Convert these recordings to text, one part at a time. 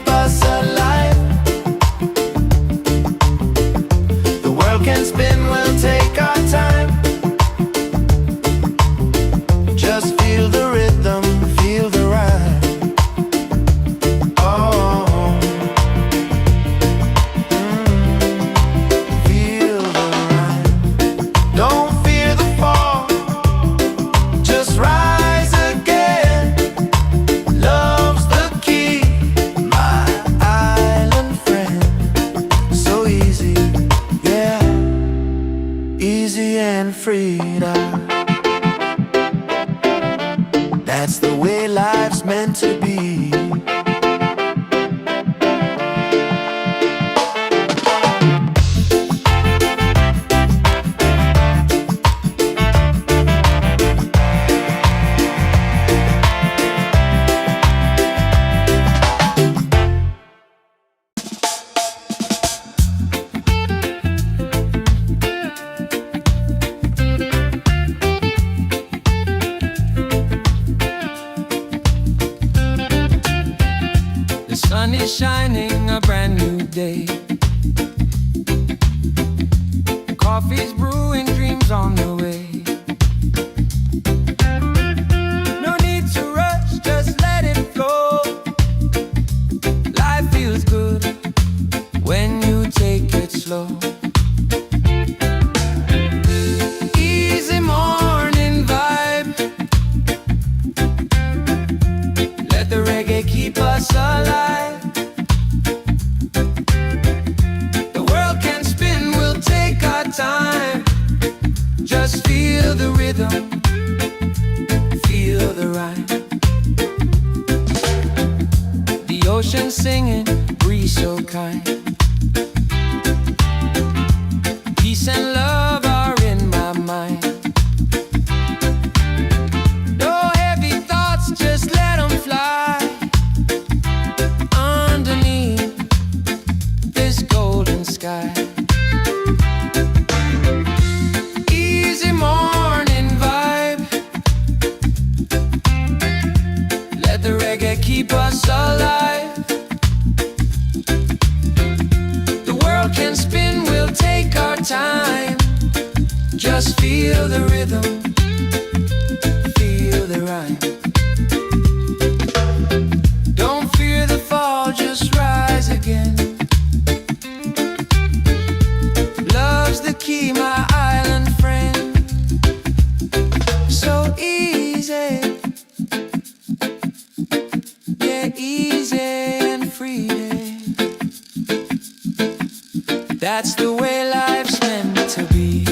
us alive. The world can spin, we'll take our time. Just feel the rhythm, feel the rhyme. Oh, feel the rhyme. Don't fear the fall, just rise again. Love's the key, my island friend. So easy, yeah, easy and freedom. That's the way life's meant to be. The sun is shining, a brand new day. Coffee's brewing, dreams on the way. No need to rush, just let it flow. Life feels good when you take it slow. Easy morning vibe. Let the reggae keep us alive. The world can spin, we'll take our time. Just feel the rhythm, feel the rhyme. The ocean singing, breeze so kind. Peace and love are in my mind. No heavy thoughts, just let them fly. Underneath this golden sky. Easy morning vibe. Let the reggae keep us alive. The world can spin, we'll take our time. Just feel the rhythm, feel the rhyme. Don't fear the fall, just rise again. Love's the key, my island friend. So easy, yeah, easy and free. That's the way life's meant to be.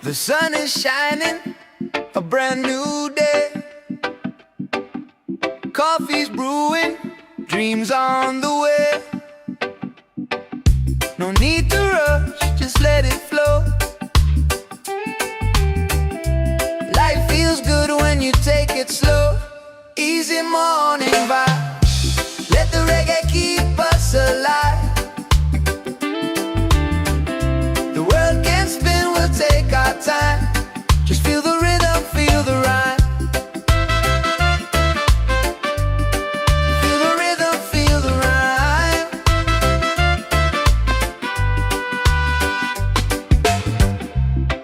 The sun is shining, a brand new day. Coffee's brewing, dreams on the way. No need to rush, just let it flow. Life feels good when you take it slow. Easy morning vibe. Let the reggae keep us alive. The world can spin, we'll take our time. Just feel the rhythm, feel the rhyme. Feel the rhythm, feel the rhyme.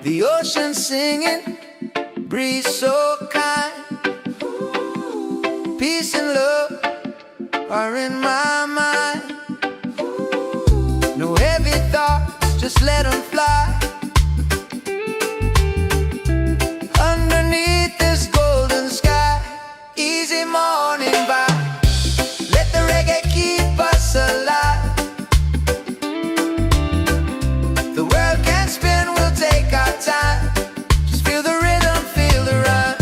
The ocean singing, breeze so kind. Peace and love are in my mind. No heavy thoughts, just let them fly. Underneath this golden sky. Easy morning vibe. Let the reggae keep us alive. The world can spin, we'll take our time. Just feel the rhythm, feel the rhyme.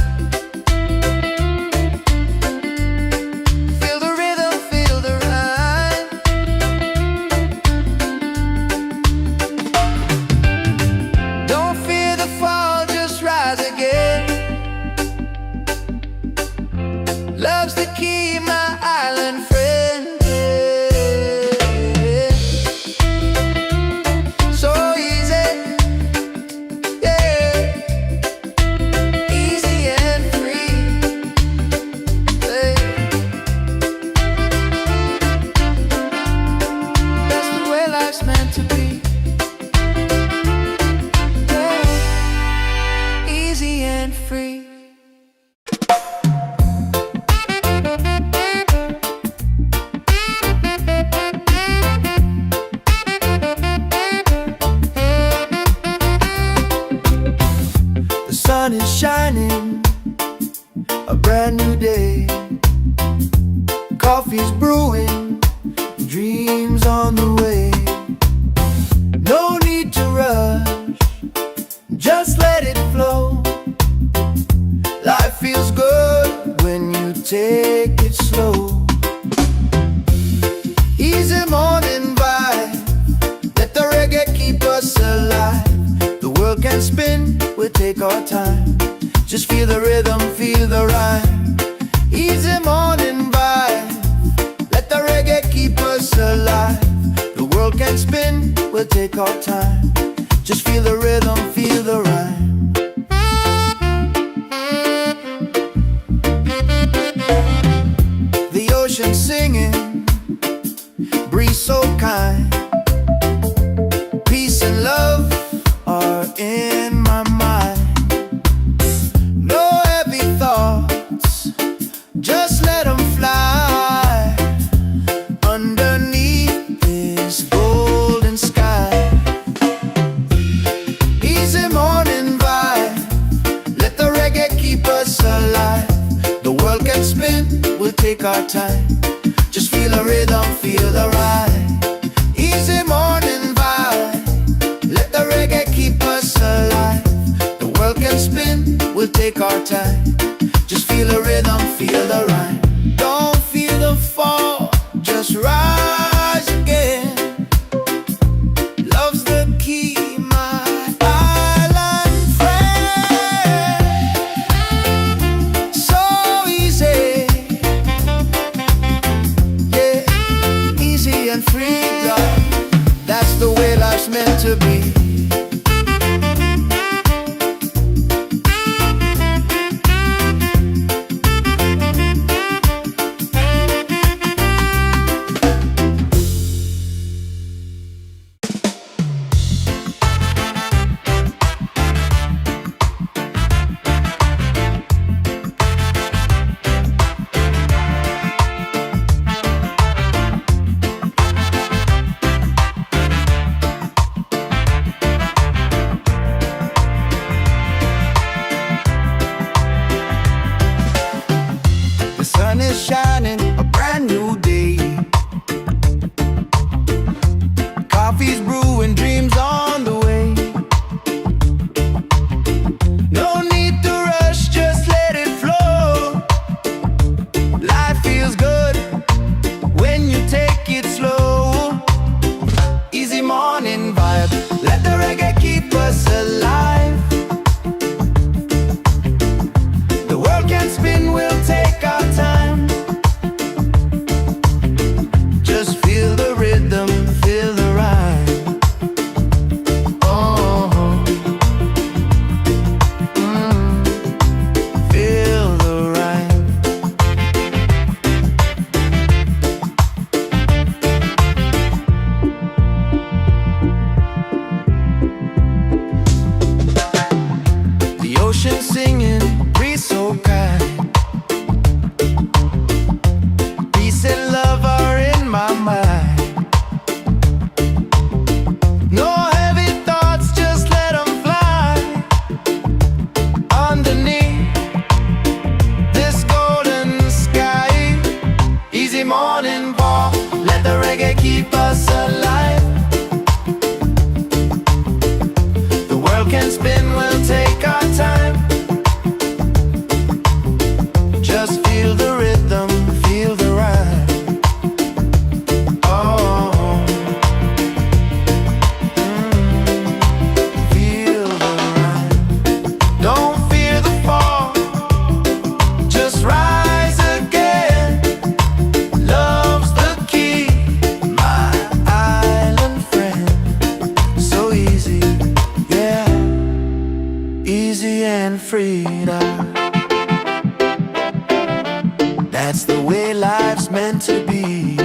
Love's the key, my island friend. So easy, yeah, easy and free, yeah. That's the way life's meant to be, yeah. Easy and free. The sun is shining, a brand new day. Coffee's brewing, dreams on the way. No need to rush, just let it flow. Life feels good when you take it slow. Easy morning vibe, let the reggae keep us alive. The world can spin, we'll take our time. Just feel the rhythm, feel the rhyme. Easy morning vibe, let the reggae keep us alive. The world can spin, we'll take our time. Just feel the rhythm, feel the rhyme. The ocean singing, breeze so kind. Peace and love are in my mind. No heavy thoughts, just let them fly underneath this golden sky. Easy morning vibe, let the reggae keep us alive. The world can spin, we'll take our time. Just feel the rhythm, feel the ride. Easy morning vibe, let the reggae keep us alive. The world can spin, we'll take our time. Just feel the rhythm, feel the rhyme. Don't feel the fall, just rise again. Love's the key, my island friend. So easy, yeah, easy and free, God. That's the way life's meant to be. The sun is shining, a brand new day. Coffee's brewing, dreams on the way. No need to rush, just let it flow. Life feels good when you take it slow. Easy morning vibe, let the reggae keep us alive. The world can spin, we'll take our time. Just feel the rhythm, feel the rhyme. Oh, feel the rhyme. The ocean singing, breeze so kind. Peace and love are in my mind. No heavy thoughts, just let them fly underneath this golden sky. Easy morning walk, let the reggae keep us alive. The world can spin, we'll take our time. Just feel the rhythm, feel the rhyme. Oh, feel the rhyme. Don't fear the fall, just rise again. That's the way life's meant to be.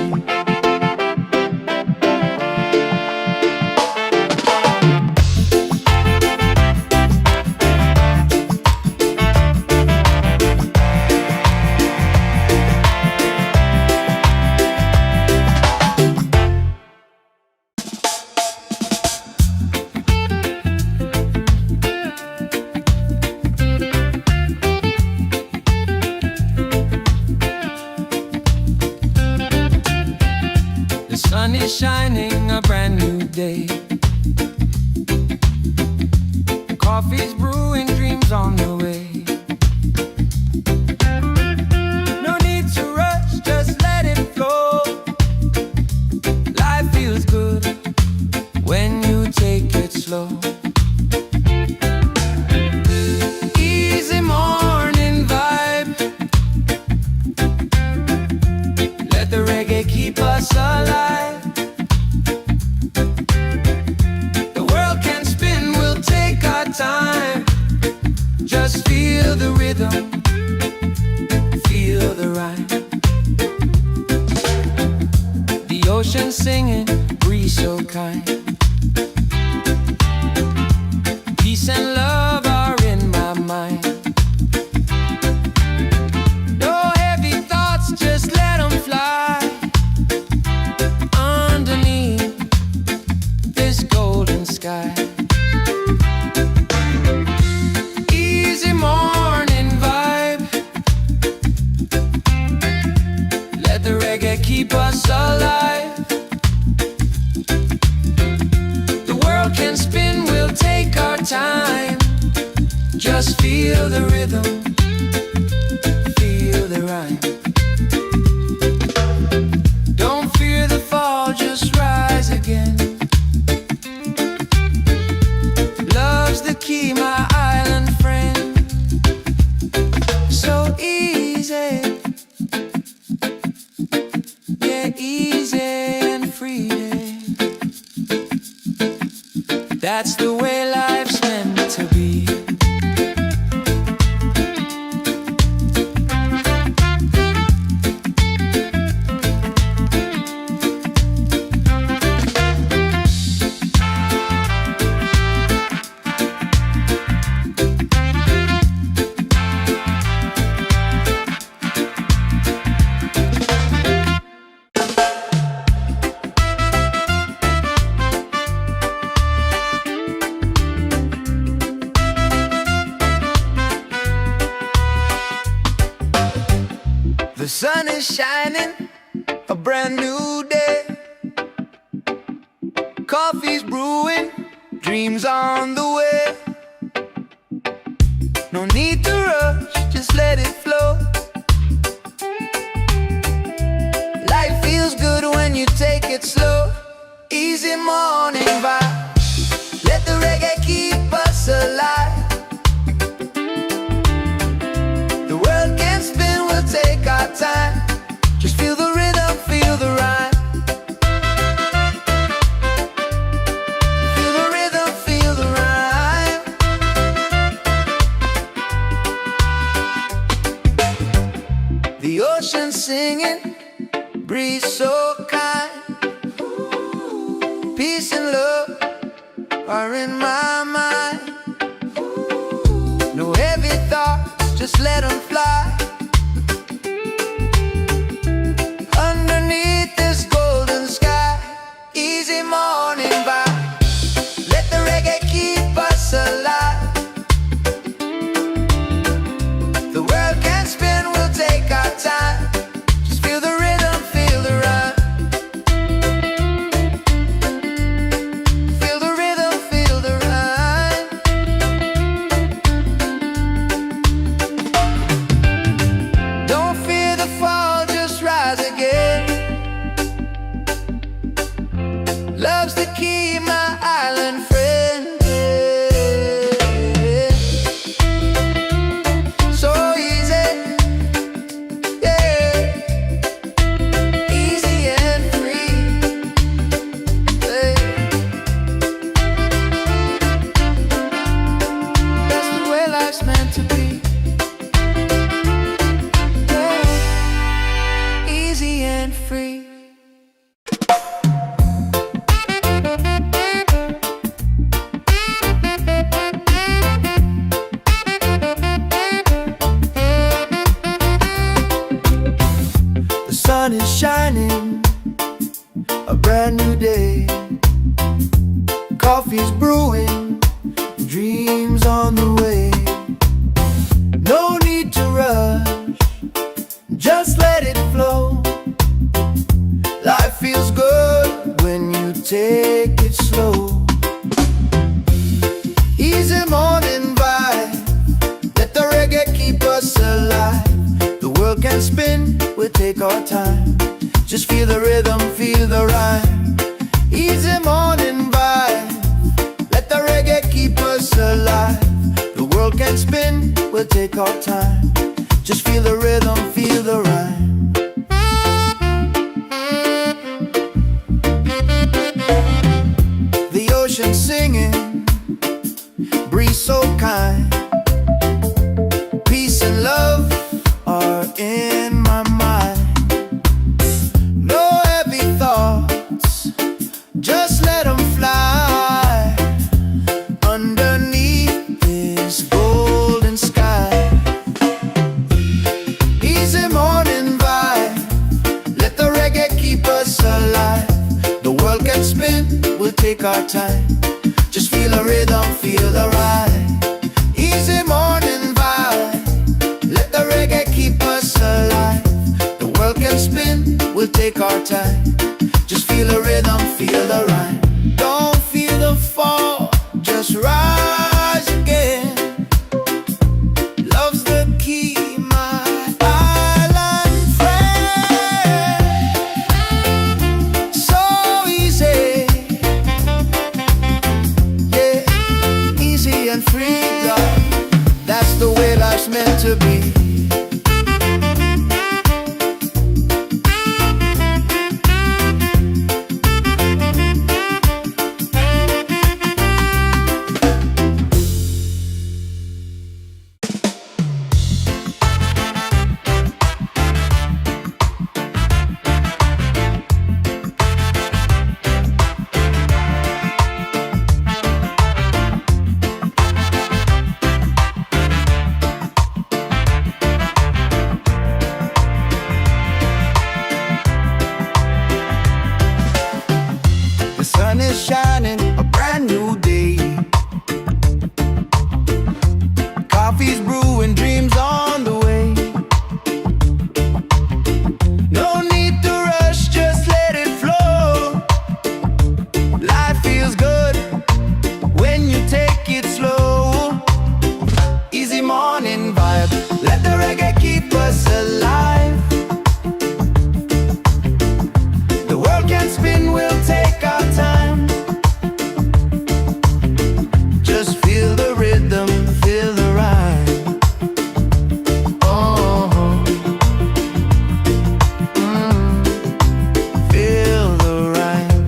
The sun is shining, a brand new day. Coffee's brewing, dreams on the way. No need to rush, just let it flow. Life feels good when you take it slow. Easy morning vibe. Let the reggae keep us alive. The world can spin, we'll take our time. Just feel the rhythm, feel the rhyme. The ocean singing, breeze so kind. Peace and love are in my mind. No heavy thoughts, just let them fly. Underneath this golden sky. Easy morning vibe. Let the reggae keep us alive. The world can spin, we'll take our time. Just feel the rhythm, feel the rhyme. Don't fear the fall, just rise again. Love's the key, my island friend. So easy, yeah, easy and free. That's the way life's meant to be. The sun is shining, a brand new day. Coffee's brewing, dreams on the way. No need to rush, just let it flow. Life feels good when you take it slow. Easy morning vibe. Let the reggae keep us alive. The world can spin, we'll take our time. Just feel the rhythm, feel the rhyme. Feel the rhythm, feel the rhyme. The ocean singing, breeze so kind. Peace and love are in my mind. No heavy thoughts, just let them fly. Underneath this golden sky. Easy morning vibe. Let the reggae keep us alive. The world can spin, we'll take our time. Just feel the rhythm, feel the rhyme. Feel the rhythm, feel the rhyme. sun is shining, a brand new day. Coffee's brewing, dreams on the way. No need to rush, just let it flow. Life feels good when you take it slow. Easy morning vibe, let the reggae keep us alive. The world can spin, we'll take our time. Just feel the rhythm, feel the rhyme. Easy morning vibe, let the reggae keep us alive. The world can spin, we'll take our time. Just feel the rhythm, feel the rhyme. The ocean singing, breeze so kind. Peace and love are in my mind. No heavy thoughts, just let them fly underneath this golden sky. Easy morning vibe, let the reggae keep us alive. The world can spin, we'll take our time. Just feel the rhythm, feel the ride. Easy morning vibe, let the reggae keep us alive. The world can spin, we'll take our time. Just feel the rhythm, feel the rhyme. Don't feel the fall, just rise again. Love's the key, my island friend. So easy, yeah, easy and free, love. That's the way life's meant to be. The sun is shining, a brand new day. Coffee's brewing, dreams on the way. No need to rush, just let it flow. Life feels good when you take it slow. Easy morning vibe, let the reggae keep us alive. The world can spin, we'll take our time. Just feel the rhythm, feel the rhyme. Oh, feel the rhyme.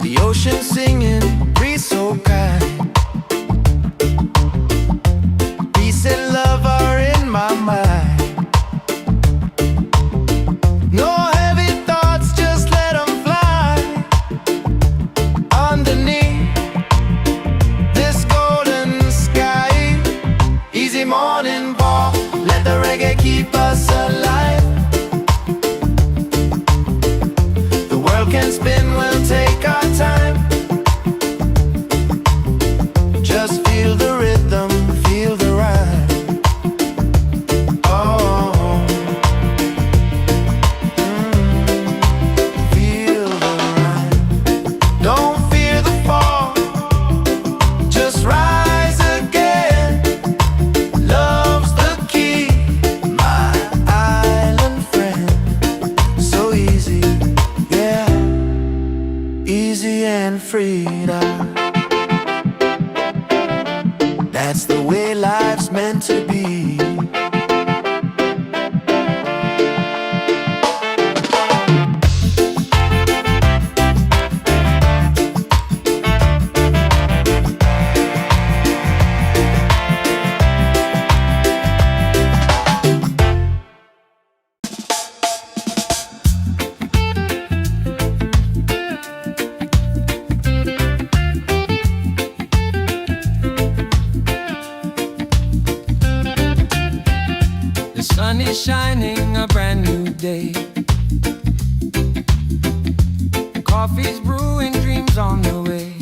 The ocean singing, breeze so kind. Peace and love are in my mind. No heavy thoughts, just let them fly underneath this golden sky. Easy morning ball, let the reggae keep us alive. The world can spin, we'll take our time. Just feel the rhythm, feel the rhyme. Oh, feel the rhyme. Don't fear the fall, just rise again. Love's the key, my island friend. So easy, yeah, easy and free. That's the way life's meant to be. Coffee's brewing, dreams on the way.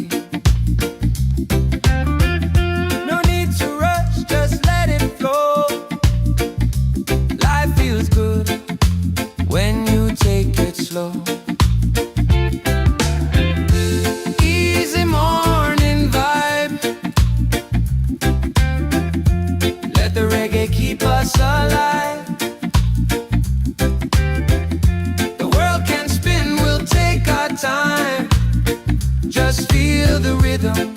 No need to rush, just let it flow. Life feels good when you take it slow. Easy morning vibe. Let the reggae keep us alive. The world can spin, we'll take our time. Just feel the rhythm,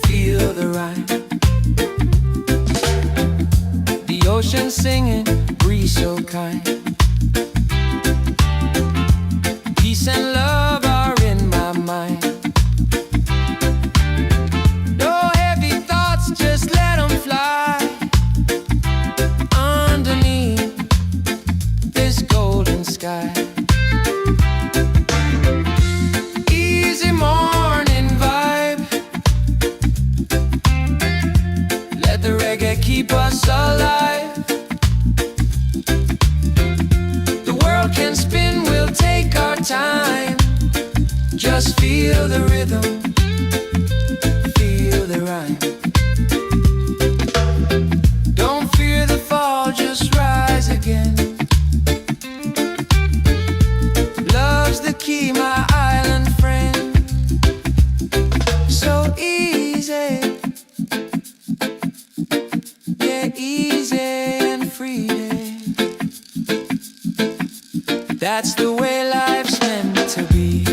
feel the rhyme. The ocean singing, breeze so kind. Peace and love are in my mind. No heavy thoughts, just let them fly. Underneath this golden sky. Easy morning vibe. Let the reggae keep us alive. The world can spin, we'll take our time. Just feel the rhythm, feel the rhyme. Don't fear the fall, just rise again. Love's the key, my island friend. So easy, yeah, easy and free. That's the way life's meant to be.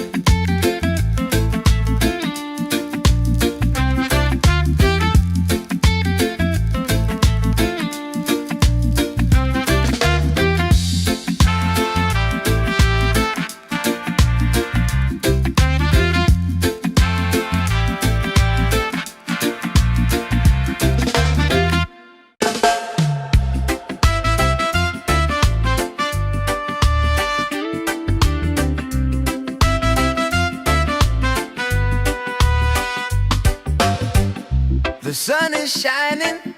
The sun is shining,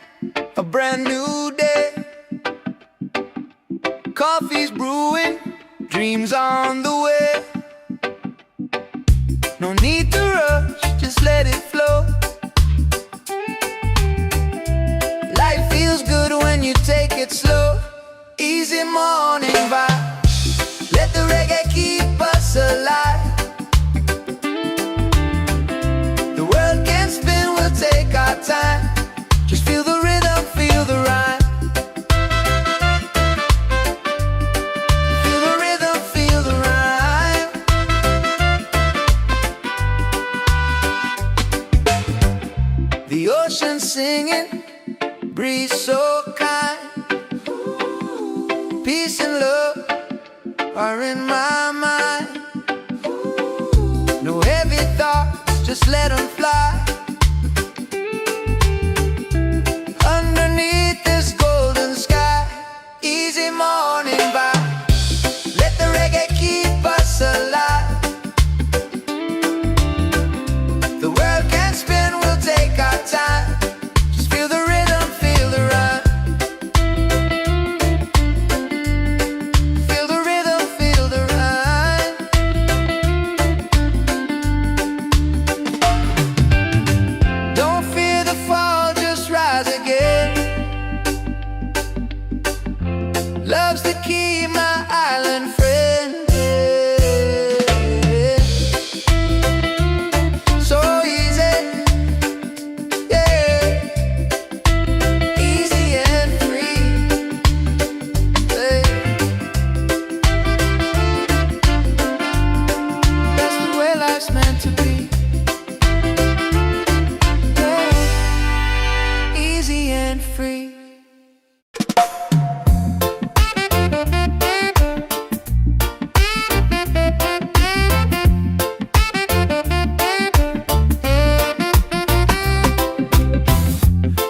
a brand new day. Coffee's brewing, dreams on the way. No need to rush, just let it flow. Life feels good when you take it slow. Easy morning vibe. Let the reggae keep us alive. The world can spin, we'll take our time. Just feel the rhythm, feel the rhyme. Feel the rhythm, feel the rhyme. The ocean singing, breeze so kind. Peace and love are in my mind. No heavy thoughts, just let them fly. Underneath this golden sky. Easy morning vibe. Let the reggae keep us alive. The world can spin, we'll take our time. Just feel the rhythm, feel the rhyme. Feel the rhythm, feel the rhyme. Don't fear the fall, just rise again. Love's the key, my island friend. So easy, yeah, easy and free. Yeah. That's the way life's meant to be. Yeah. Easy and free.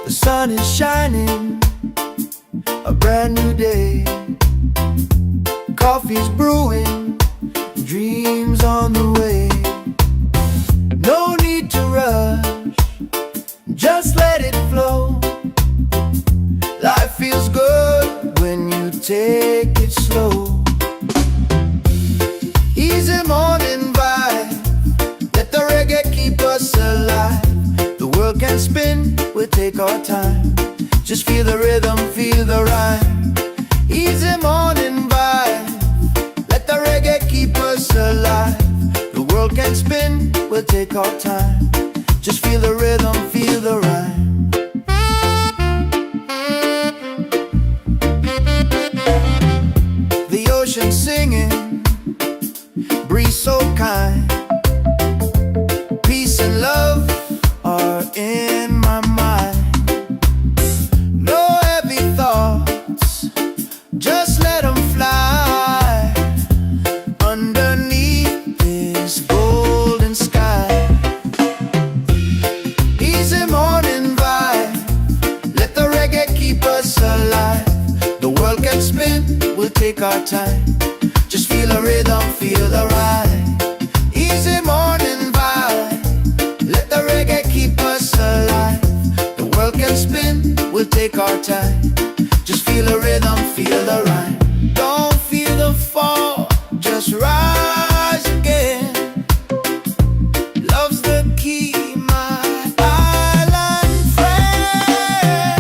The sun is shining, a brand new day. Coffee's brewing, dreams on the way. No need to rush, just let it flow. Life feels good when you take it slow. Easy morning world can spin, we'll take our time. Just feel the rhythm, feel the rhyme. Easy morning vibe, let the reggae keep us alive. The world can spin, we'll take our time. Just feel the rhythm, feel the rhyme. The ocean singing, breeze so kind. Peace and love are in my mind. No heavy thoughts, just let them fly underneath this golden sky. Easy morning vibe, let the reggae keep us alive. The world can spin, we'll take our time. Just feel the rhythm, feel the ride. Easy morning vibe, let the reggae keep us alive. The world can spin, we'll take our time. Just feel the rhythm, feel the rhyme. Don't feel the fall, just rise again. Love's the key, my island friend.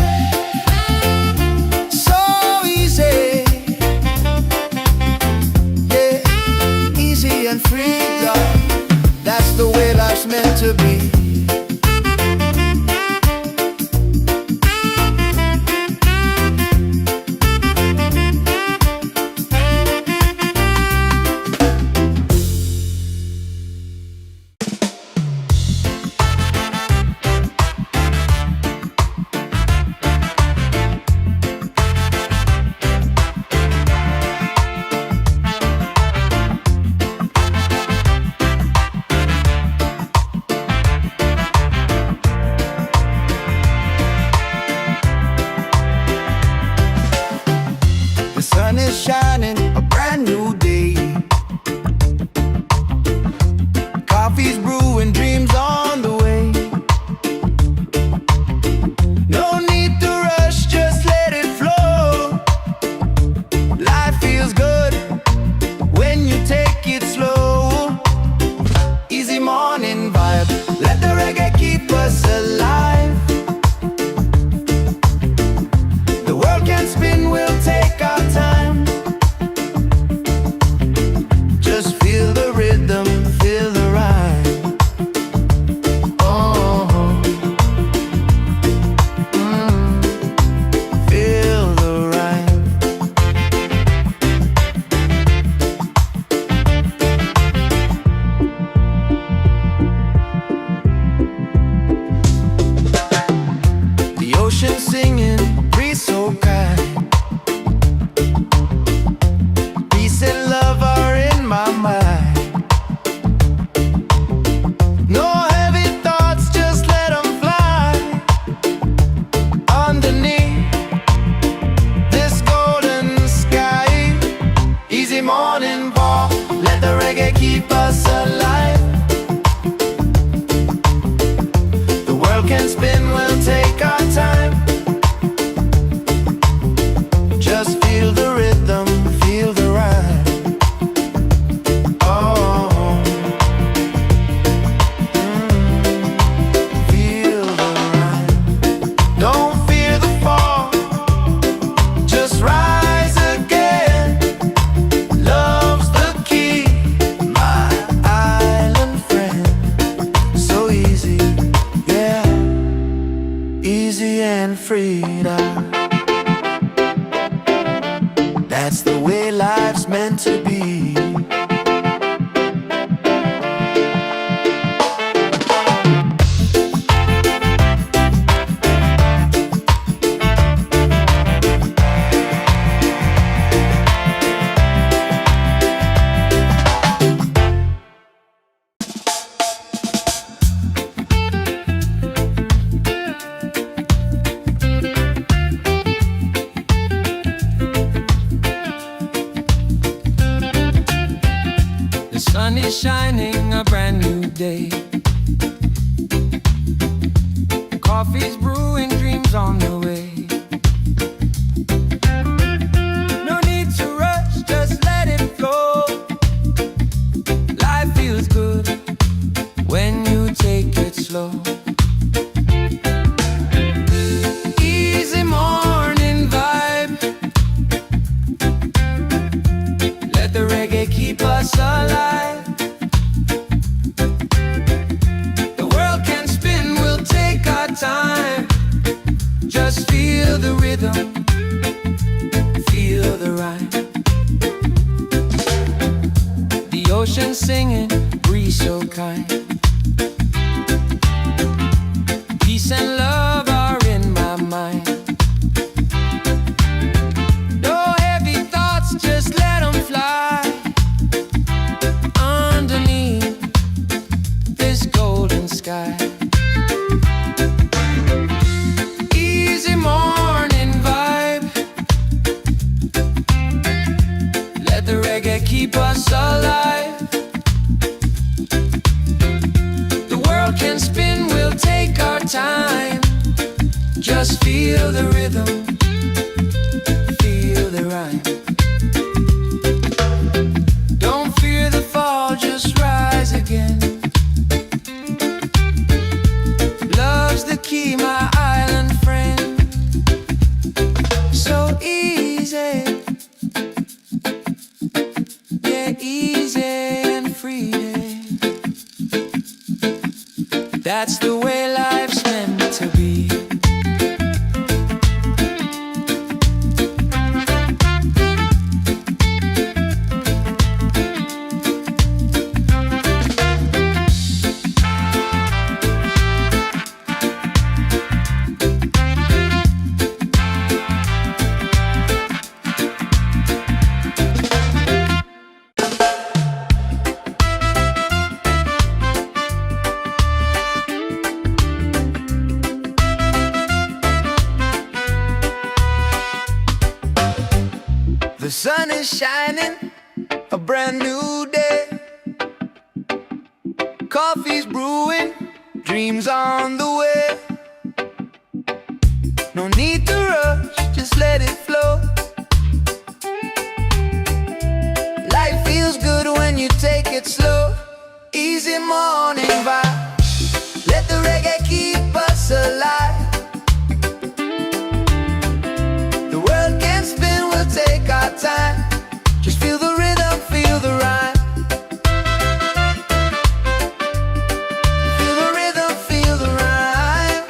So easy, yeah, easy and free, love. That's the way life's meant to be. The sun is shining, a brand new day. Coffee's brewing, dreams on the way. No need to rush, just let it flow. Life feels good when you take it slow. Easy morning vibe, let the reggae keep us alive. The world can spin, we'll take our time. Just feel the rhythm, feel the rhyme. Oh, feel the rhyme. The ocean singing, breeze so kind. Peace and love are in my mind. No heavy thoughts, just let them fly underneath this golden sky. Easy morning walk, let the reggae keep us alive. The world can spin, we'll take our time. Just feel the rhythm, feel the rhyme. Oh, feel the rhyme. Don't fear the fall, just rise again. Love's the key, my island friend. So easy, yeah, easy and free now. That's the way life's meant to be. The sun is shining, a brand new day. Coffee's brewing, dreams on the way. No need to rush, just let it flow. Life feels good when you take it slow. be so kind. Peace and love are in my mind. No heavy thoughts, just let them fly underneath this golden sky. Easy morning vibe. Let the reggae keep us alive. The world can spin, we'll take our time. Just feel the rhythm, feel the rhyme. Don't fear the fall, just rise again. Love's the key, my island friend. So easy, yeah, easy and free. That's the way life's meant to be. The sun is shining, a brand new day. Coffee's brewing, dreams on the way. No need to rush, just let it flow. Life feels good when you take it slow. Easy morning vibe. Let the reggae keep us alive. The world can spin, we'll take our time. Just feel the rhythm, feel the rhyme. Feel the rhythm, feel the rhyme.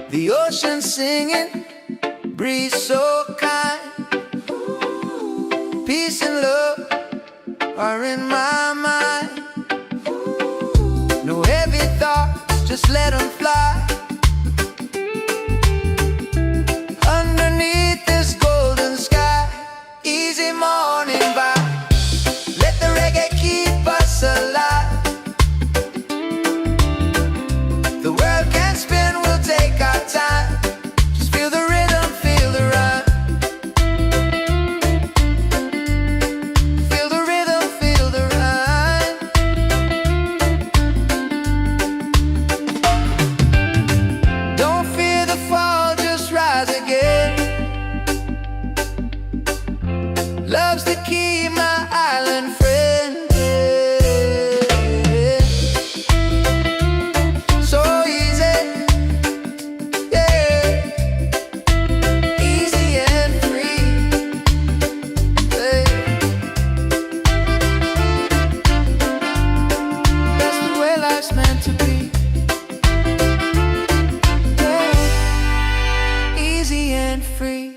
The ocean singing, breeze so kind. Peace and love are in my mind. No heavy thoughts, just let them fly underneath this golden sky. Easy morning vibe. Let the reggae keep us alive. The world can spin, we'll take our time. Just feel the rhythm, feel the rhyme. Feel the rhythm, feel the rhyme. Don't fear the fall, just rise again. Love's the key, my island friend. So easy, yeah, easy and free. Hey. That's the way life's meant to be. Yeah. Easy and free.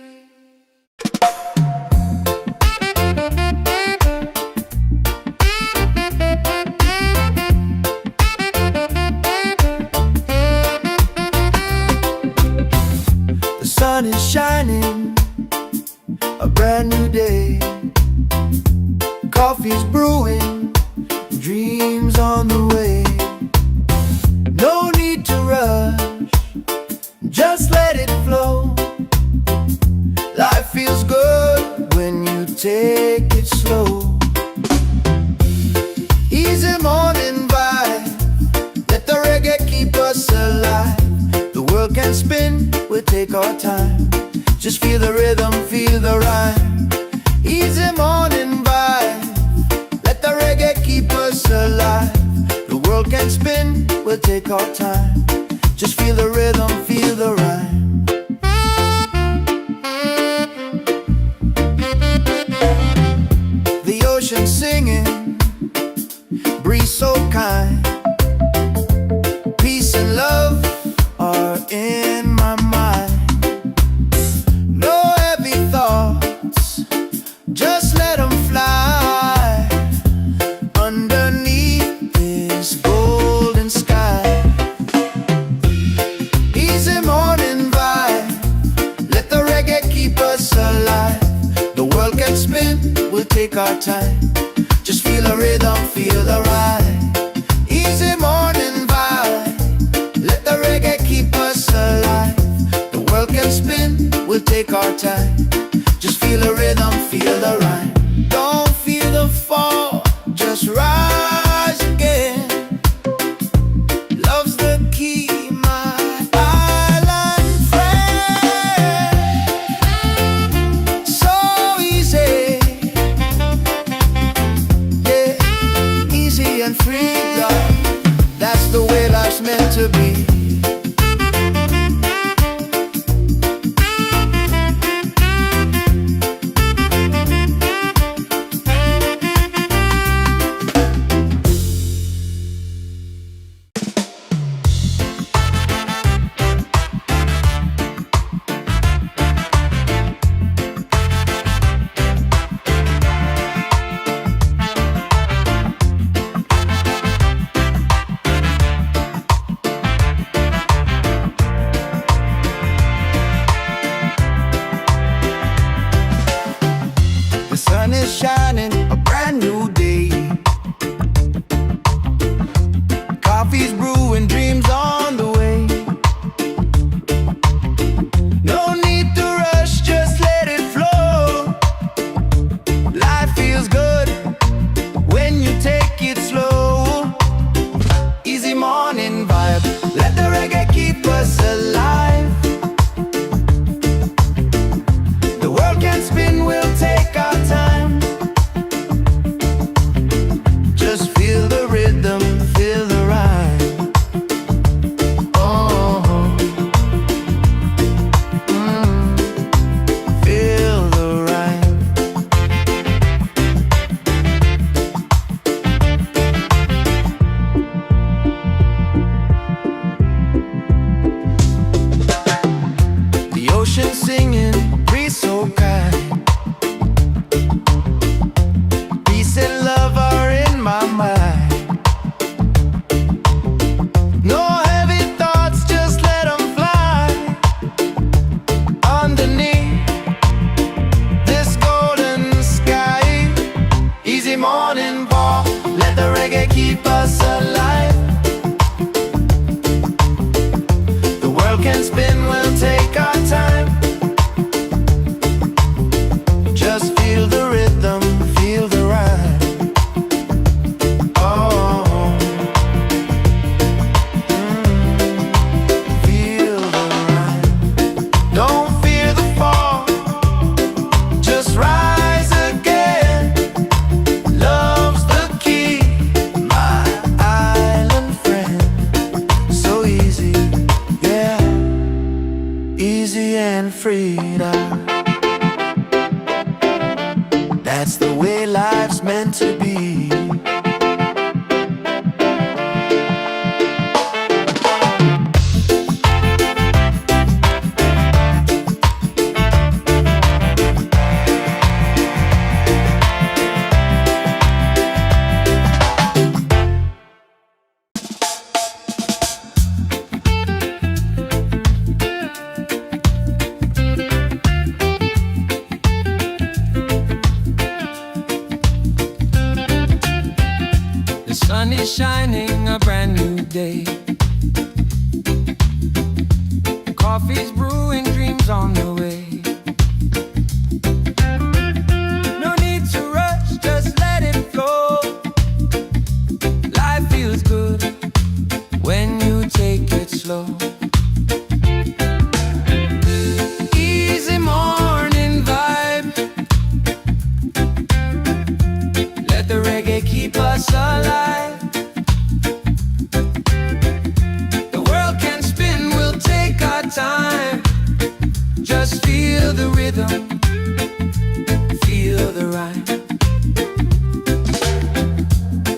The sun is shining, a brand new day. Coffee's brewing, dreams on the way. No need to rush, just let it flow. Life feels good when you take it slow. Easy morning vibe. Let the reggae keep us alive. The world can spin, we'll take our time. Just feel the rhythm, feel the rhyme. Easy morning vibe. Let the reggae keep us alive. The world can spin, we'll take our time. Just feel the rhythm, feel the rhyme. Just let them fly underneath this golden sky. Easy morning vibe, let the reggae keep us alive. The world can spin, we'll take our time. Just feel the rhythm, feel the ride. Easy morning vibe, let the reggae keep us alive. The world can spin, we'll take our time. Just feel the rhythm, feel the rhyme. Don't feel the fall, just rise again. Love's the key, my island friend. So easy, yeah, easy and free, love. That's the way life's meant to be. The sun is shining, a brand new day. Coffee's brewing, dreams on the way. No need to rush, just let it flow. Life feels good when you take it slow. Easy morning vibe, let the reggae keep us alive. The world can spin, we'll take our time. Just feel the rhythm, feel the rhyme. Oh, feel the rhyme. The ocean singing, breeze so kind. Peace and love are in my mind. No heavy thoughts, just let them fly. Underneath this golden sky. Easy morning ball, let the reggae keep us alive. The world can spin, we'll take our time. Just feel the rhythm, feel the rhyme. Oh, feel the rhyme. Don't fear the fall, just rise again. Love's the key, my island friend. So easy, yeah, easy and freedom. That's the way life's meant to be. Sun is shining, a brand new day. Coffee's brewing, dreams on the way. No need to rush, just let it flow. Life feels good when you take it slow. Easy morning vibe, let the reggae keep us alive. Time. Just feel the rhythm, feel the rhyme.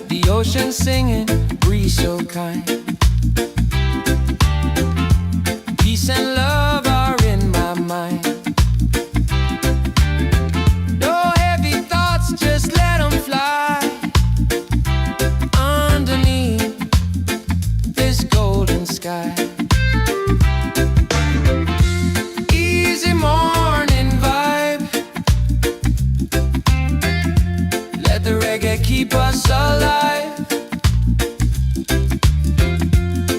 The ocean singing, breeze so kind. Peace and love are in my mind. No heavy keep us alive.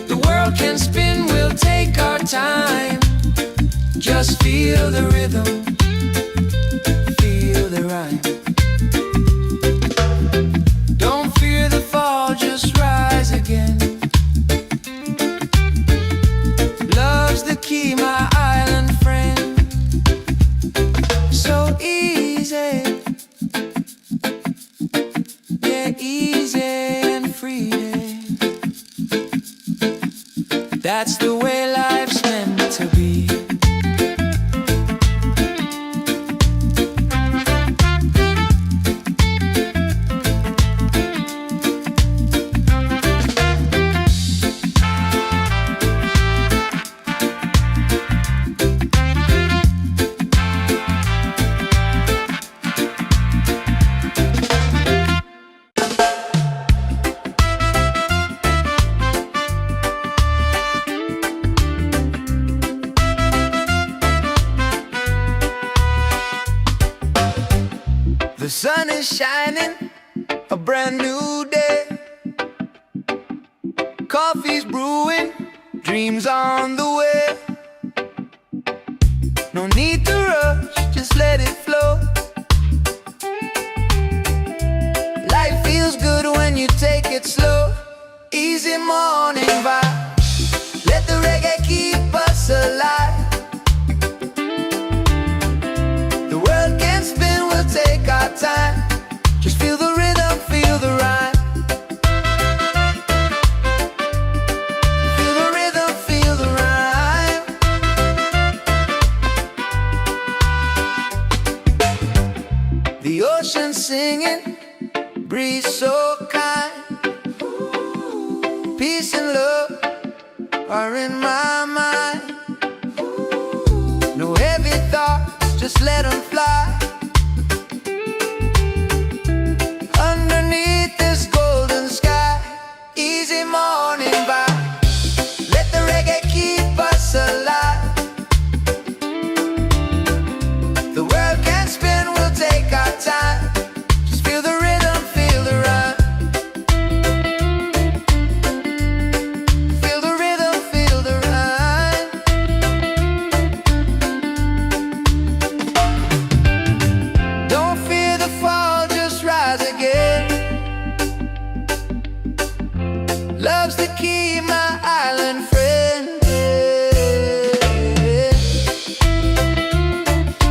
The world can spin, we'll take our time. Just feel the rhythm, feel the rhyme. Don't fear the fall, just rise again. Love's the key, my island friend. So easy, yeah, easy and free. That's the way life's meant to be. The sun is shining, a brand new day. Coffee's brewing, dreams on the way. No need to rush, just let it flow. Life feels good when you take it slow. Easy morning vibe, let the reggae keep us alive. The world can spin, we'll take our time. Just feel the rhythm, feel the rhyme. Feel the rhythm, feel the rhyme. The ocean singing, breeze so kind. Peace and love are in my mind. No heavy thoughts, just let them fly. Underneath this golden sky, easy morning vibe. Let the reggae keep us alive. The world can spin, we'll take our time. Just feel the rhythm, feel the rhyme. Feel the rhythm, feel the rhyme. Don't fear the fall, just rise again. Love's the key, my island friend.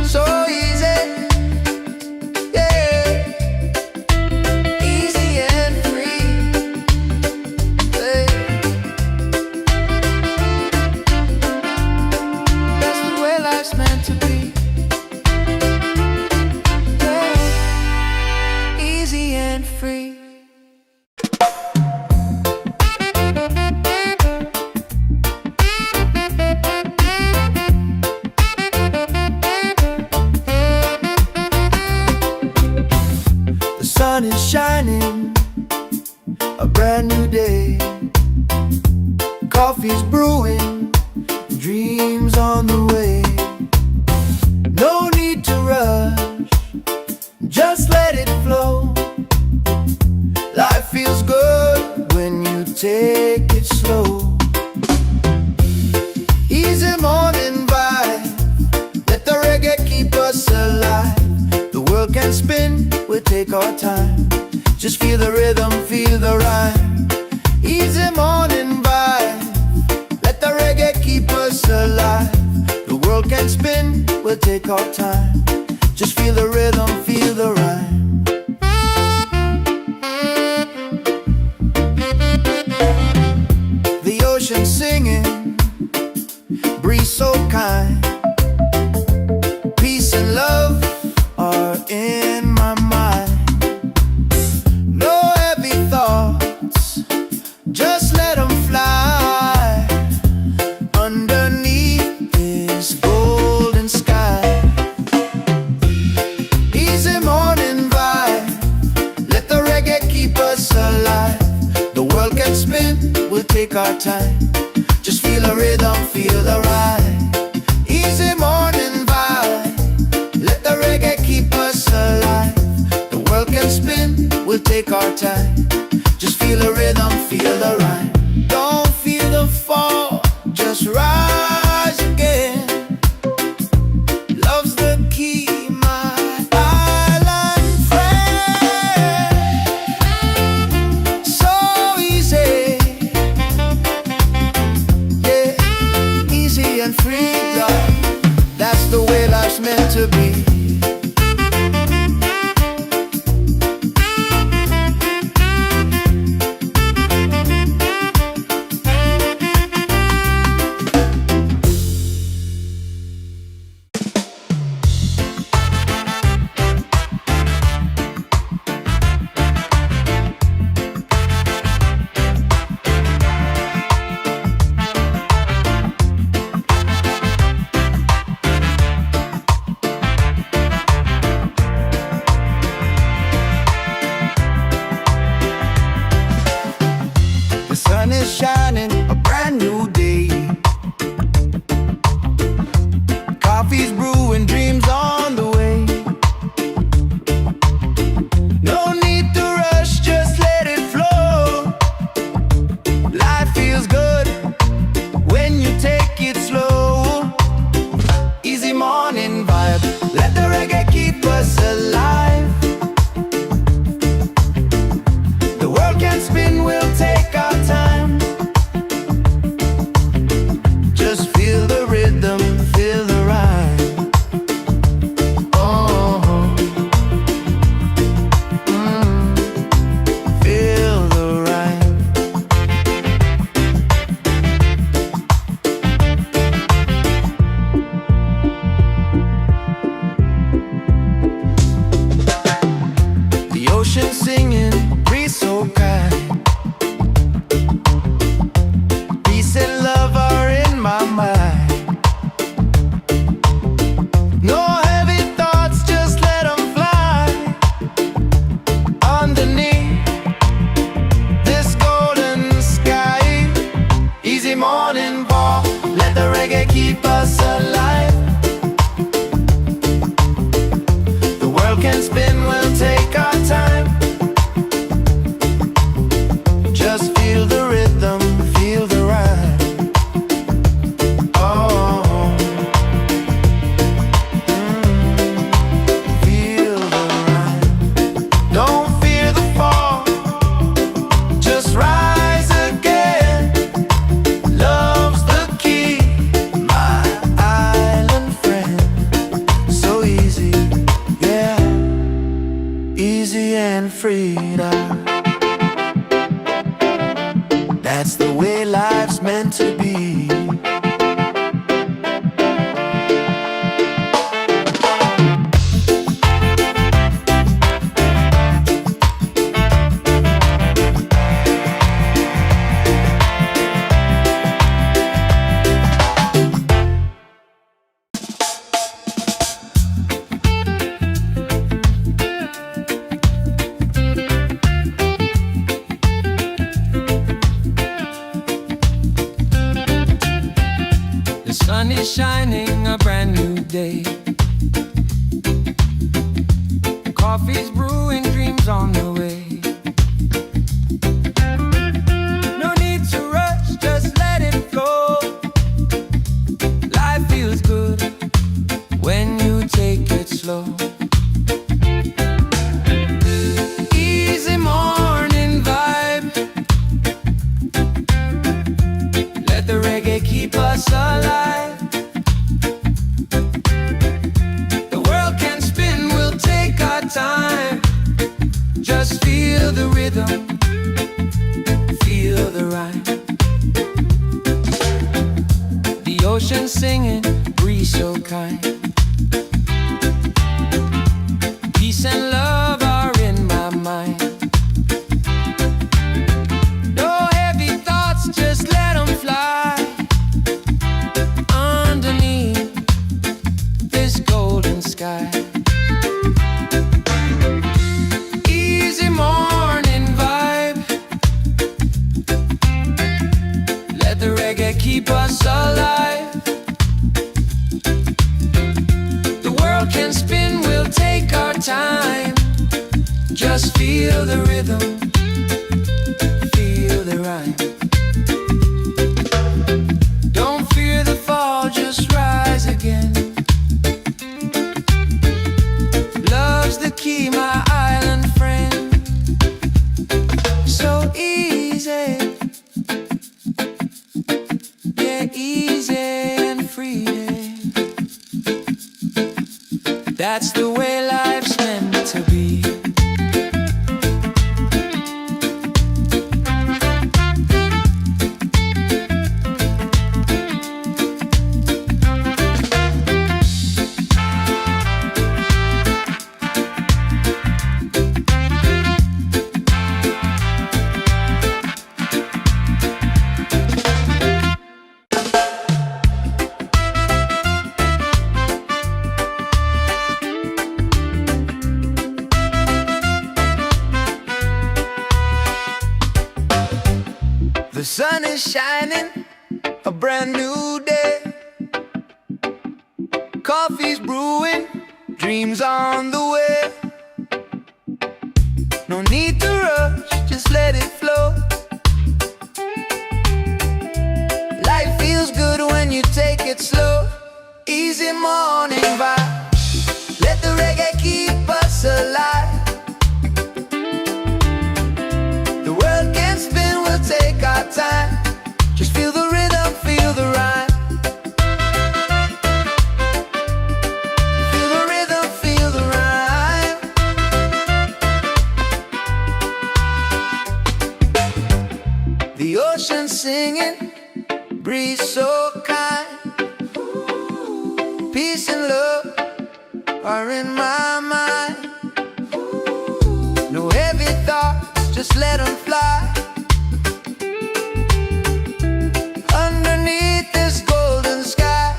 So easy, yeah, easy and free. Hey. That's the way life's meant to be. Yeah. Easy and free. The sun is shining, a brand new day. Coffee's brewing, dreams on the way. No need to rush, just let it flow. Life feels good when you take it slow. Easy morning vibe, let the reggae keep us alive. The world can spin, we'll take our time. Just feel the rhythm, feel the rhyme. Easy morning vibe, let the reggae keep us alive. The world can spin, we'll take our time. Just feel the rhythm, feel the rhyme. The ocean singing, breeze so kind. Peace and love are in my mind. No heavy thoughts, just let them fly. Underneath this golden sky, easy morning vibe, let the reggae keep us alive. The world can spin, we'll take our time. Just feel the rhythm, feel the ride. Easy morning vibe, let the reggae keep us alive. The world can spin, we'll take our singing, breeze so kind. Peace and love are in my mind. No heavy thoughts, just let them fly. Underneath this golden sky, easy morning walk, let the reggae keep us alive. The world can spin, we'll take our time. Just feel the rhythm, feel the rhyme. Oh, feel the rhyme. Don't fear the fall, just rise again. Love's the key, my island friend. So easy, yeah, easy and free now. That's the way life's meant to be. The sun is shining, a brand new day. Coffee's brewing, dreams on the way. No need to rush, just let it flow. Life feels good when you take it slow. Easy morning vibe, let the reggae keep us alive. The world can spin, we'll take our time. Just feel the rhythm, feel the rhyme. The ocean singing, breeze so kind. Peace and love are in my mind. No heavy thoughts, just let them fly. Underneath this golden sky, easy morning vibe, let the reggae keep us alive. The world can spin, we'll take our time. Just feel the rhythm, feel the rhyme. Don't fear the fall, just rise again. Love's the key, my island friend. So easy, yeah, easy and free. That's the way life's meant to be. The sun is shining, a brand new day. Coffee's brewing, dreams on the way. No need to rush, just let it flow. Life feels good when you take it slow. Easy morning vibe, let the reggae keep us alive. The world can spin, we'll take our time. Just feel the rhythm, feel the rhyme. Feel the rhythm, feel the rhyme. The ocean singing, breeze so kind. Peace and love are in my mind. No heavy just let them fly. Underneath this golden sky,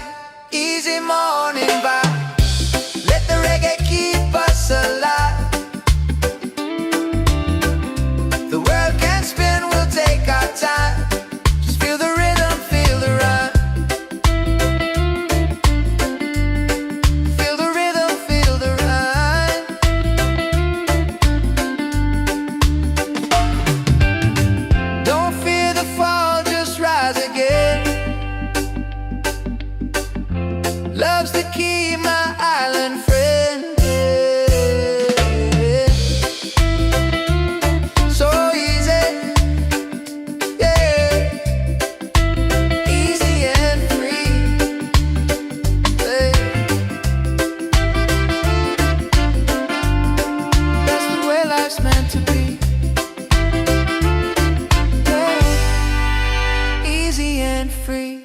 easy morning vibe. Let the reggae keep us alive. The world can spin, we'll take our time. Just feel the rhythm, feel the rhyme. Feel the rhythm, feel the rhyme. Don't fear the fall, just rise again. Love's the key, my island friend. So easy, yeah. Easy and free, yeah. That's the way life's meant to be, yeah. Easy and free.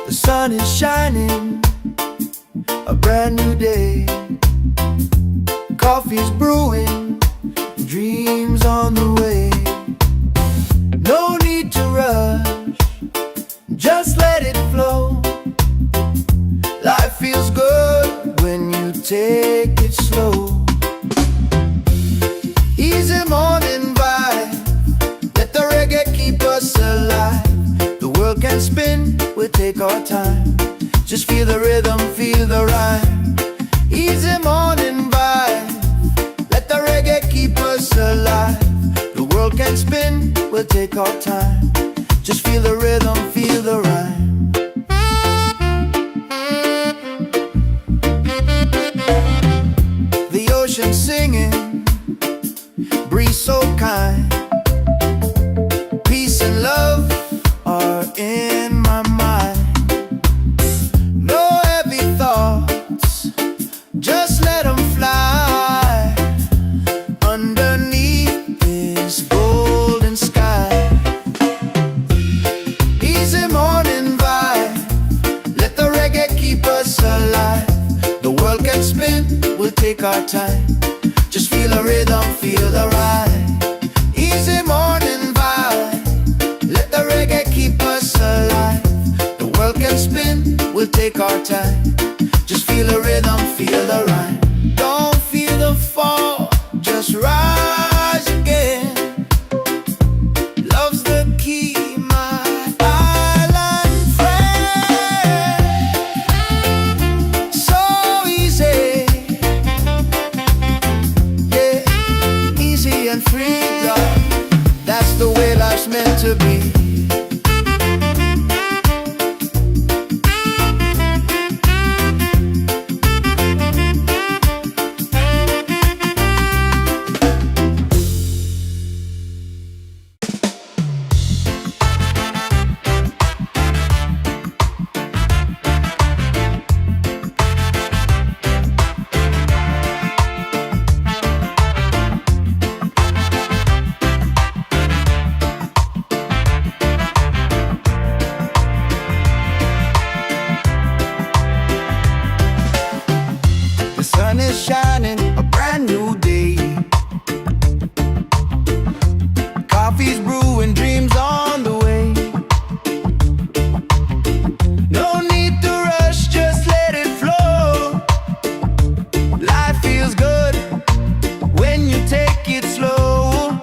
The sun is shining, a brand new day. Coffee's brewing, dreams on the way. No need to rush, just let it flow. Life feels good when you take it slow. Easy morning vibe, let the reggae keep us alive. The world can spin, we'll take our time. Just feel the rhythm, feel the rhyme. Easy morning vibe, let the reggae keep us alive. The world can spin, we'll take our time. Just feel the rhythm, feel the rhyme. The ocean singing, breeze so kind. Peace and love are in my mind. No heavy thoughts, just let them fly. Underneath this golden sky, easy morning vibe, let the reggae keep us alive. The world can spin, we'll take our time. Just feel the rhythm, feel the ride. Easy morning vibe, let the reggae keep us alive. The world can spin, we'll take our time. Just feel the rhythm, feel the rhyme. Don't feel the fall, just rise again. Love's the key, my island friend. So easy, yeah, easy and free, love. That's the way life's meant to be. The sun is shining, a brand new day. Coffee's brewing, dreams on the way. No need to rush, just let it flow. Life feels good when you take it slow.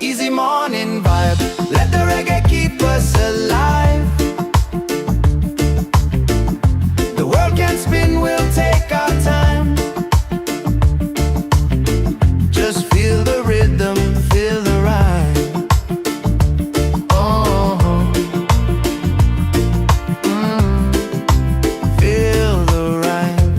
Easy morning vibe, let the reggae keep us alive. The world can spin, we'll take our time. Just feel the rhythm, feel the rhyme. Oh, feel the rhyme.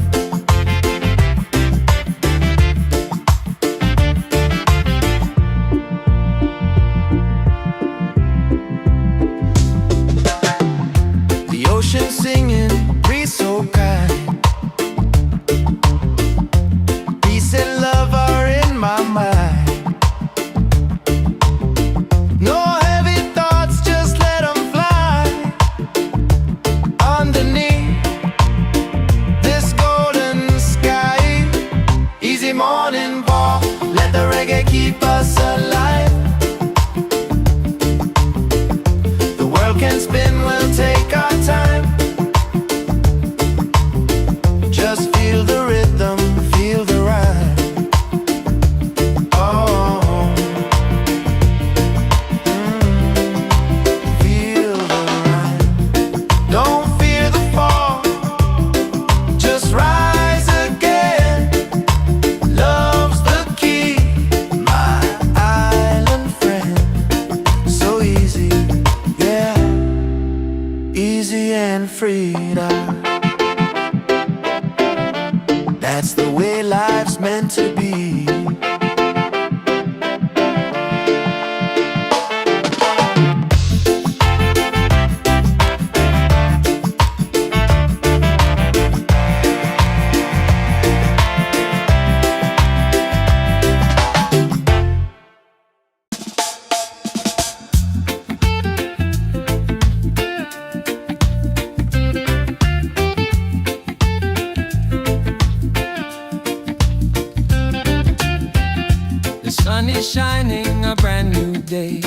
bring a brand new day.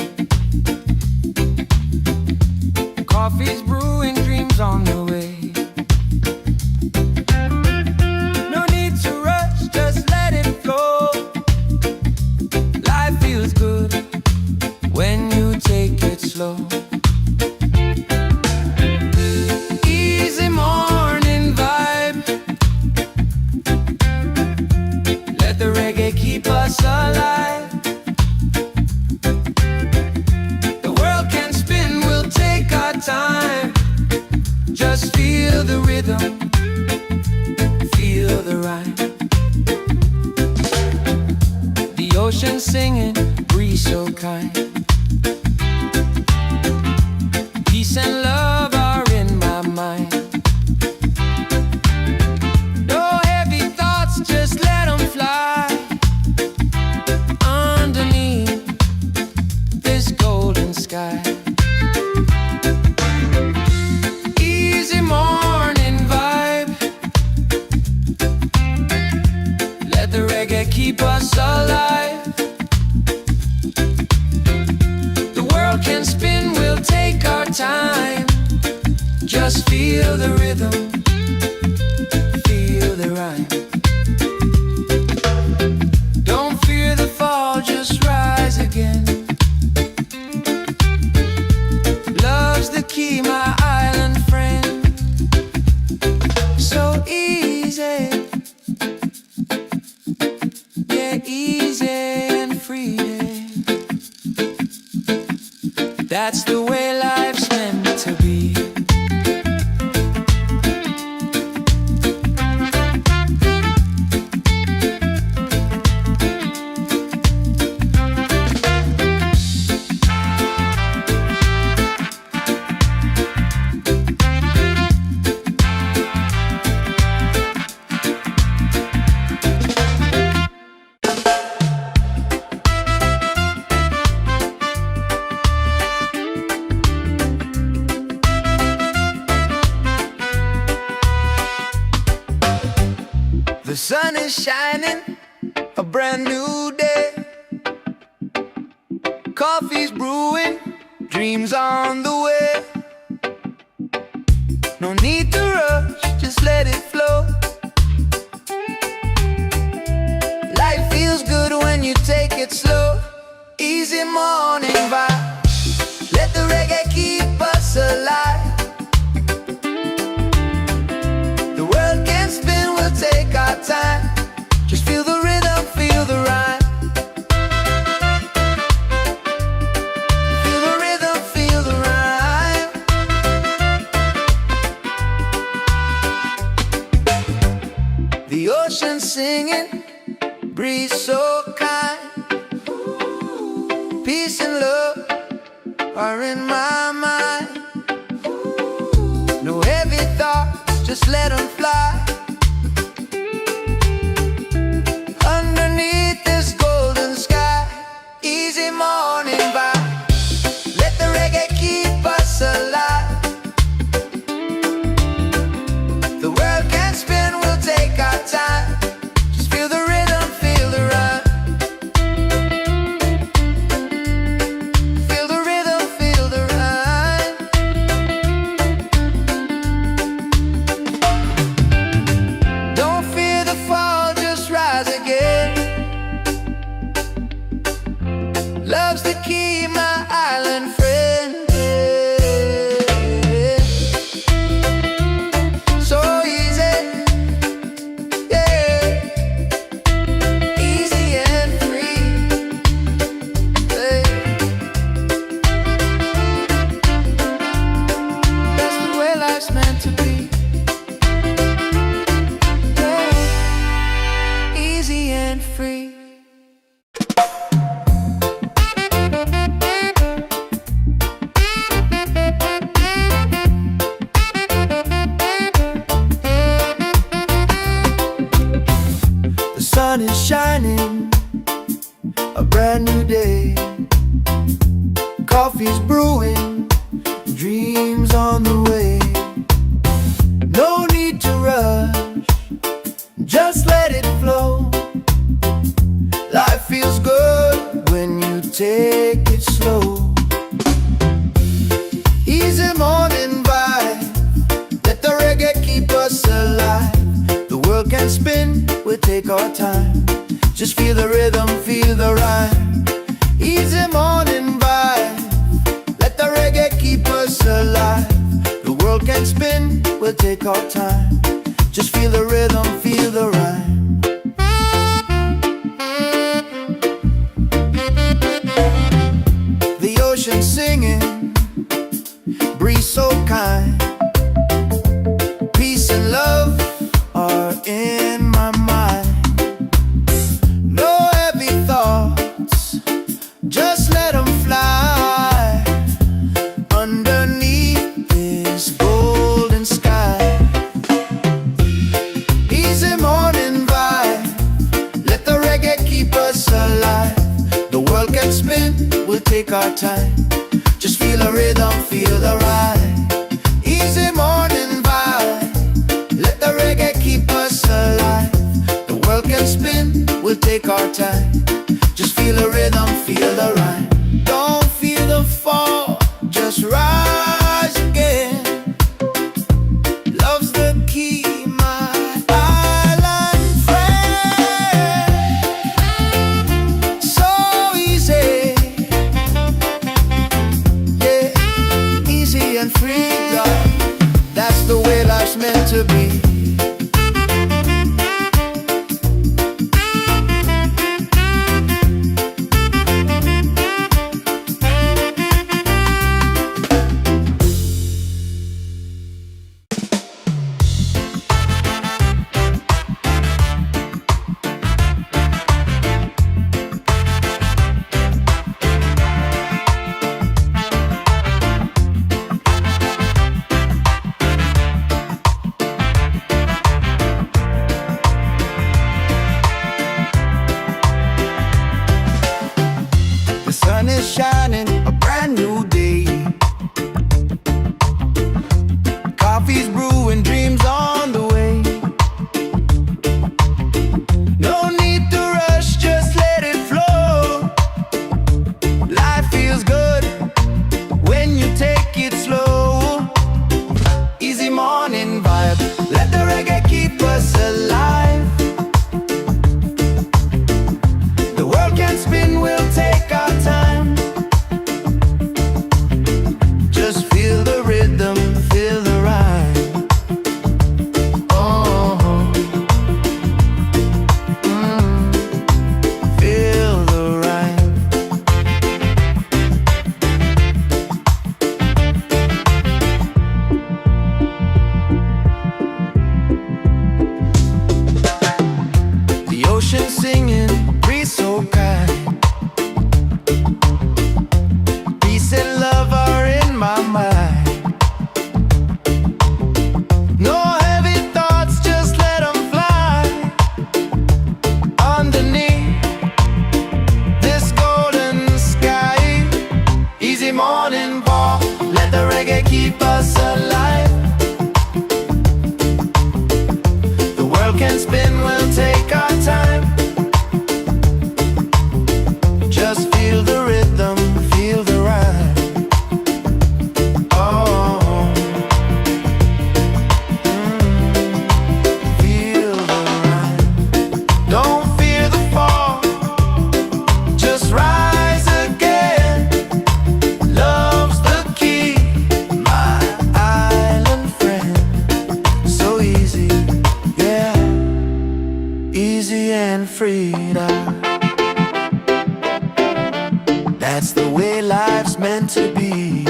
Coffee's brewing, dreams on the way. No need to rush, just let it flow. Life feels good when you take it slow. Easy morning vibe. Let the reggae keep us alive. The world can spin, we'll take our time. Just feel the rhythm, feel the rhyme. The ocean singing, breeze so kind. Peace and love are in my mind. No heavy thoughts, just let them fly. Underneath this golden sky. Easy morning vibe. Let the reggae keep us alive. The world can spin, we'll take our time. Just feel the rhythm, feel the rhyme. Don't fear the fall, just rise again. Love's the key, my island friend. So easy, yeah, easy and free. That's the way life's meant to be. The sun is shining, a brand new day. Coffee's brewing, dreams on the way. No need to rush, just let it flow. Life feels good when you take it slow. Easy morning vibe. Let the reggae keep us alive. The world can spin, we'll take our time. Just feel the rhythm, feel the rhyme. Feel the rhythm, feel the rhyme. The ocean singing, breeze so kind. Peace and love are in my mind. No heavy thoughts, just let them fly. Underneath this golden sky. Easy morning vibe. Let the reggae keep us alive. The world can spin, we'll take our time. Just feel the rhythm, feel the rhyme. Feel the rhythm, feel the rhyme. Don't fear the fall, just rise again. Love's the key, my island friend. So easy, yeah, easy and free. Yeah. That's the way life's meant to be. Yeah. Easy and free. take it slow. Easy morning vibe, let the reggae keep us alive. The world can spin, we'll take our time. Just feel the rhythm, feel the rhyme. Easy morning vibe, let the reggae keep us alive. The world can spin, we'll take our time. Just feel the rhythm, feel the rhyme. The ocean singing, breeze so kind. Peace and love are in my mind. No heavy thoughts, just let them fly underneath this golden sky. Easy morning vibe, let the reggae keep us alive. The world can spin, we'll take our time. Just feel the rhythm, feel the ride. Easy morning vibe, let the reggae keep us alive. The world can spin, we'll take our time. Just feel the rhythm, feel the rhyme. Don't feel the fall, just rise again. Love's the key, my island friend. So easy, yeah, easy and free, God. That's the way life's meant to be. The sun is shining, a brand new day. Coffee's brewing, dreams on the way. No need to rush, just let it flow. Life feels good when you take it slow. Easy morning vibe, let the reggae keep us alive. The world can spin, we'll take our time. Just feel the rhythm, feel the rhyme. Oh, feel the rhyme. The ocean singing, breeze so kind. Peace and love are in my mind. No heavy thoughts, just let them fly underneath this golden sky. Easy morning walk, let the reggae keep us alive. The world can spin, we'll take our time. Just feel the rhythm, feel the rhyme. Oh, feel the rhyme. Don't fear the fall, just rise again. Love's the key, my island friend. So easy, yeah, easy and free now. That's the way life's meant to be.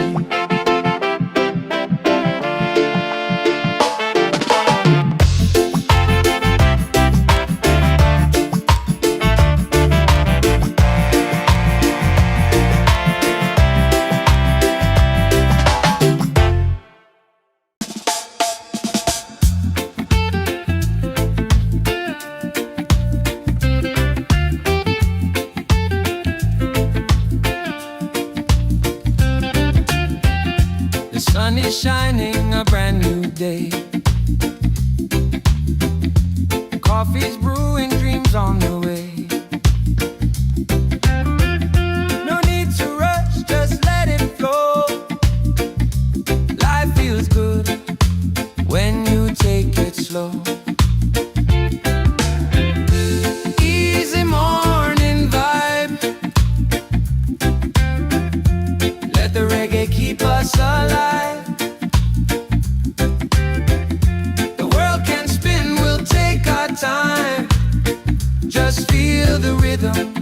The sun is shining, a brand new day. Coffee's brewing, dreams on the way. No need us alive. The world can spin, we'll take our time. Just feel the rhythm,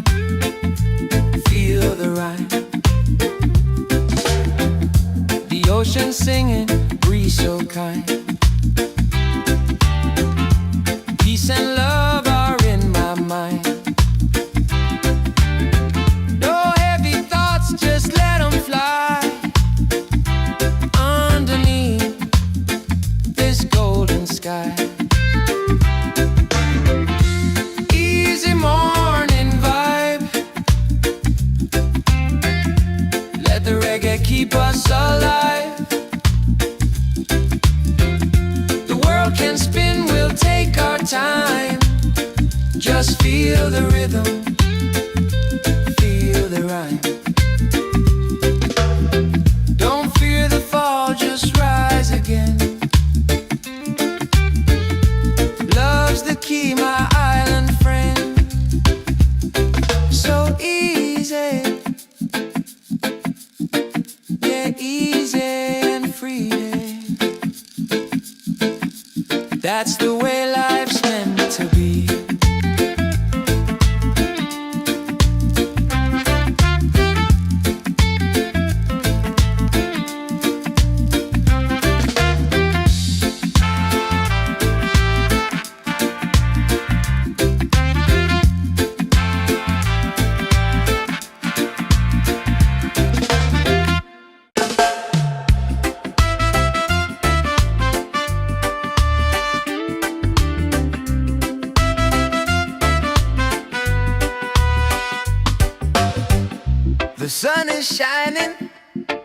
feel the rhyme. The ocean singing, breeze so kind. Peace and love are in my mind. No heavy thoughts, just let them fly. Underneath this golden sky. Easy morning vibe. Let the reggae keep us alive. The world can spin, we'll take our time. Just feel the rhythm, feel the rhyme. Don't fear the fall, just rise again. Love's the key, my island friend. So easy, yeah, easy and free. That's the way life's meant to be. The sun is shining,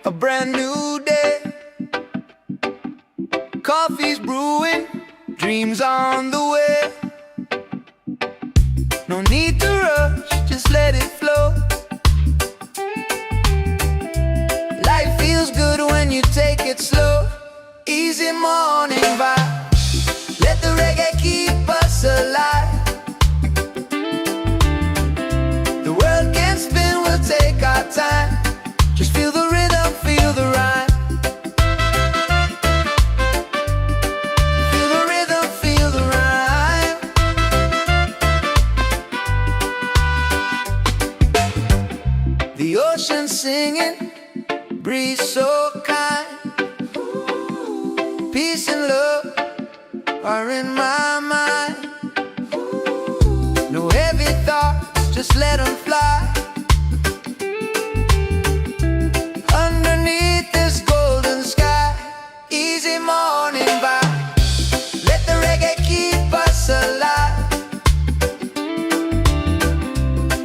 a brand new day. Coffee's brewing, dreams on the way. No need to rush, just let it flow. Life feels good when you take it slow. Easy morning vibe. Let the reggae keep us alive. The world can spin, we'll take our time. Just feel the rhythm, feel the rhyme. Feel the rhythm, feel the rhyme. The ocean singing, breeze so kind. Peace and love are in my mind. No heavy thoughts, just let them fly. Underneath this golden sky. Easy morning vibe. Let the reggae keep us alive.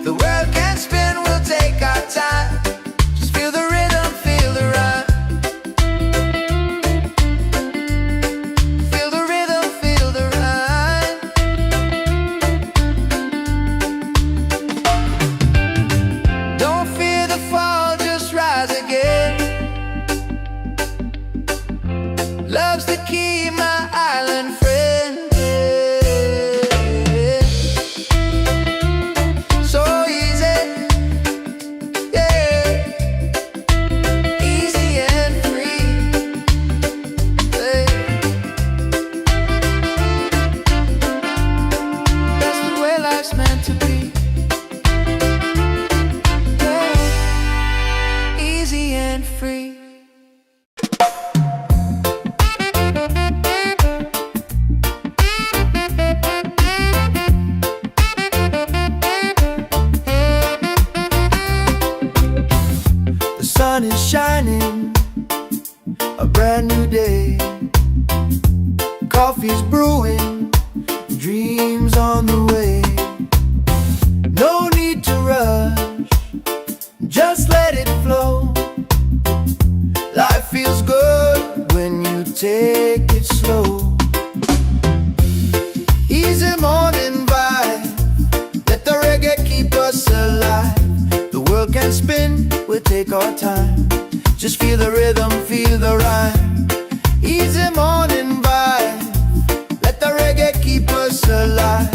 The world can spin, we'll take our time. Just feel the rhythm, feel the rhyme. Feel the rhythm, feel the rhyme. Don't fear the fall, just rise again. Love's the key, my island friend. So easy, yeah, easy and free. Hey. That's the way life's meant to be. Yeah. Easy and free. The sun is shining, a brand new day. Coffee's brewing, dreams on the way. No need to rush, just let it flow. Life feels good when you take it slow. Easy morning vibe. Let the reggae keep us alive. The world can spin, we'll take our time. Just feel the rhythm, feel the rhyme. Easy morning vibe. Let the reggae keep us alive.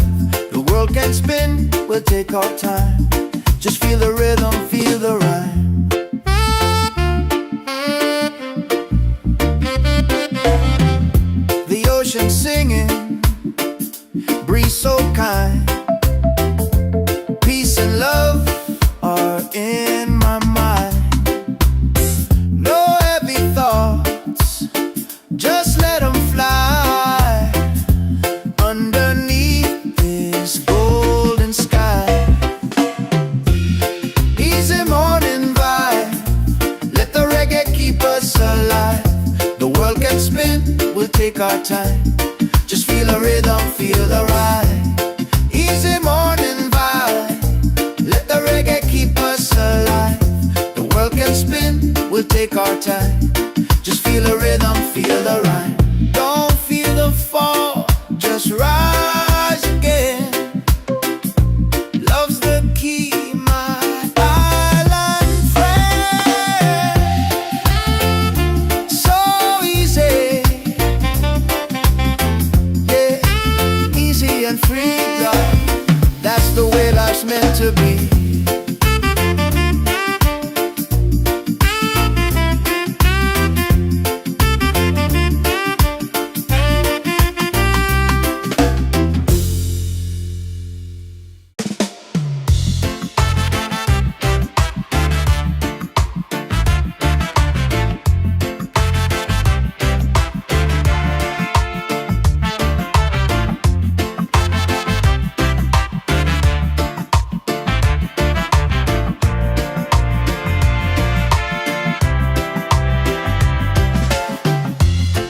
The world can spin, we'll take our time. Just feel the rhythm, feel the rhyme. take our time. Just feel the rhythm, feel the ride. Easy morning vibe. Let the reggae keep us alive. The world can spin, we'll take our time. Just feel the rhythm, feel the rhyme. Don't feel the fall, just rise again. Love's the key, my island friend. So easy, yeah, easy and free, love. That's the way life's meant to be.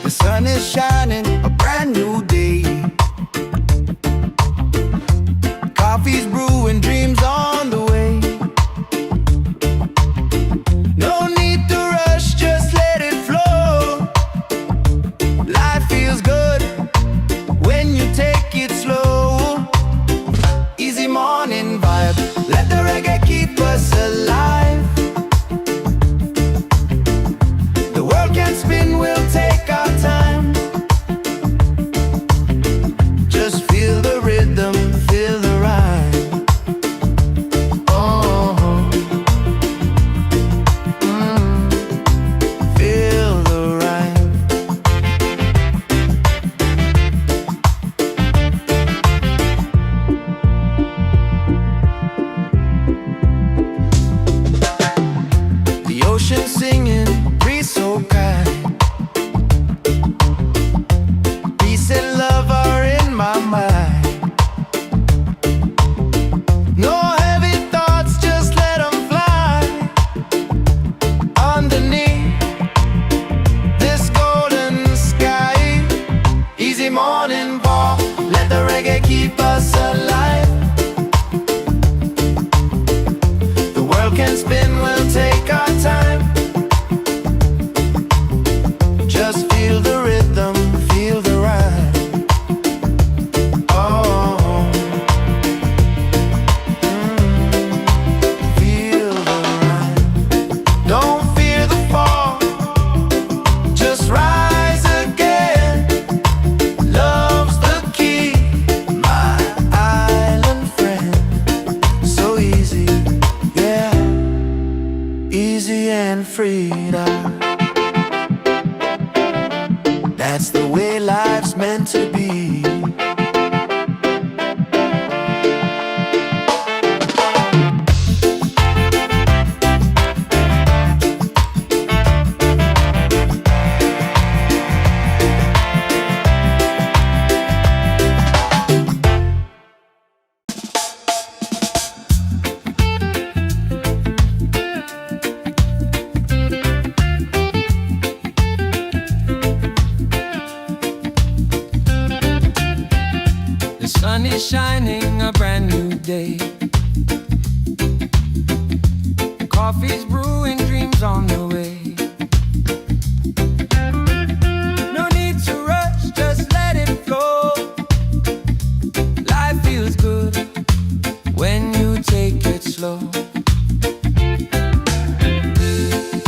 The sun is shining, a brand new day. Coffee's brewing, dreams on the way. No need to rush, just let it flow. Life feels good when you take it slow. Easy morning vibe, let the reggae keep us alive. The world can spin, we'll take our time. Just feel the rhythm, feel the rhyme. Oh, feel the rhyme. The ocean singing, breeze so kind. Peace and love are in my mind. No heavy thoughts, just let them fly. Underneath this golden sky. Easy morning walk, let the reggae keep us alive. The world can spin, we'll take our time. Just feel the rhythm, feel the rhyme. Oh, feel the rhyme. Don't fear the fall, just rise again. Love's the key, my island friend. So easy, yeah, easy and free. That's the way life's meant to be. Sun is shining, a brand new day. Coffee's brewing, dreams on the way. No need to rush, just let it flow. Life feels good when you take it slow.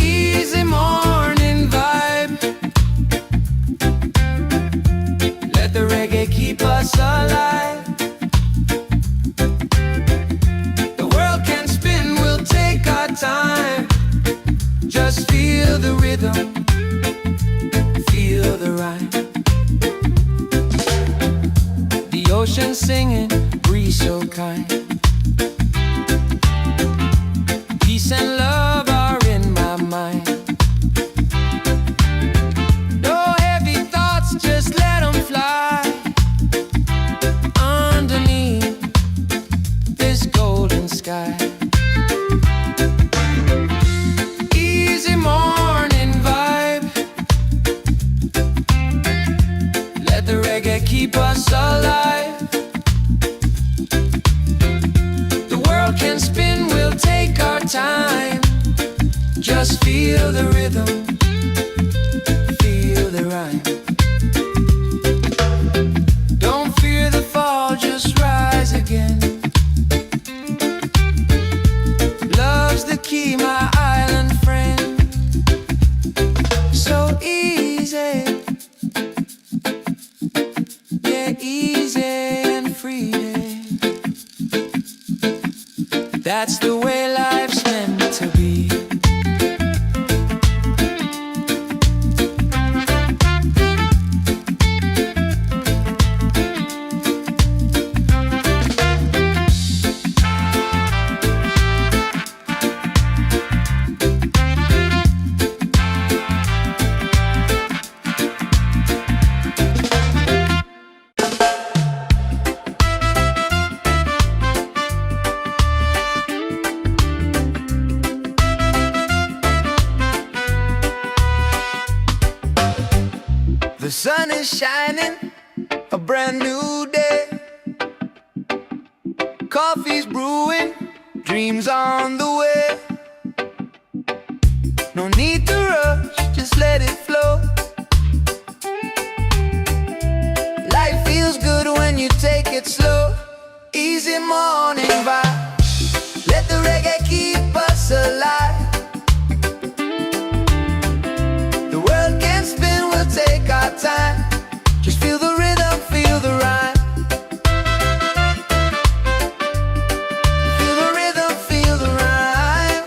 Easy morning vibe. Let the reggae keep us alive. Time. Just feel the rhythm, feel the rhyme. The ocean singing, breeze so kind. Peace and love are in my mind. No heavy thoughts, just let them fly. Underneath this golden sky. Just feel the rhythm, feel the rhyme. Don't fear the fall, just rise again. Love's the key, my island friend. So easy, yeah, easy and free. That's the way life's meant to be. The sun is shining, a brand new day. Coffee's brewing, dreams on the way. No need to rush, just let it flow. Life feels good when you take it slow. Easy morning vibe, let the reggae keep us alive. The world can spin, we'll take our time. Just feel the rhythm, feel the rhyme. Feel the rhythm, feel the rhyme.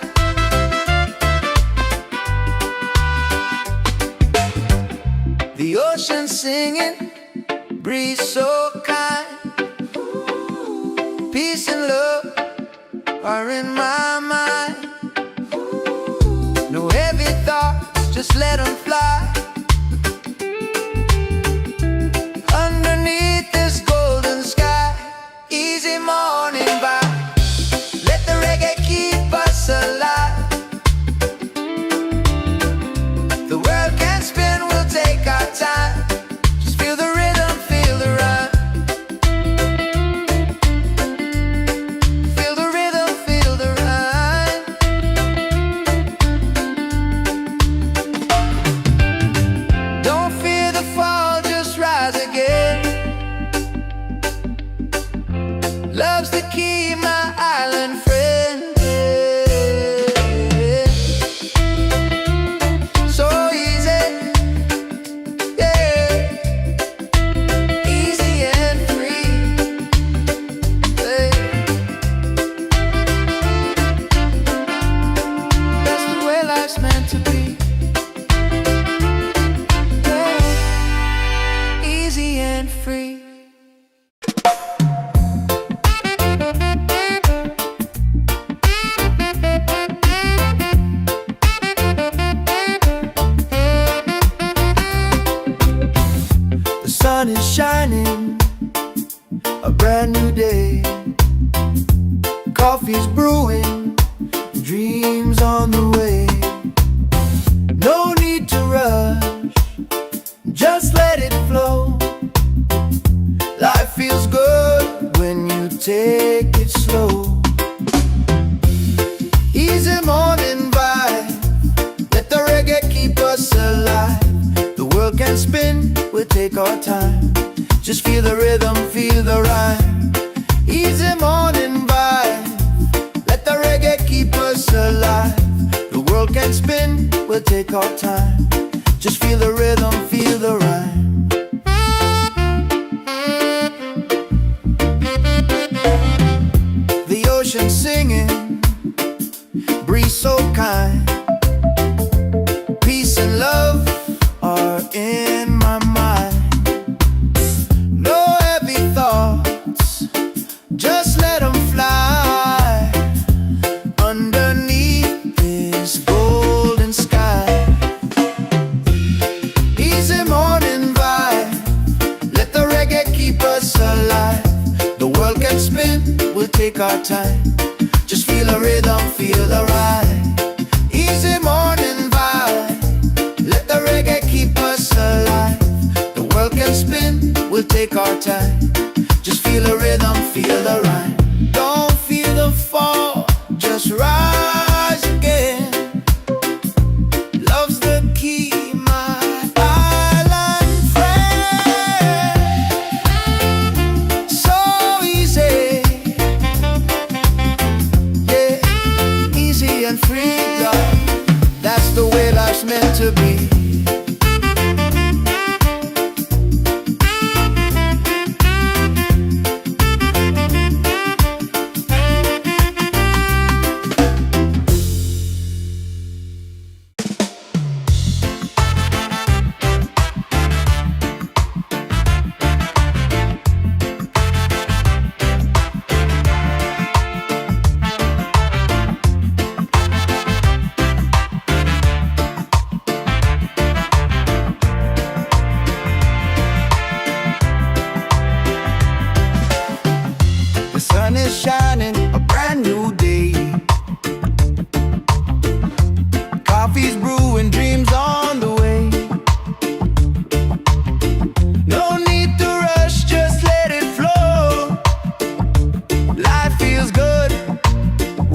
The ocean singing, breeze so kind. Peace and love are in my mind. No heavy thoughts, just let them fly. Underneath this golden sky, easy morning vibe, let the reggae keep us alive. The world can spin, we'll take our time. Just feel the rhythm, feel the rhyme. Feel the rhythm, feel the rhyme. Don't fear the fall, just rise again. Love's the key, my island friend. So easy, yeah, easy and free, yeah. That's the way life's meant to be, yeah. Easy and free. The sun is shining, a brand new day. Coffee's brewing, dreams on the way. No need to rush, just let it flow. Life feels good when you take it slow. Easy morning vibe, let the reggae keep us alive. The world can spin, we'll take our time. Just feel the rhythm, feel the rhyme. Easy morning vibe, let the reggae keep us alive. The world can spin, we'll take our time. Just feel the rhythm, feel the rhyme. The ocean singing, breeze so kind. Peace and love are in my mind. No heavy thoughts, just let them fly. Underneath this golden sky, easy morning vibe, let the reggae keep us alive. The world can spin, we'll take our time. Just feel the rhythm, feel the ride. Easy morning vibe, let the reggae keep us alive. The world can spin, we'll take our time. Just feel the rhythm, feel the rhyme. Don't feel the fall, just rise again. to be. The sun is shining, a brand new day. Coffee's brewing, dreams on the way. No need to rush, just let it flow. Life feels good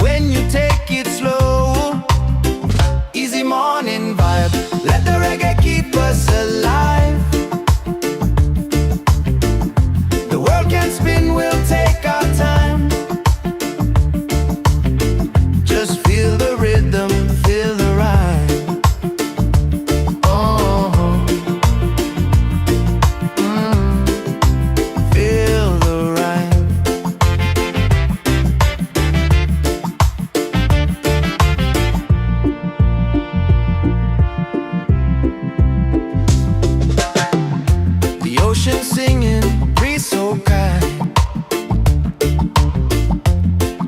when you take it slow. Easy morning vibe, let the reggae keep us alive. The world can spin, we'll take our time. Just feel the rhythm, feel the rhyme. Oh, feel the rhyme. The ocean singing, breeze so kind.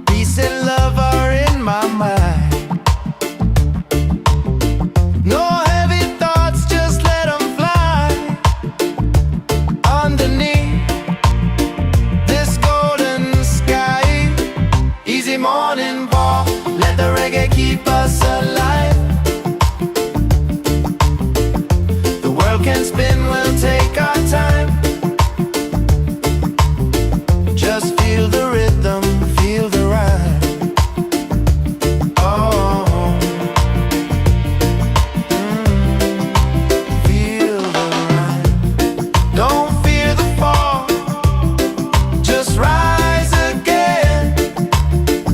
Peace and love are in my mind. No heavy thoughts, just let them fly. Underneath this golden sky. Easy morning walk, let the reggae keep us alive. The world can spin, we'll take our time. Just feel the rhythm, feel the rhyme. Oh, feel the rhyme. Don't fear the fall, just rise again.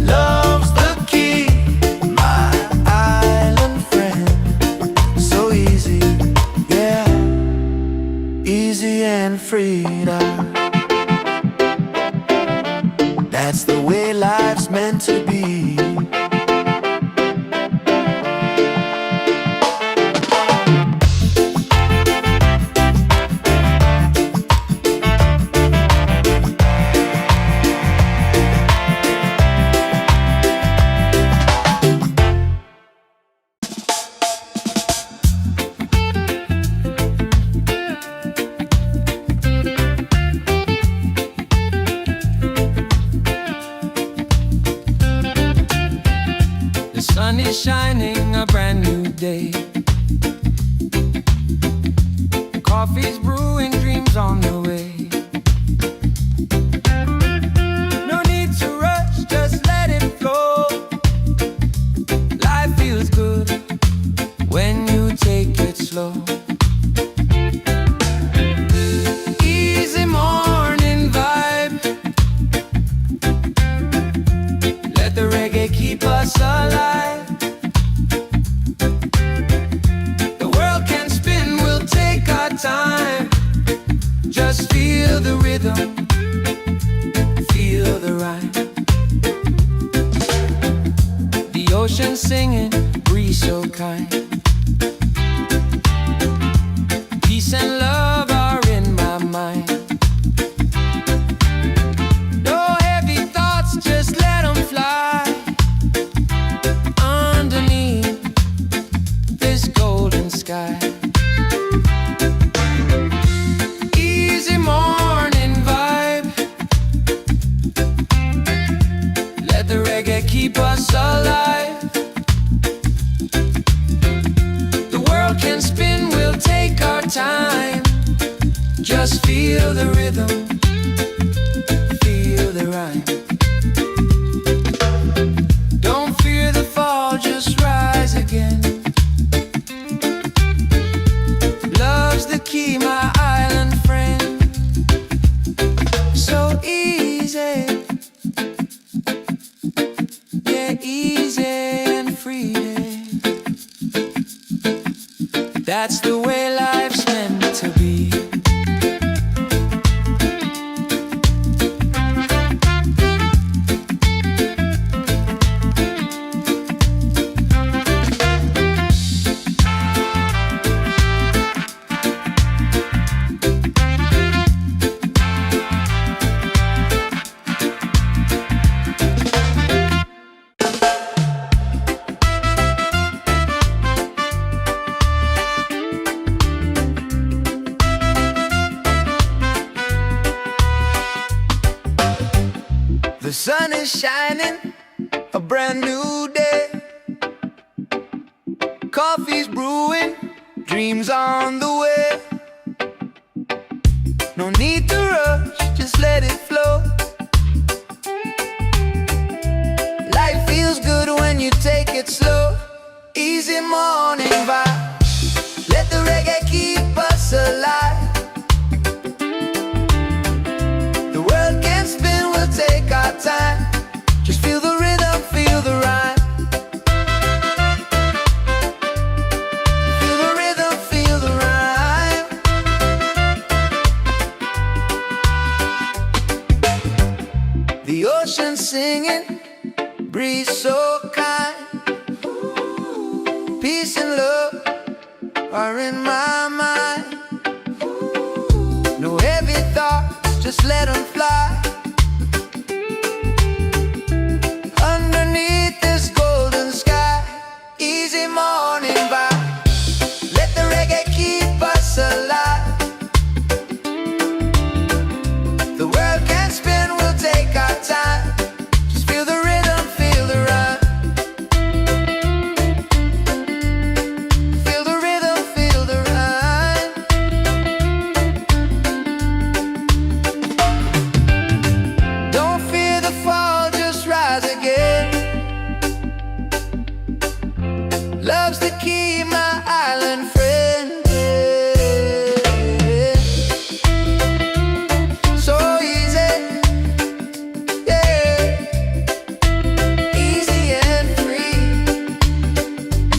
Love's the key, my island friend. So easy, yeah, easy and free now. That's the way life's meant to be. The sun is shining, a brand new day. Coffee's brewing, dreams on the way. No need to rush, just let it flow. Life feels good when you take it slow. Easy morning vibe, let the reggae keep us alive. The world can spin, we'll take our time. Just feel the rhythm, feel the rhyme. The ocean singing, breeze so kind. Peace and love are in my mind. No heavy thoughts, just let them fly. Underneath this golden sky. Easy morning vibe, let the reggae keep us alive. The world can spin, we'll take our time. Just feel the rhythm, feel the rhyme. Don't fear the fall, just rise again. Love's the key, my island friend. So easy, yeah, easy and free. That's the way life's meant to be. The sun is shining, a brand new day. Coffee's brewing, dreams on the way. No need to rush, just let it flow. Life feels good when you take it slow. Easy morning vibe, let the reggae keep us alive. The world can spin, we'll take our time. Just feel the rhythm, feel the rhyme. Feel the rhythm, feel the rhyme. The ocean singing, breeze so kind. Peace and love are in my mind. No heavy thoughts, just let them fly. Underneath this golden sky, easy morning vibe, let the reggae keep us alive. The world can spin, we'll take our time. Just feel the rhythm, feel the rhyme. Feel the rhythm, feel the rhyme. Don't fear the fall, just rise again. Love's the key, my island friend. So easy, yeah. Easy and free,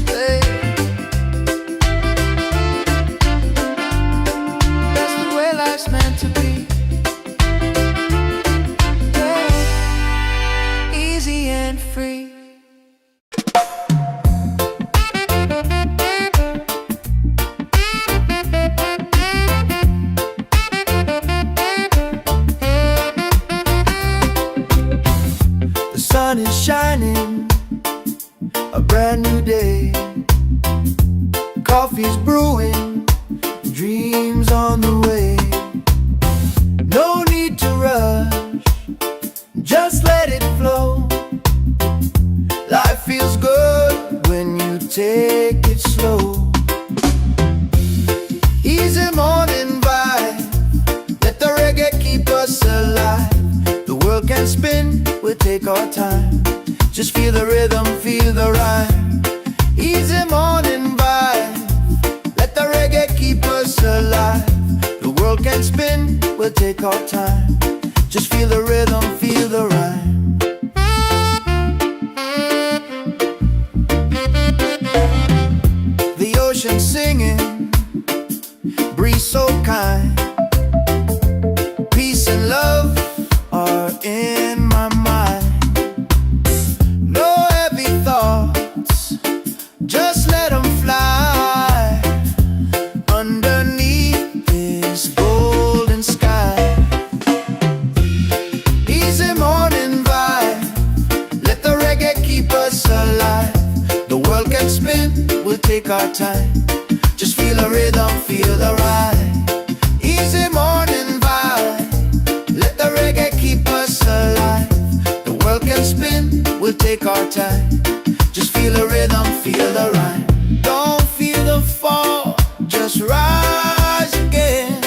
yeah. That's the way life's meant to be, yeah. Easy and free. The sun is shining, a brand new day. Coffee's brewing, dreams on the way. No need to rush, just let it flow. Life feels good when you take it slow. Easy morning vibe, let the reggae keep us alive. The world can spin, we'll take our time. Just feel the rhythm, feel the rhyme. Easy morning vibe, let the reggae keep us alive. The world can spin, we'll take our time. Just feel the rhythm, feel the rhyme. The ocean singing, breeze so kind. Peace and love are in my mind. No heavy thoughts, just let them fly. Underneath this golden sky, easy morning vibe, let the reggae keep us alive. The world can spin, we'll take our time. Just feel the rhythm, feel the ride. Easy morning vibe, let the reggae keep us alive. The world can spin, we'll take our time. Just feel the rhythm, feel the rhyme. Don't feel the fall, just rise again.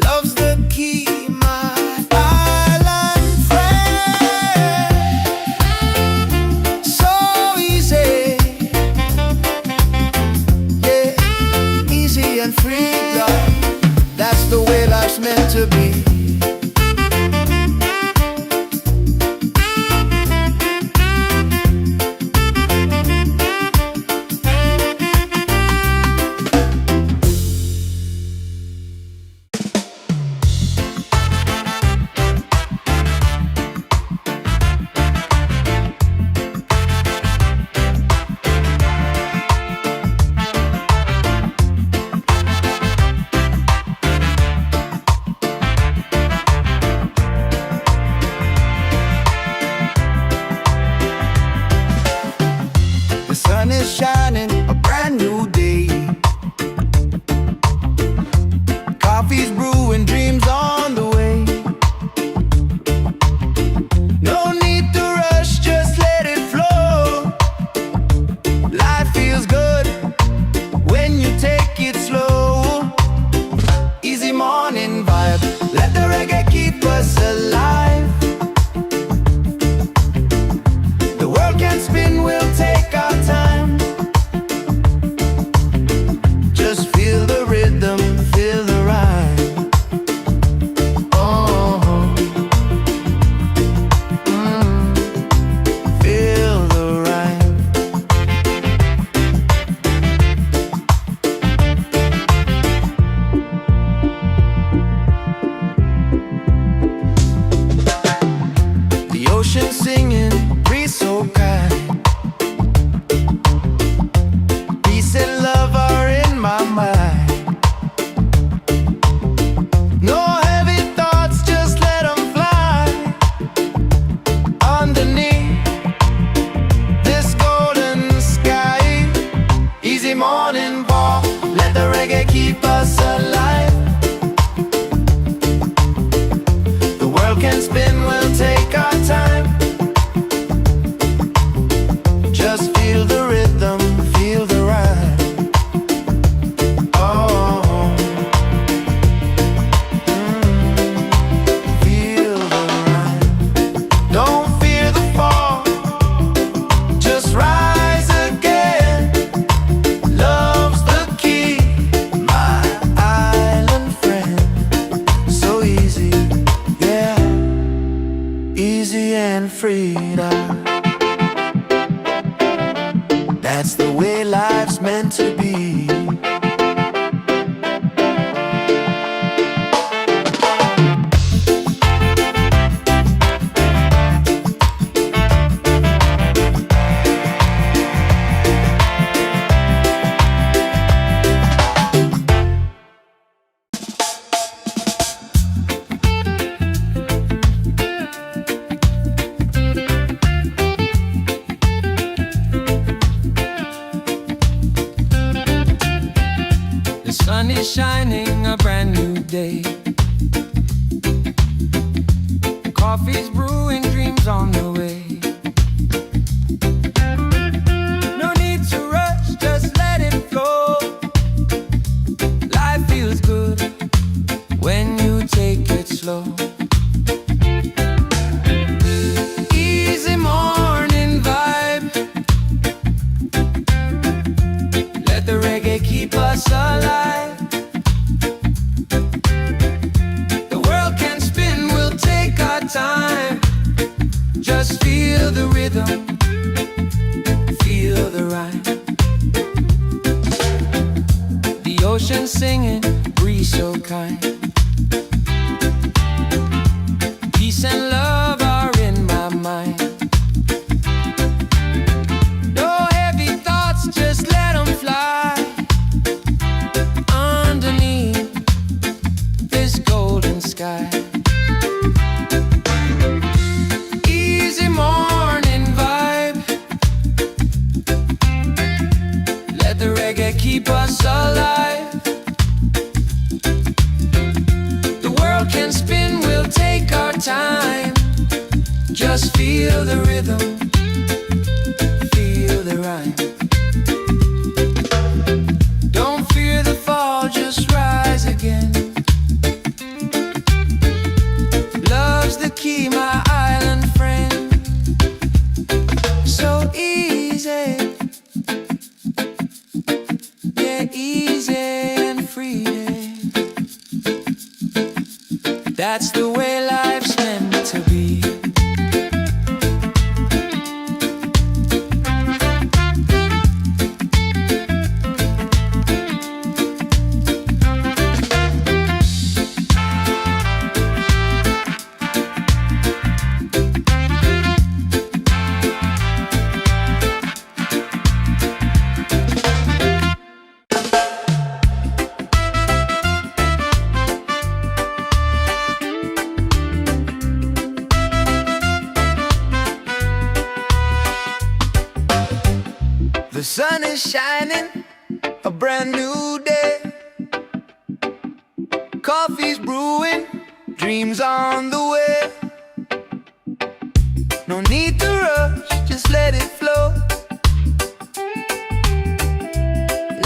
Love's the key, my island friend. So easy, yeah, easy and free, love. That's the way life's meant to be. sun is shining, a brand new day. Coffee's brewing, dreams on the way. No need to rush, just let it flow. Life feels good when you take it slow. Easy morning vibe, let the reggae keep us alive. The world can spin, we'll take our time. Just feel the rhythm, feel the rhyme. Oh, feel the rhyme. The ocean singing, breeze so kind. Peace and love are in my mind. No heavy thoughts, just let them fly. Underneath this golden sky. Easy morning walk, let the reggae keep us alive. The world can spin, we'll take our time. Just feel the rhythm, feel the rhyme. Oh, feel the rhyme. Don't fear the fall, just rise again. Love's the key, my island friend. So easy, yeah, easy and freedom. That's the way life's meant to be. The sun is shining, a brand new day. Coffee's brewing, dreams on the way. No need to rush, just let it flow. Life feels good when you take it slow. Easy morning vibe, let the reggae keep us alive. The world can spin, we'll take our time. Just feel the rhythm, feel the rhyme. The ocean singing, breeze so kind. Peace and love are in my mind. No heavy thoughts, just let them fly. Underneath this golden sky. Easy morning vibe, let the reggae keep us alive. The world can spin, we'll take our time. Just feel the rhythm, feel the rhyme. Don't fear the fall, just rise again. Love's the key, my island friend. So easy, yeah, easy and free. That's the way life's meant to be. sun is shining, a brand new day. Coffee's brewing, dreams on the way. No need to rush, just let it flow.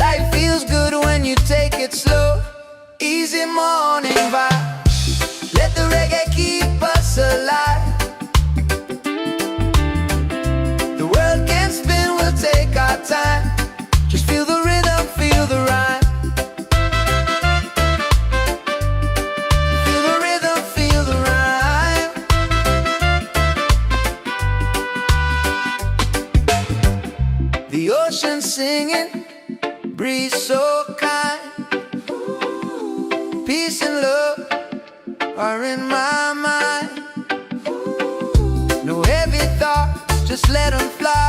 Life feels good when you take it slow. Easy morning vibe, let the reggae keep us alive. The world can spin, we'll take our time. Just feel the rhythm, feel the rhyme. Feel the rhythm, feel the rhyme. The ocean singing, breeze so kind. Peace and love are in my mind. No heavy thoughts, just let them fly.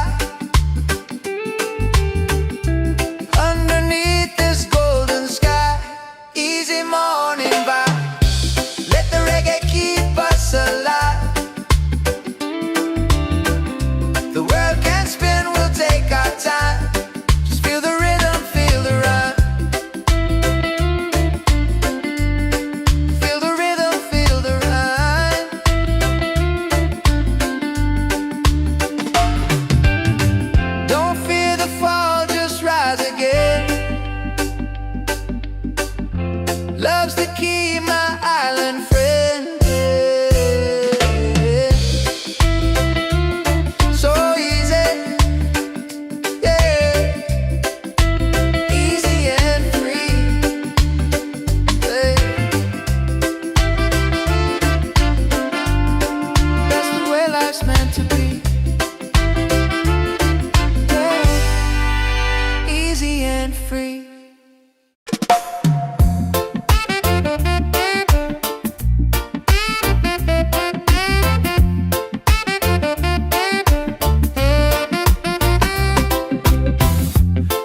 Underneath this golden sky, easy morning vibe. Let the reggae keep us alive. The world can spin, we'll take our time. Just feel the rhythm, feel the rhyme. Feel the rhythm, feel the rhyme. Don't fear the fall, just rise again. Love's the key, my island friend. So easy, yeah. Easy and free, yeah. That's the way life's meant to be, yeah. Easy and free.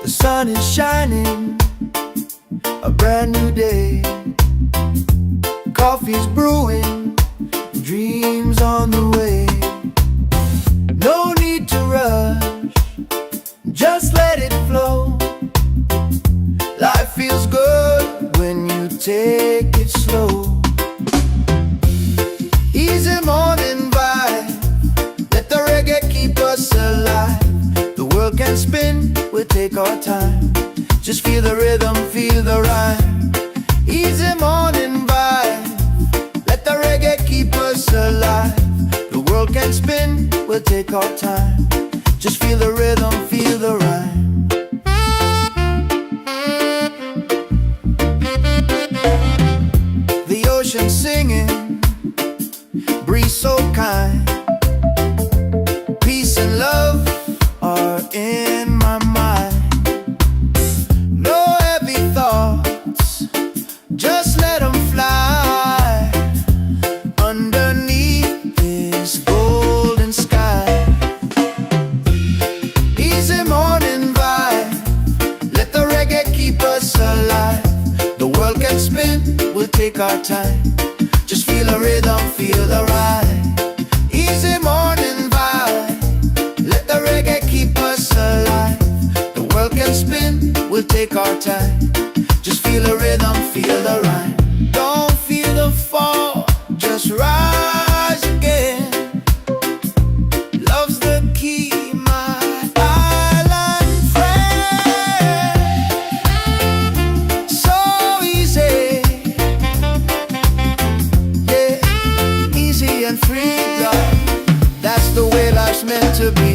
The sun is shining, a brand new day. Coffee's brewing, dreams on the way. No need to rush, just let it flow. Life feels good when you take it slow. Easy morning vibe, let the reggae keep us alive. The world can spin, we'll take our time. Just feel the rhythm, feel the rhyme. Easy morning vibe, let the reggae keep us alive. The world can spin, we'll take our time. Just feel the rhythm, feel the rhyme. The ocean singing, breeze so kind. Peace and love are in my mind. No heavy thoughts, just let them fly. Underneath this golden sky, easy morning vibe, let the reggae keep us alive. The world can spin, we'll take our time. Just feel the rhythm, feel the ride. Easy morning vibe, let the reggae keep us alive. The world can spin, we'll take our time. Just feel the rhythm, feel the rhyme. Don't feel the fall, just rise again. Love's the key, my island friend. So easy, yeah, easy and free, love. That's the way life's meant to be.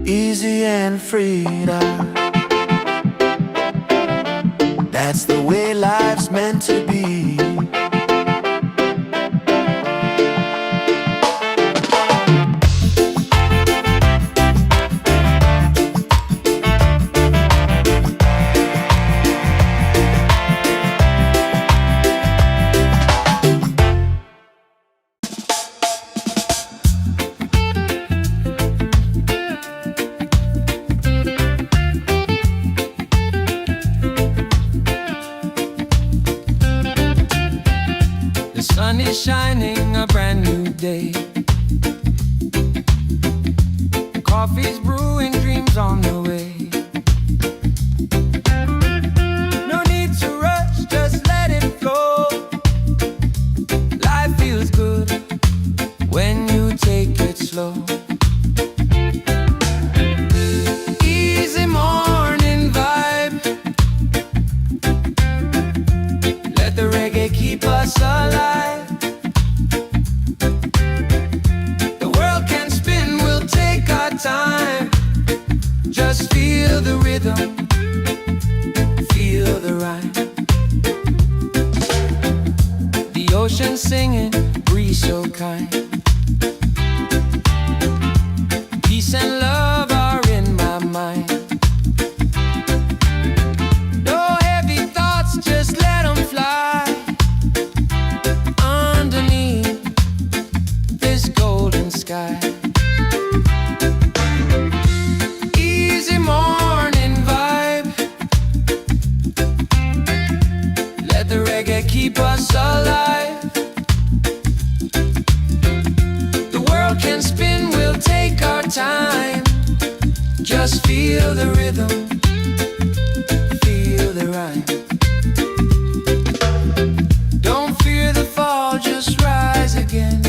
easy and freedom. That's the way life's meant to be. The sun is shining, a brand new day. Coffee's brewing, dreams on the way. No need to rush, just let it flow. Life feels good when you take it slow. Easy morning vibe. Let the reggae keep us alive. The world can spin, we'll take our time. Just feel the rhythm, feel the rhyme. The ocean singing, breeze so kind. Peace and love are in my mind. No heavy thoughts, just let them fly. Underneath this golden sky. Easy morning vibe. Let the reggae keep us alive. The world can spin, we'll take our time. Just feel the rhythm, feel the rhyme. Don't fear the fall, just rise again.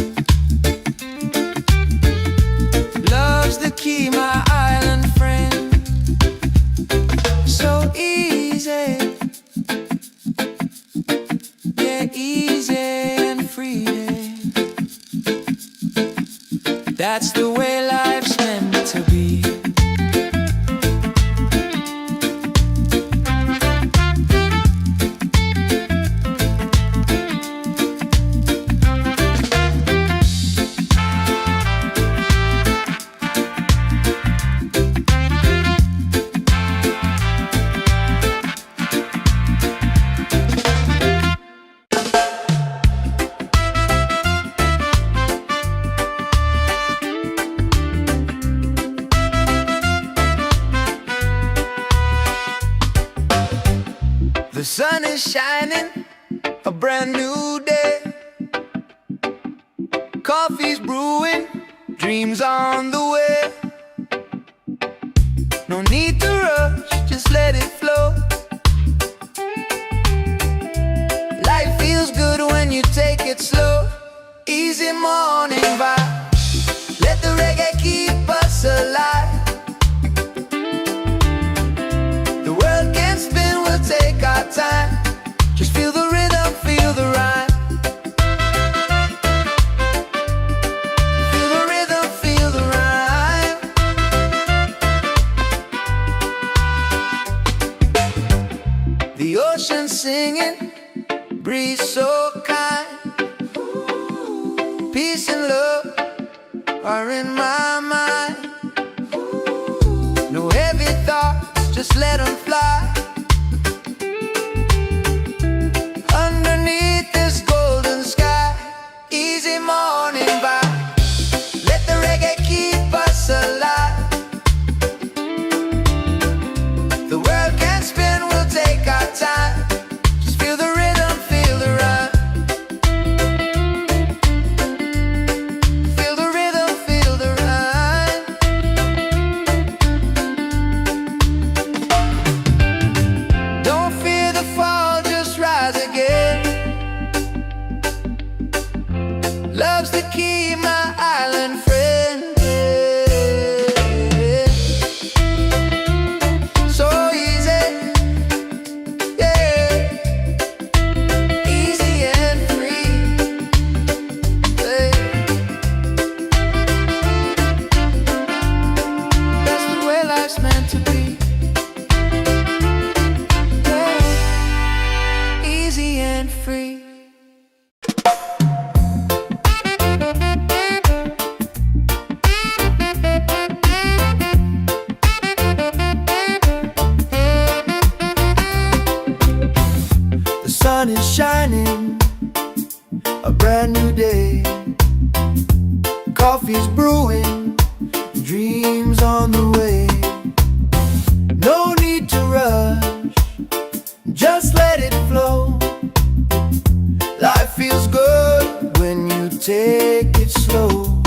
Love's the key, my island friend. So easy, yeah, easy and free. That's the way life's meant to be. The sun is shining, a brand new day. Coffee's brewing, dreams on the way. No need to rush, just let it flow. Life feels good when you take it slow. Easy morning vibe. Let the reggae keep us alive. The world can spin, we'll take our time. Just feel the rhythm, feel the rhyme. Feel the rhythm, feel the rhyme. The ocean singing, breeze so kind. Peace and love are in my mind. No heavy thoughts, just let them fly. Underneath this golden sky. Easy morning vibe. Let the reggae keep us alive. The world can spin, we'll take our time. Just feel the rhythm, feel the rhyme. Feel the rhythm, feel the rhyme. life's meant to be. Yeah. Easy and free. The sun is shining, a brand new day. Coffee's brewing, dreams on the way. No need to rush, just let it flow. Life feels good when you take it slow.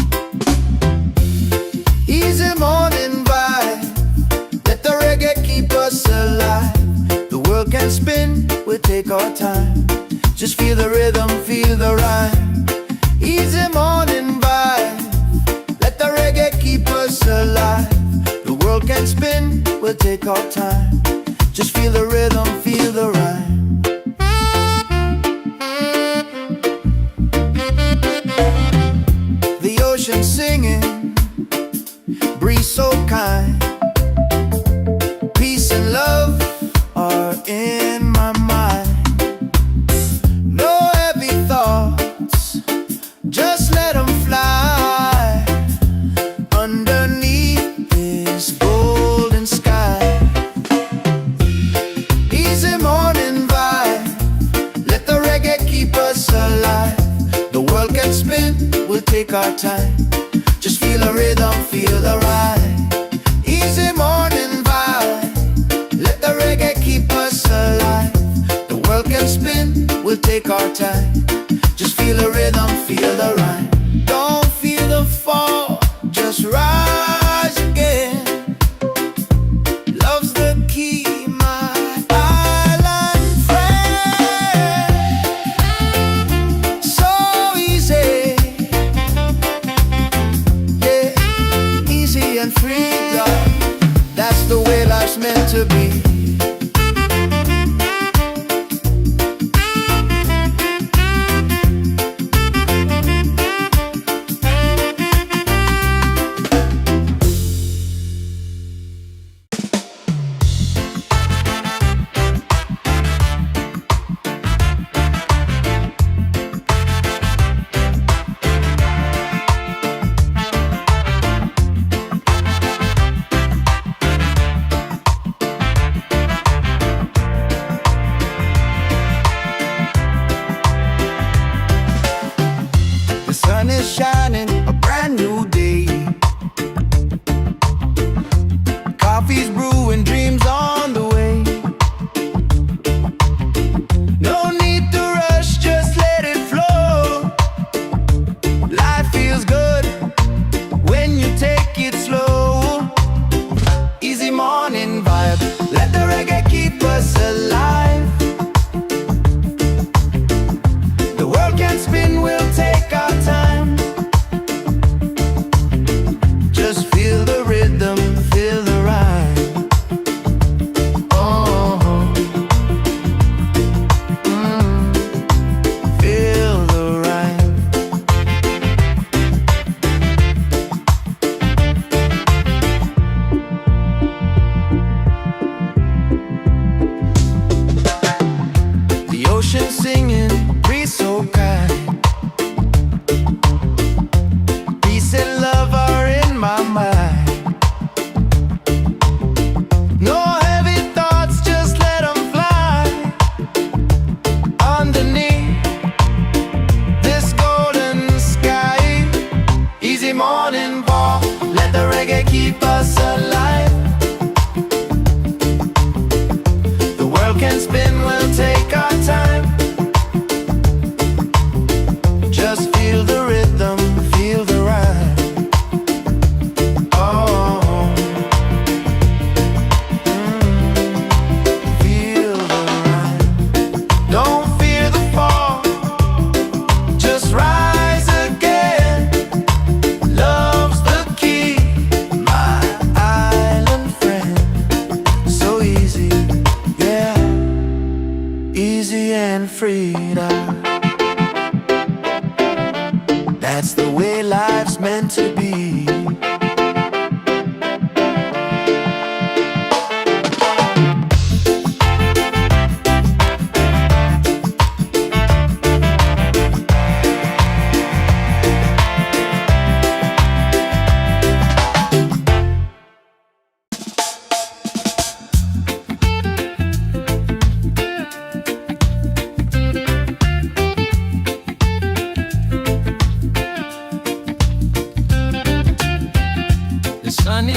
Easy morning vibe, let the reggae keep us alive. The world can spin, we'll take our time. Just feel the rhythm, feel the rhyme. Easy morning vibe, let the reggae keep us alive. The world can spin, we'll take our time. Just feel the rhythm, feel the rhyme. The ocean singing, breeze so kind. Peace and love are in my mind. No heavy thoughts, just let them fly underneath this golden sky. Easy morning vibe, let the reggae keep us alive. The world can spin, we'll take our time. Just feel the rhythm, feel the ride. Easy morning vibe, let the reggae keep us alive. The world can spin, we'll take our time. Just feel the rhythm, feel the rhyme. Don't feel the fall, just rise again. Love's the key, my island friend. So easy, yeah, easy and free, love. That's the way life's meant to be. The sun is shining, a brand new day. Coffee's brewing, dreams on the way. No need to rush, just let it flow. Life feels good when you take it slow. Easy morning vibe, let the reggae keep us alive. The world can spin, we'll take our time. Just feel the rhythm, feel the rhyme. Oh, feel the rhyme. The ocean singing, breeze so kind. Peace and love are in my mind. No heavy thoughts, just let them fly underneath this golden sky. Easy morning walk, let the reggae keep us alive. The world can spin, we'll take our time. Just feel the rhythm, feel the rhyme. Oh, feel the rhyme. Don't fear the fall, just rise again. Love's the key, my island friend. So easy, yeah, easy and free now. That's the way life's meant to be.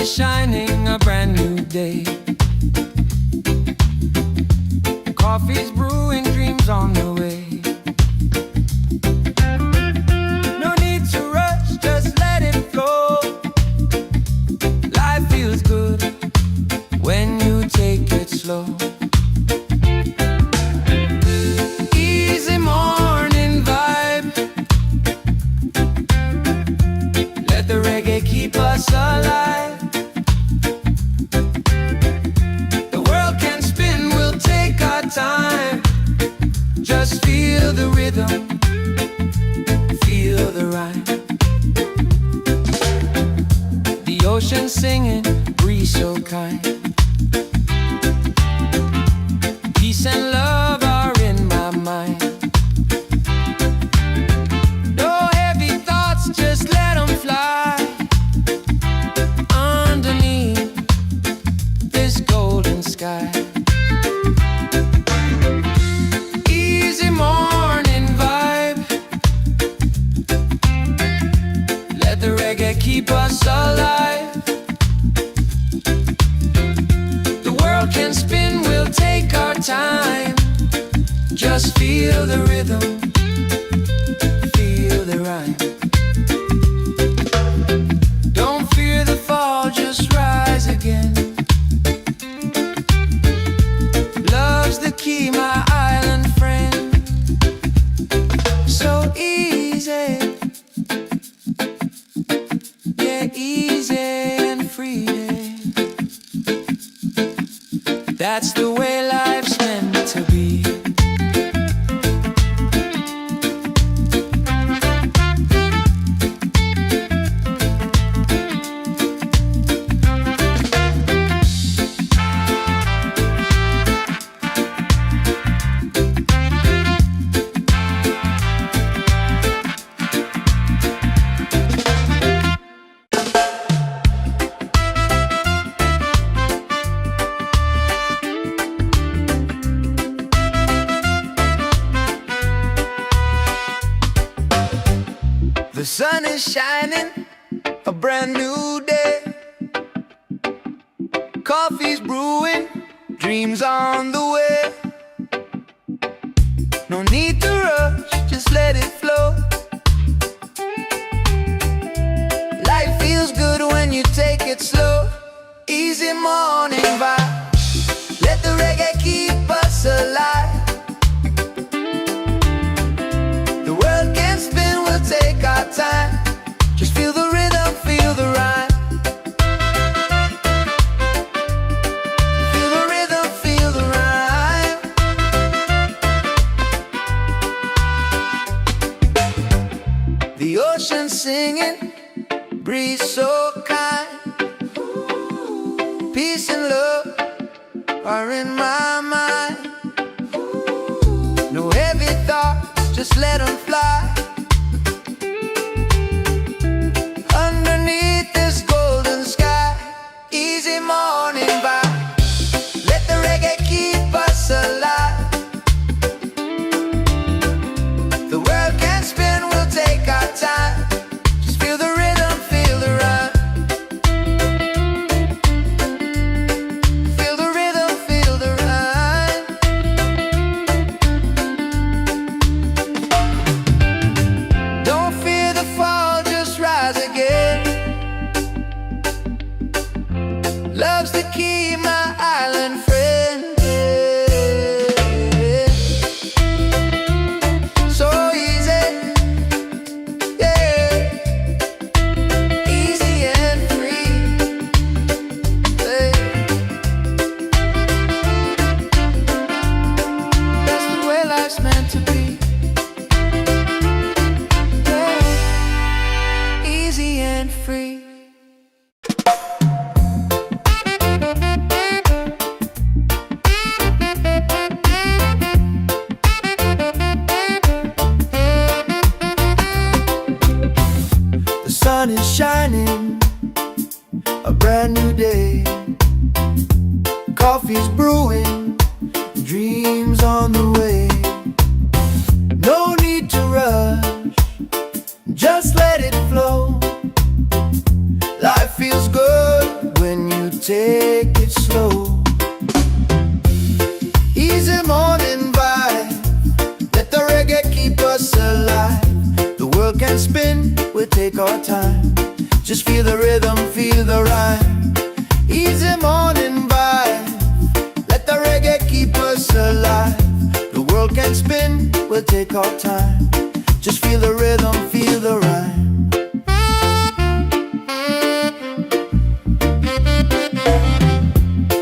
is shining, a brand new day. Coffee's brewing, dreams on the way. No need to rush, just let it flow. Life feels good when you take it slow. Easy morning vibe. Let the reggae keep us alive. The world can spin, we'll take our time. Just feel the rhythm, feel the rhyme. The ocean singing, breeze so kind. Peace and love are in my mind. No heavy thoughts, just let them fly. Underneath this golden sky. Easy morning vibe. Let the reggae keep us alive. The world can spin, we'll take our time. Just feel the rhythm, feel the rhyme. Don't fear the fall, just rise again. Love's the key, my island friend. So easy, yeah, easy and free. That's the way life's meant to be. The sun is shining, a brand new day. Coffee's brewing, dreams on the way. No need to rush, just let it flow. Life feels good when you take it slow. Easy morning vibe. Let the reggae keep us alive. The world can spin, we'll take our time. Just feel the rhythm, feel the rhyme. Feel the rhythm, feel the rhyme. The ocean singing, breeze so kind. Peace and love are in my mind. No heavy thoughts, just let them fly. Underneath this golden sky. Easy morning vibe. Let the reggae keep us alive. The world can spin, we'll take our time. Just feel the rhythm, feel the rhyme. Feel the rhythm, feel the rhyme. Don't fear the fall, just rise again. Love's the key, my island friend. So easy, yeah, easy and free. Yeah. That's the way life's meant to be. Yeah. Easy and free. The sun is shining, a brand new day. Coffee's brewing, dreams on the way. No need to rush, just let it flow. Life feels good take our time. Just feel the rhythm, feel the rhyme. Easy morning vibe. Let the reggae keep us alive. The world can spin, we'll take our time. Just feel the rhythm, feel the rhyme.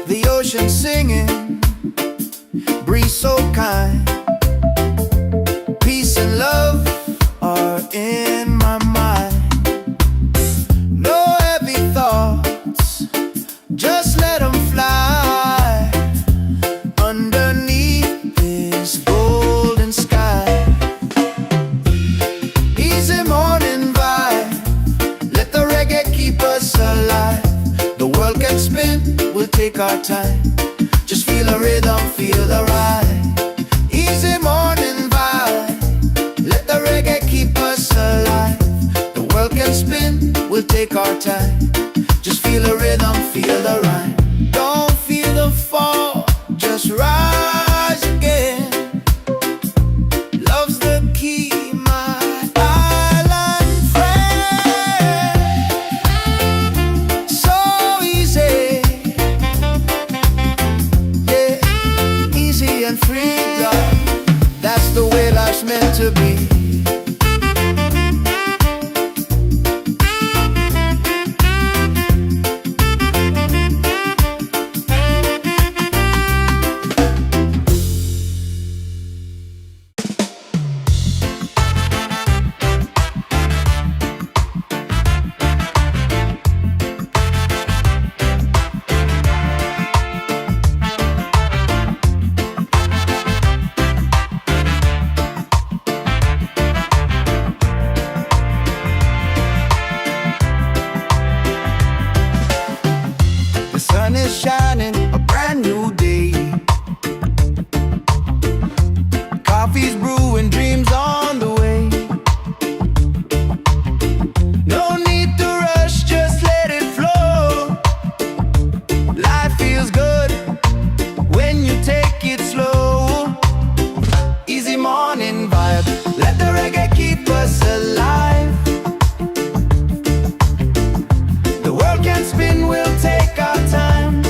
The ocean singing, breeze so kind. Peace and love are in my mind. No heavy thoughts, just let them fly underneath this golden sky. Easy morning vibe. Let the reggae keep us alive. The world can spin, we'll take our time. Just feel the rhythm, feel the ride. Easy morning vibe. Let the reggae keep us alive. The world can spin, we'll take our time. Just feel the rhythm, feel the rhyme. Don't feel the fall, just rise again. Love's the key, my island friend. So easy, yeah, easy and free, love. That's the way life's meant to be. The sun is shining, a brand new day. Coffee's brewing, dreams on the way. No need to rush, just let it flow. Life feels good when you take it slow. Easy morning vibe, let the reggae keep us alive. The world can spin, we'll take our time.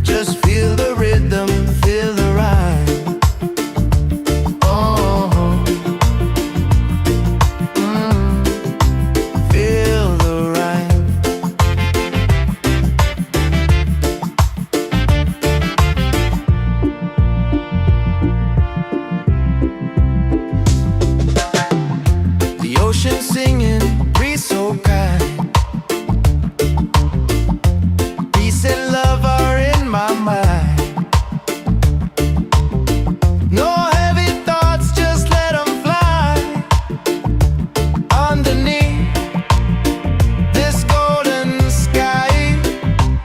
Just feel the rhythm, feel the rhyme. Oh, feel the rhyme. The ocean singing, breeze so kind. Peace and love are in my mind. No heavy thoughts, just let them fly underneath this golden sky.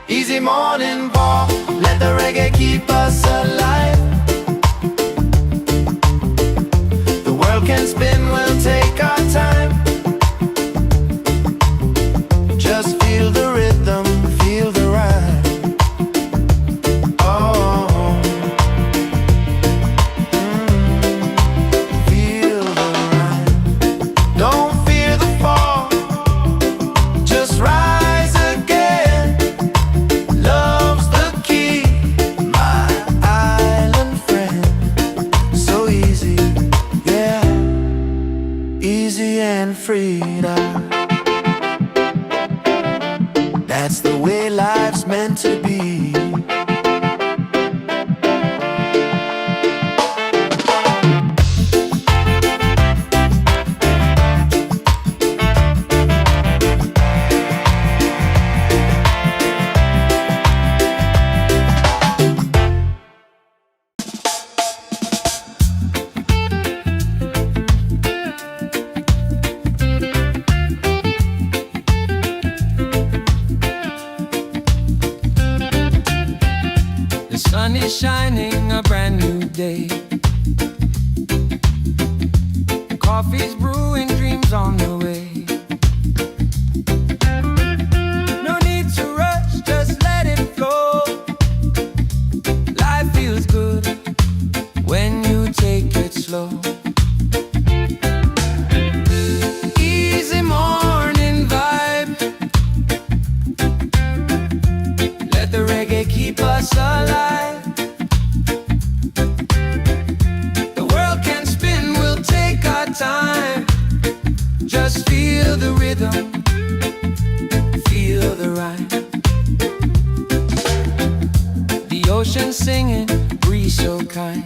Easy morning walk, let the reggae keep us alive. The world can spin, we'll take our time. Just feel the rhythm, feel the rhyme. Oh, feel the rhyme. Don't fear the fall, just rise again. Love's the key, my island friend. So easy, yeah, easy and free. That's the way life's meant to be. The sun is shining, a brand new day. Coffee's brewing, dreams on the way. No need to rush, just let it flow. Life feels good when you take it slow. reggae keep us alive. The world can spin, we'll take our time. Just feel the rhythm, feel the rhyme. The ocean singing, breeze so kind.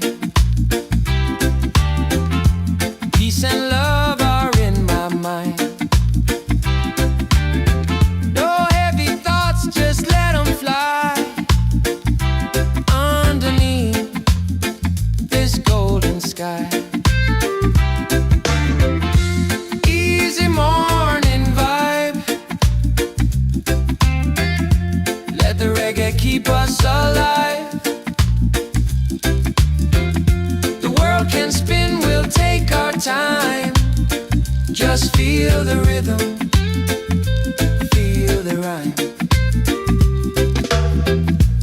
Peace and love are in my mind. No heavy thoughts, just let them fly. Underneath this golden sky. Easy morning vibe. Let the reggae keep us alive. The world can spin, we'll take our time. Just feel the rhythm, feel the rhyme.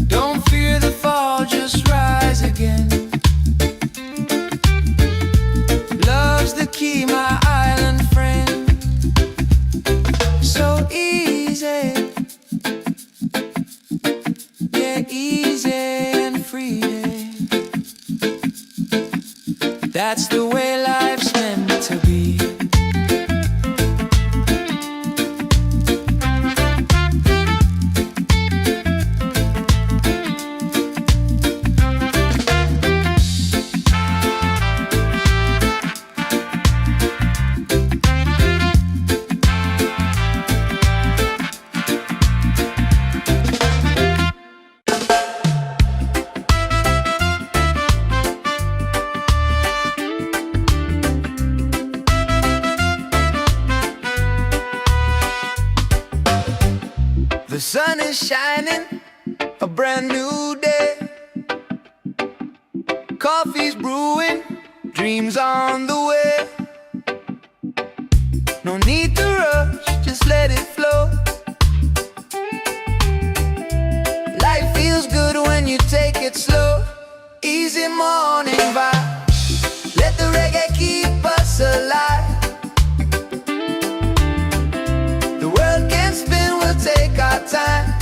Don't fear the fall, just rise again. Love's the key, my island friend. So easy, yeah, easy and free. That's the way life's meant to be. The sun is shining, a brand new day. Coffee's brewing, dreams on the way. No need to rush, just let it flow. Life feels good when you take it slow. Easy morning vibe. Let the reggae keep us alive. The world can spin, we'll take our time.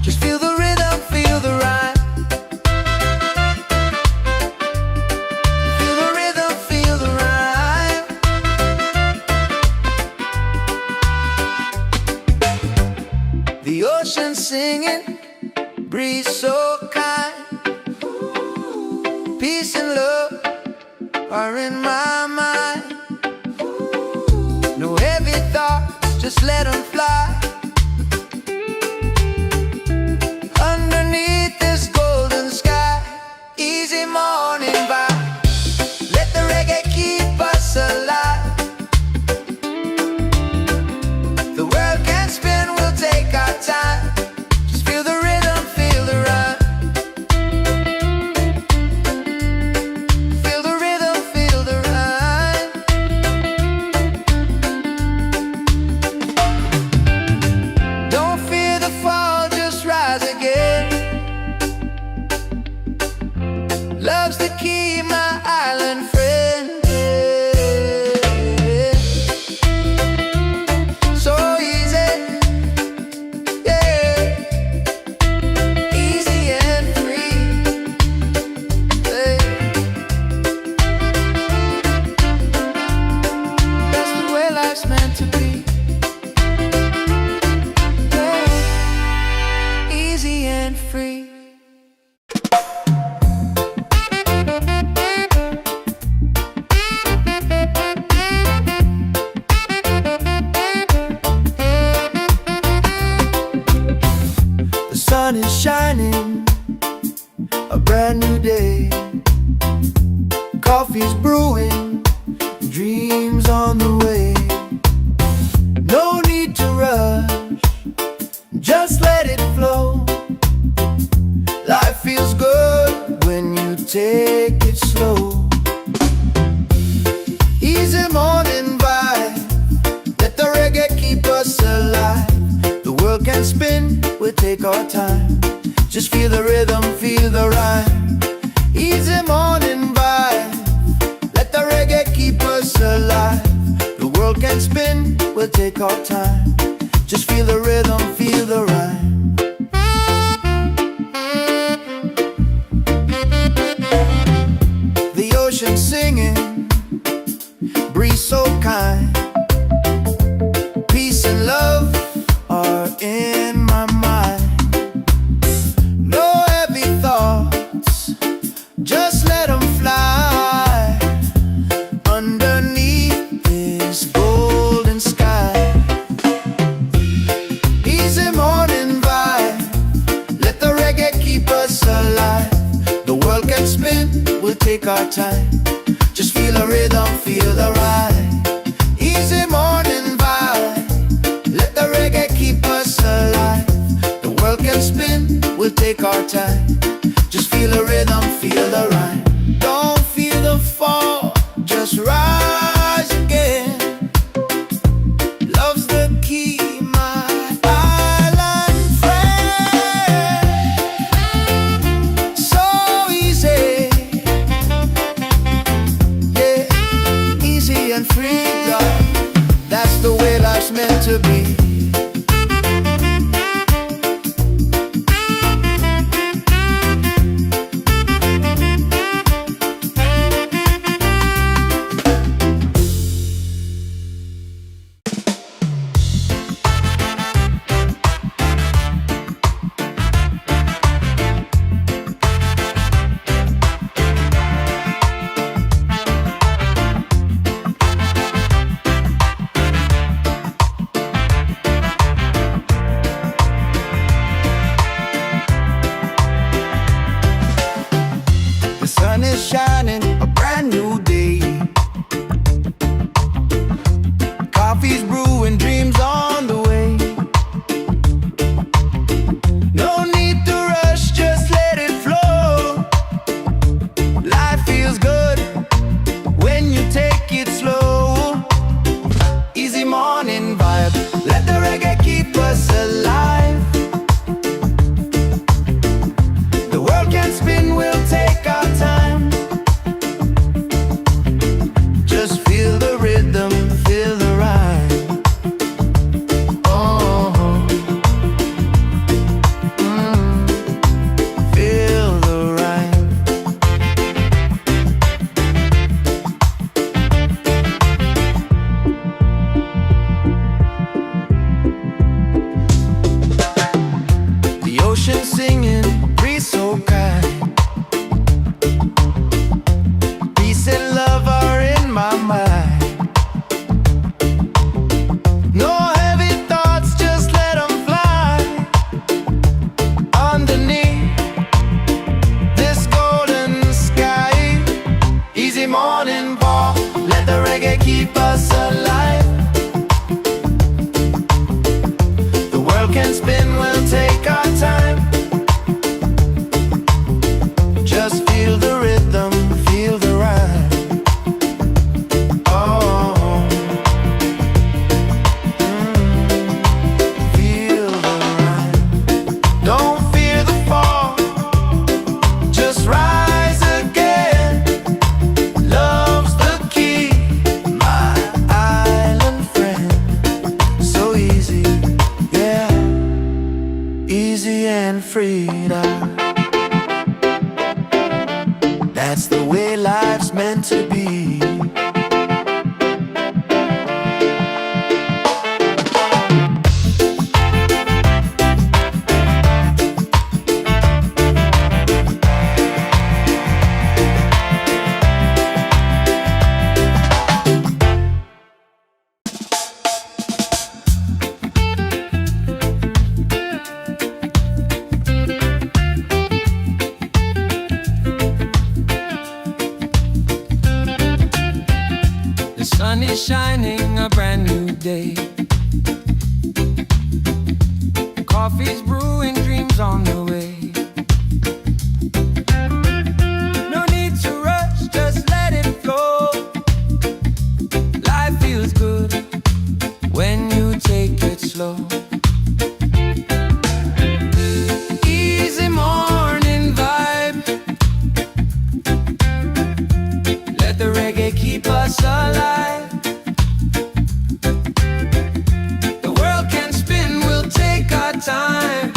Just feel the rhythm, feel the rhyme. Feel the rhythm, feel the rhyme. The ocean singing, breeze so kind. Peace and love are in my mind. No heavy thoughts, just let them fly. Underneath this golden sky. Easy morning vibe. Let the reggae keep us alive. The world can spin, we'll take our time. Just feel the rhythm, feel the rhyme. Feel the rhythm, feel the rhyme. Don't fear the fall, just rise again. Love's the key, my island friend. So easy, yeah, easy and free. That's the way life's meant to be. Yeah, easy and free. The sun is shining, a brand new day. Coffee's brewing, dreams on the way. No need to rush, just let it flow. Life feels good when you take it slow. Easy morning vibe. Let the reggae keep us alive. The world can spin, we'll take our time. Just feel the rhythm, feel the rhyme. Easy morning vibe. Let the reggae keep us alive. The world can spin, we'll take our time. Just feel the rhythm, feel the rhyme. take our time. Just feel the rhythm, feel the ride. Easy morning vibe. Let the reggae keep us alive. The world can spin, we'll take our time. Just feel the rhythm, feel the rhyme. Don't feel the fall, just rise again. Love's the key, my island friend. So easy, yeah, easy and free, love. That's the way life's meant to be. Sun is shining, a brand new day. Coffee's brewing, dreams on the way. No need to rush, just let it flow. Life feels good when you take it slow. Easy morning vibe, let the reggae keep us alive. The world can spin, we'll take our time. Just feel the rhythm, feel the rhyme. Oh, feel the rhyme. The ocean singing, breeze so kind. Peace and love are in my mind. No heavy thoughts, just let them fly. Underneath this golden sky. Easy morning walk, let the reggae keep us alive. The world can spin, we'll take our time. Just feel the rhythm, feel the rhyme. Oh, feel the rhyme. Don't fear the fall, just rise again. Love's the key, my island friend. So easy, yeah, easy and free now. That's the way life's meant to be. The sun is shining, a brand new day. Coffee's brewing, dreams on the way. No need to rush, just let it flow. Life feels good when you take it slow. Easy morning vibe. Let the reggae keep us alive. The world can spin, we'll take our time.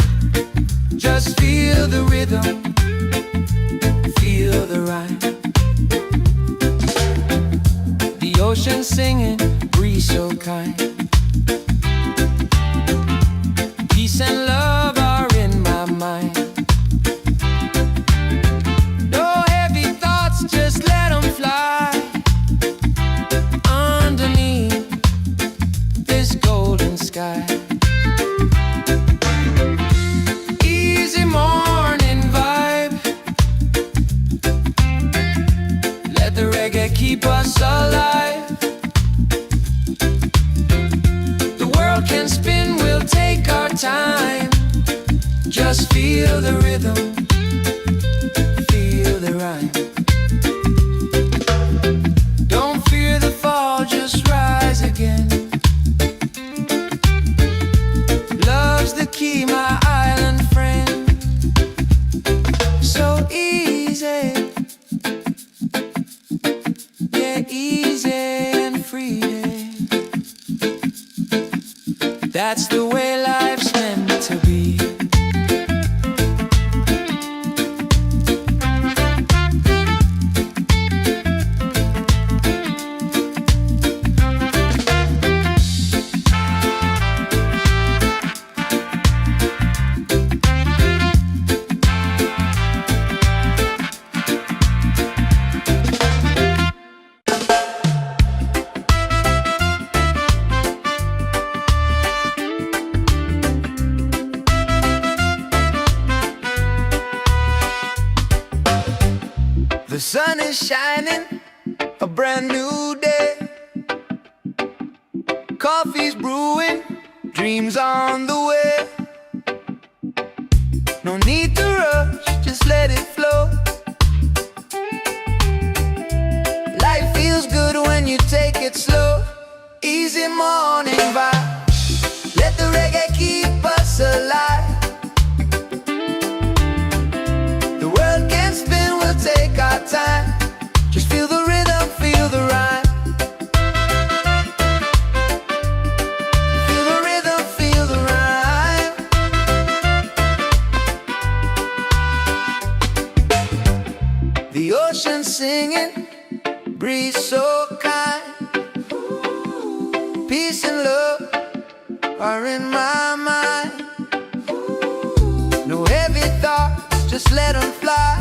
Just feel the rhythm, feel the rhyme. The ocean singing, breeze so kind. Peace and love are in my mind. No heavy thoughts, just let them fly. Underneath this golden sky. Easy morning vibe. Feel the rhythm, feel the rhyme. Don't fear the fall, just rise again. Love's the key, my island friend. So easy, yeah, easy and free. That's the way life's meant to be. The sun is shining, a brand new day. Coffee's brewing, dreams on the way. No need to rush, just let it flow. Life feels good when you take it slow. Easy morning vibe, let the reggae keep us alive. The world can spin, we'll take our time. Just feel the rhythm, feel the rhyme. Feel the rhythm, feel the rhyme. The ocean singing, breeze so kind. Peace and love are in my mind. No heavy thoughts, just let them fly.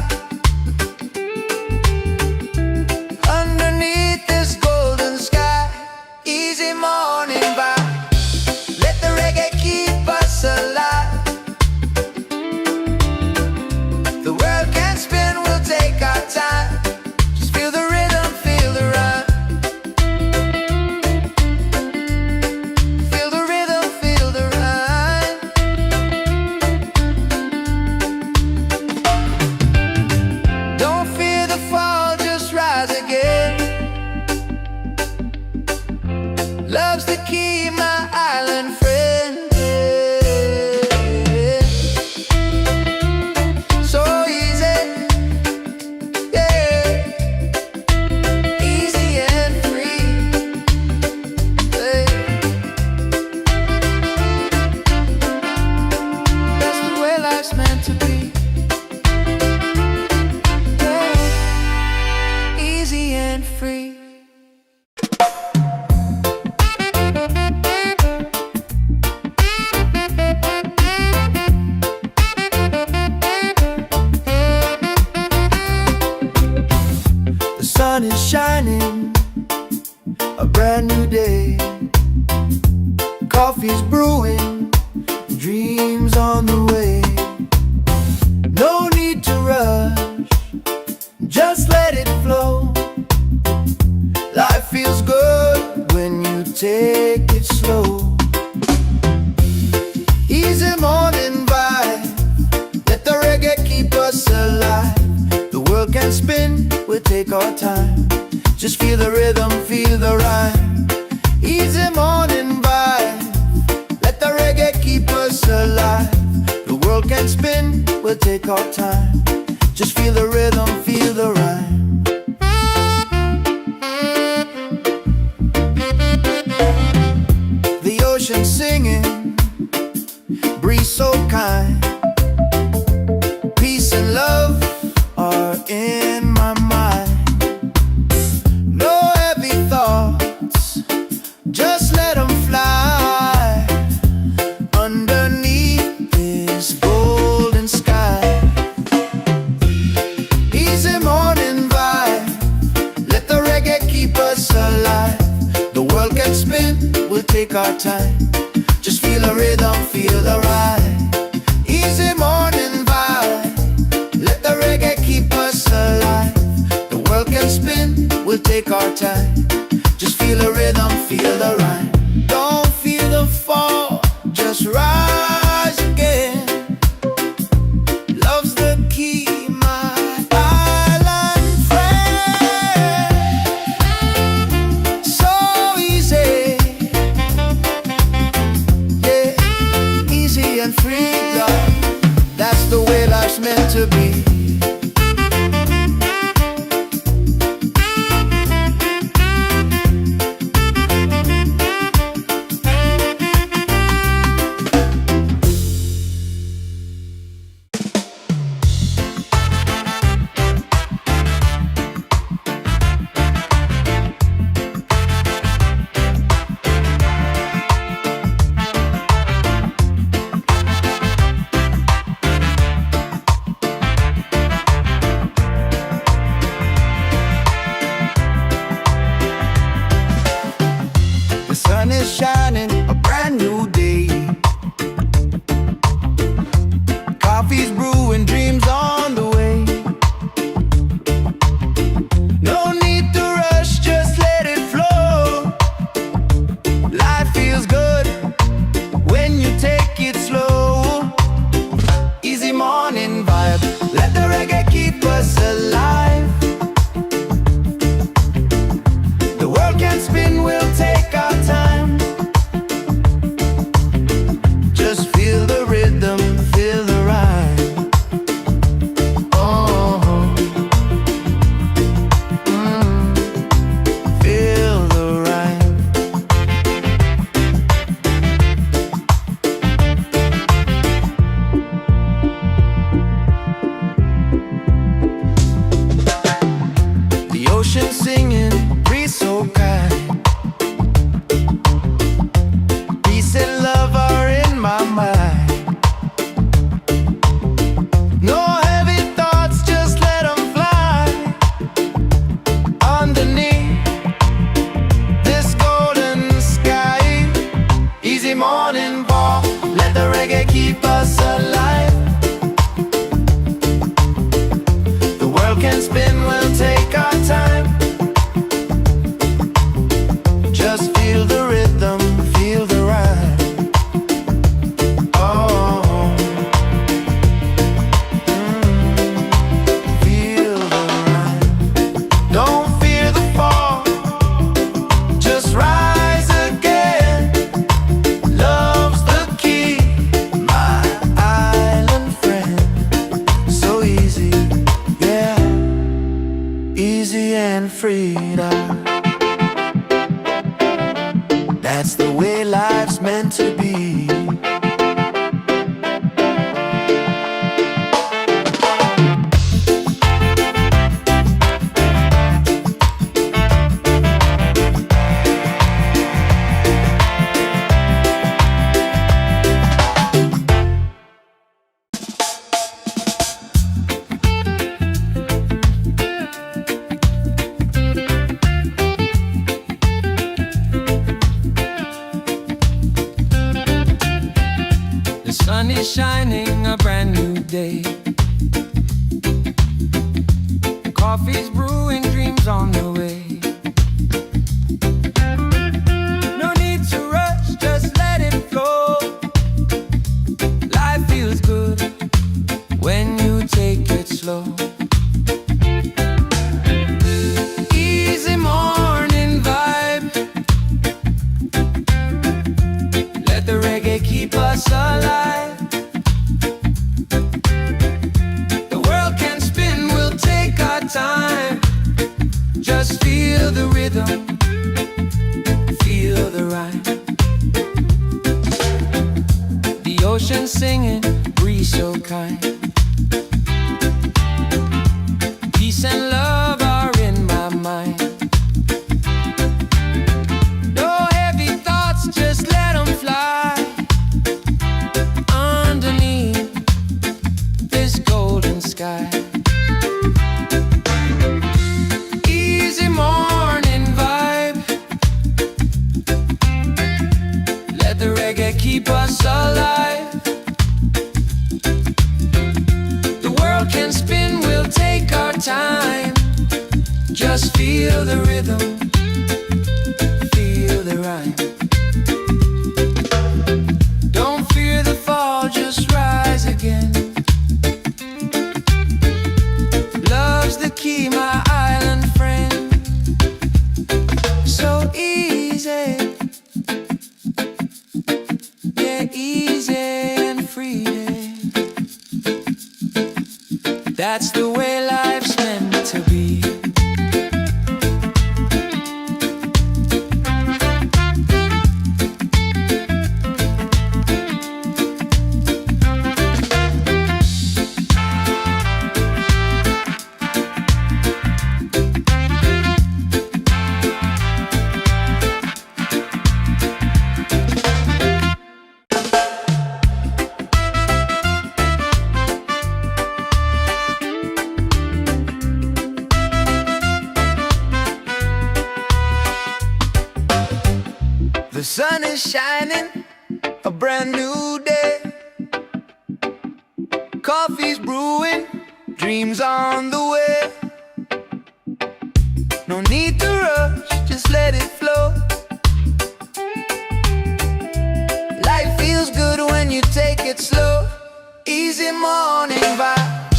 Underneath this golden sky, easy morning vibe. Let the reggae keep us alive. The world can spin, we'll take our time. Just feel the rhythm, feel the rhyme. Feel the rhythm, feel the rhyme. Don't fear the fall, just rise again. Love's the key, my island friend. So easy, yeah, easy and free. Yeah. That's the way life's meant to be. Yeah. Easy and free. The sun is shining, a brand new day. Coffee's brewing, dreams on the way. No need to rush, just let it flow. Life feels good when you take it slow. Easy morning vibe, let the reggae keep us alive. The world can spin, we'll take our time. Just feel the rhythm, feel the rhyme. Easy morning vibe, let the reggae keep us alive. The world can spin, we'll take our time. Just feel the rhythm, feel the rhyme. The ocean singing, breeze so kind. Peace and love are in my mind. No heavy thoughts, just let them fly. Underneath this golden sky, easy morning vibe, let the reggae keep us alive. The world can spin, we'll take our time. Just feel the rhythm, feel the ride. Easy morning vibe, let the reggae keep us alive. The world can spin, we'll take our time. Just feel the rhythm, feel the rhyme. Don't feel the fall, just rise again. life's meant to be. The sun is shining, a brand new day. Coffee's brewing, dreams on the way. No need to rush, just let it flow. Life feels good when you take it slow. Easy morning vibe, let the reggae keep us alive. The world can spin, we'll take our time. Just feel the rhythm, feel the rhyme. Oh, feel the rhyme. The ocean singing, breeze so kind. Peace and love are in my mind. No heavy thoughts, just let them fly. Underneath this golden sky, easy morning walk, let the reggae keep us alive. The world can spin, we'll take our time. Just feel the rhythm, feel the rhyme. Oh, feel the rhyme. Don't fear the fall, just rise again. Love's the key, my island friend. So easy, yeah, easy and free now. That's the way life's meant to be. The sun is shining, a brand new day. Coffee's brewing, dreams on the way. No need to rush, just let it flow. Life feels good when you take it slow. Easy morning vibe, let the reggae keep us alive. The world can spin, we'll take our time. Just feel the rhythm, feel the rhyme. The ocean singing, breeze so kind. Peace and love are in my mind. No heavy thoughts, just let them fly. Underneath this golden sky, easy morning vibe, let the reggae keep us alive. The world can spin, we'll take our time. Just feel the rhythm, feel the rhyme. Don't fear the fall, just rise again. Love's the key, my island friend. So easy, yeah, easy and free. That's the way life's meant to be. The sun is shining, a brand new day. Coffee's brewing, dreams on the way. No need to rush, just let it flow. Life feels good when you take it slow. Easy morning vibe,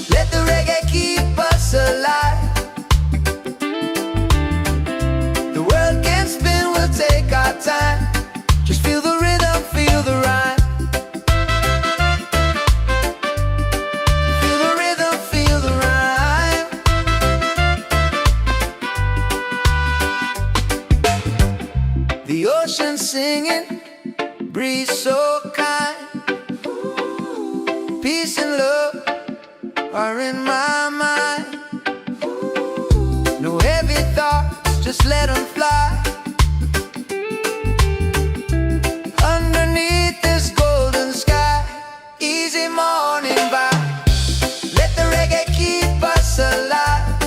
let the reggae keep us alive. The world can spin, we'll take our time. Just feel the rhythm, feel the rhyme. Feel the rhythm, feel the rhyme. The ocean singing, breeze so kind. Peace and love are in my mind. No heavy thoughts, just let them fly. Underneath this golden sky, easy morning vibe, let the reggae keep us alive.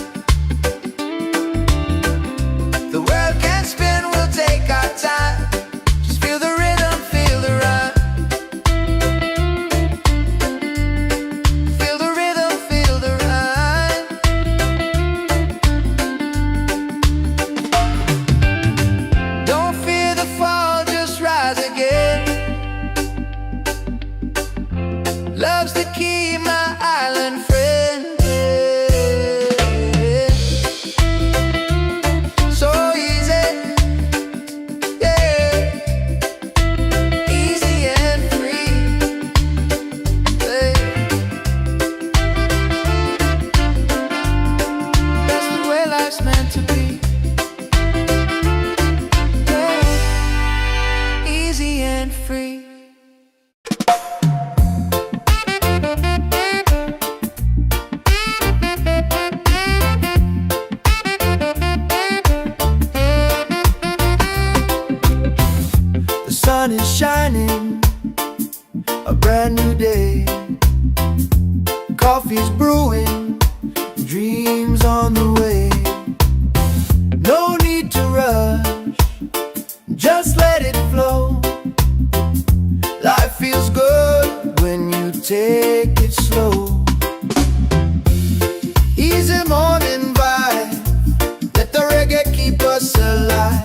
The world can spin, we'll take our time. Just feel the rhythm, feel the rhyme. Feel the rhythm, feel the rhyme. Don't fear the fall, just rise again. Love's the key, my island friend. So easy, yeah. Easy and free, yeah. That's the way life's meant to be, yeah. Easy and free. The sun is shining, a brand new day. Coffee's brewing, dreams on the way. No need to rush, just let it flow. Life feels good when you take it slow. Easy morning vibe, let the reggae keep us alive.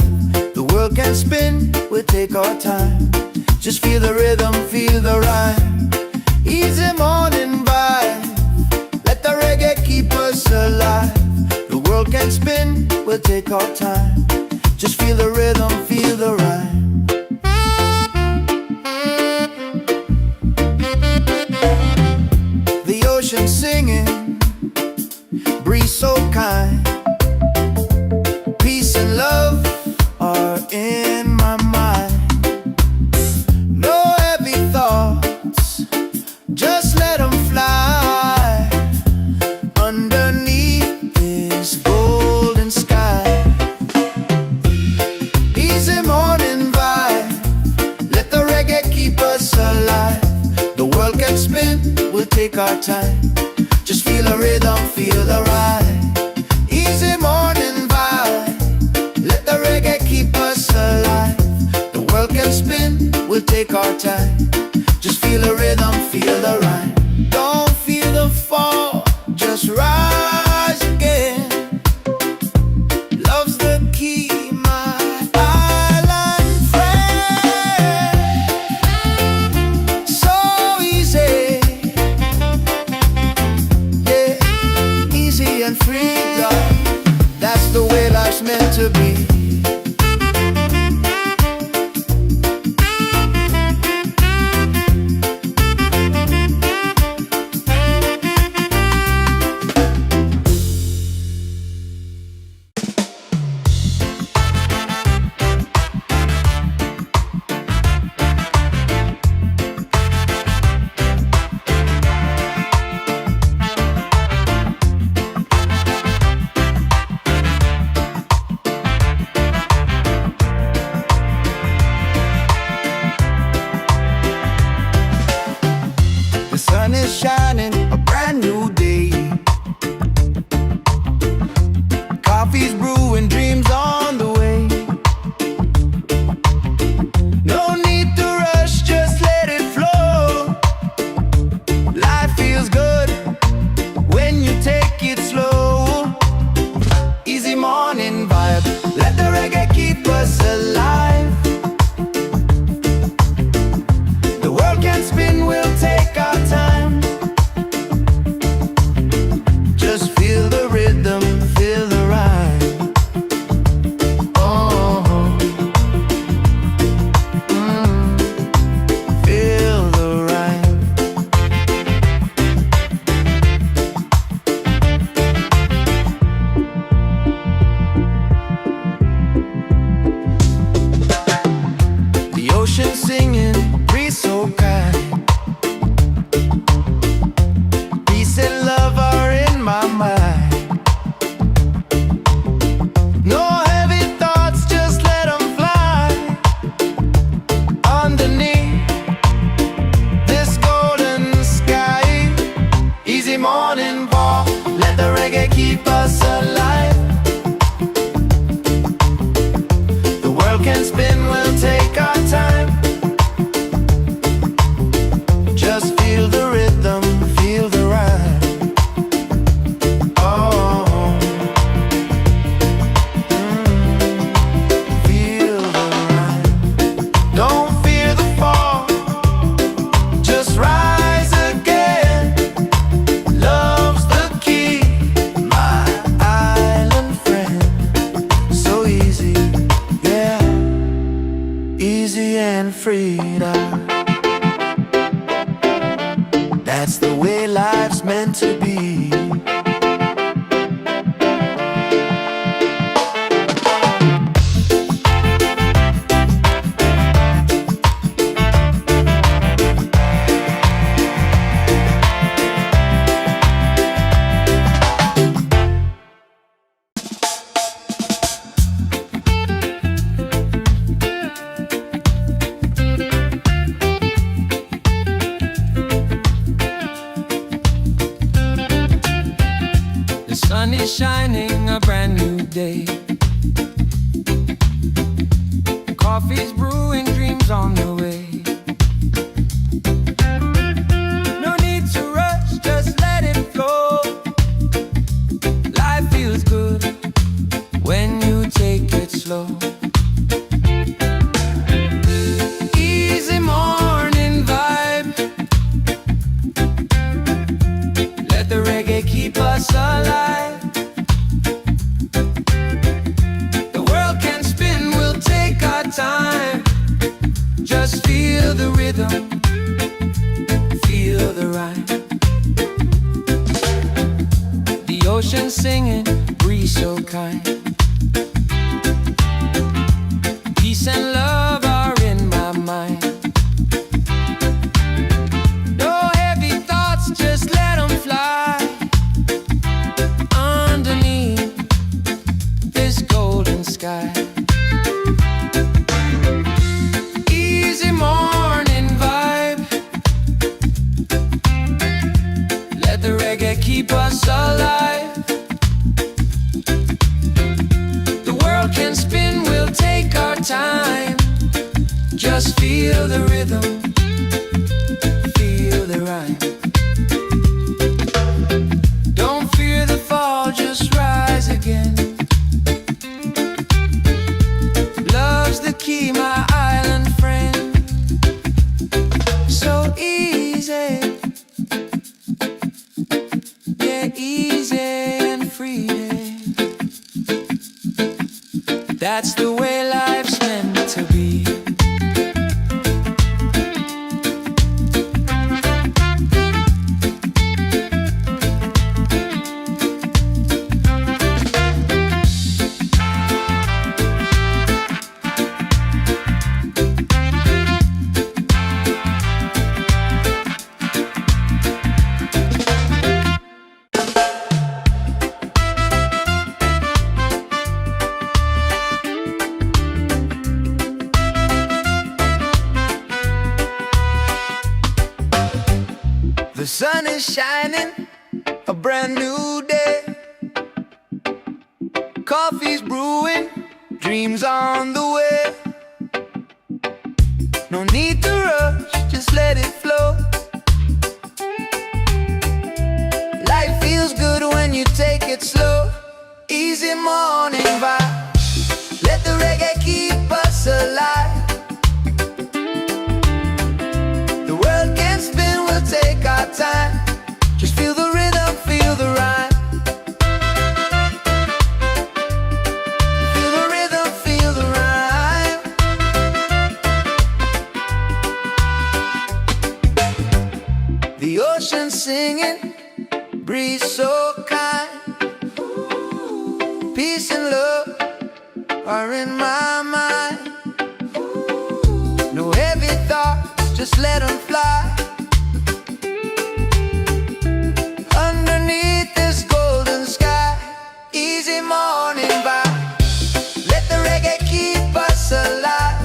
The world can spin, we'll take our time. Just feel the rhythm, feel the rhyme. Easy morning vibe, let the reggae keep us alive. The world can spin, we'll take our time. Just feel the rhythm, feel the rhyme. The ocean singing, breeze so kind. Peace and love are in my mind. No heavy thoughts, just let them fly. Underneath this golden sky, easy morning vibe, let the reggae keep us alive. The world can spin, we'll take our time. Just feel the rhythm, feel the ride. Easy morning vibe, let the reggae keep us alive. The world can spin, we'll take our time. Just feel the rhythm, feel the rhyme. Don't feel the fall, just rise again. Love's the key, my island friend. So easy, morning walk. Let the reggae keep us alive. The world can spin, we'll take our time. Just feel the rhythm, feel the rhyme. Oh, feel the rhyme. Don't fear the fall, just rise again. Love's the key, my island friend. So easy, yeah, easy and freedom. That's the way life's meant to be. The sun is shining, a brand new day. Coffee's brewing, dreams on the way. No need to rush, just let it flow. Life feels good when you take it slow. Easy morning vibe. Let the reggae keep us alive. The world can spin, we'll take our time. Just feel the rhythm, feel the rhyme. The ocean singing, breeze so kind. Peace and love are in my mind. No heavy thoughts, just let them fly. Underneath this golden sky. Easy morning vibe. Let the reggae keep us alive. The world can spin, we'll take our time. Just feel the rhythm, feel the rhyme. Don't fear the fall, just rise again. Love's the key, my island friend. So easy, yeah, easy and free. That's the way life's meant to be. The sun is shining, a brand new day. Coffee's brewing, dreams on the way. No need to rush, just let it flow. Life feels good when you take it slow. Easy morning vibe. Let the reggae keep us alive. The world can spin, we'll take our time. Just feel the rhythm, feel the rhyme. Feel the rhythm, feel the rhyme. The ocean singing, breeze so kind. Peace and love are in my mind. No heavy thoughts, just let them fly. Underneath this golden sky. Easy morning vibe. Let the reggae keep us alive.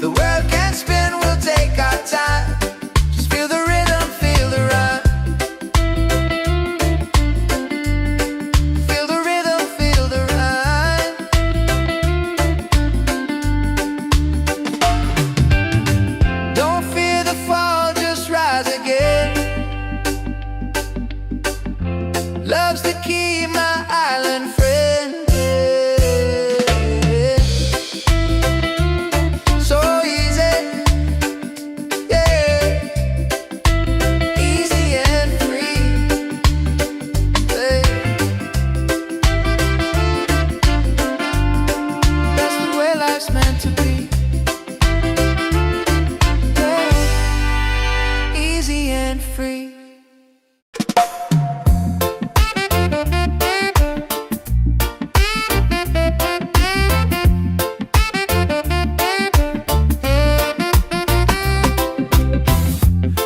The world can spin, we'll take our time. Just feel the rhythm, feel Love's the key, my island friend. So easy, yeah, easy and free, yeah. That's the way life's meant to be, yeah. Easy and free.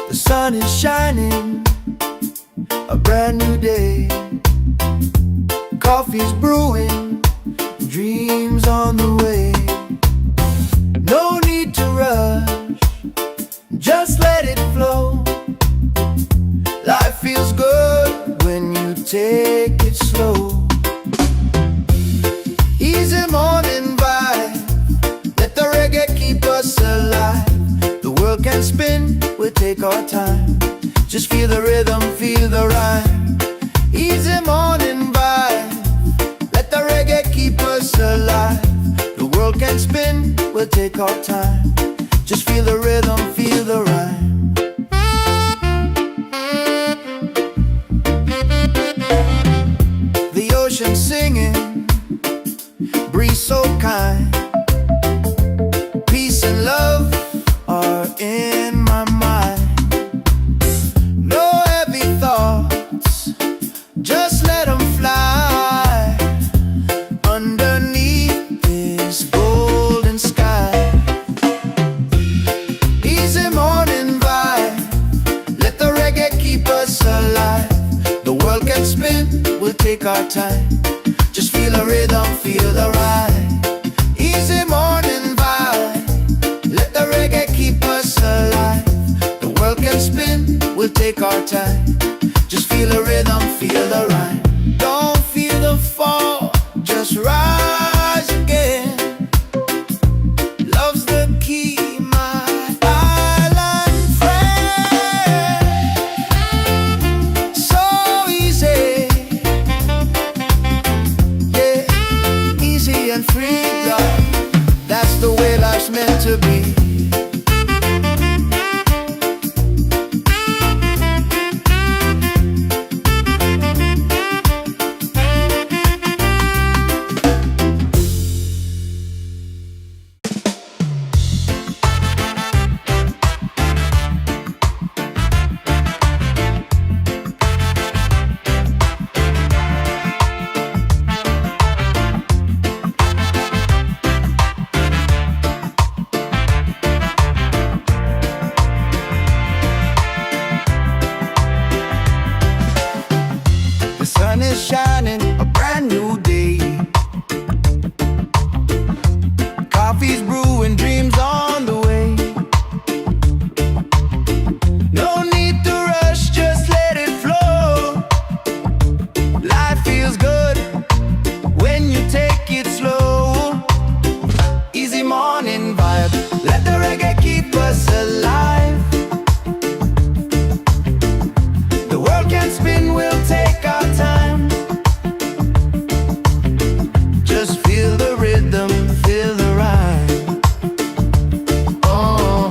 The sun is shining, a brand new day. Coffee's brewing, dreams on the way. No need to rush, just let it flow. Life feels good when you take it slow. Easy morning vibe, let the reggae keep us alive. The world can spin, we'll take our time. Just feel the rhythm, feel the rhyme. Easy morning vibe, let the reggae keep us alive. The world can spin, we'll take our time. Just feel the rhythm, feel the rhyme. The ocean singing, breeze so kind. Peace and love are in my mind. No heavy thoughts, just let them fly underneath this golden sky. Easy morning vibe, let the reggae keep us alive. The world can spin, we'll take our time. Just feel the rhythm, feel the ride. Easy morning vibe, let the reggae keep us alive. The world can spin, we'll take our time. Just feel the rhythm, feel the rhyme. Don't feel the fall, just rise again. Love's the key, my island friend. So easy, yeah, easy and free, love. That's the way life's meant to be. The sun is shining, a brand new day. Coffee's brewing, dreams on the way. No need to rush, just let it flow. Life feels good when you take it slow. Easy morning vibe, let the reggae keep us alive. The world can spin, we'll take our time. Just feel the rhythm, feel the rhyme. Oh,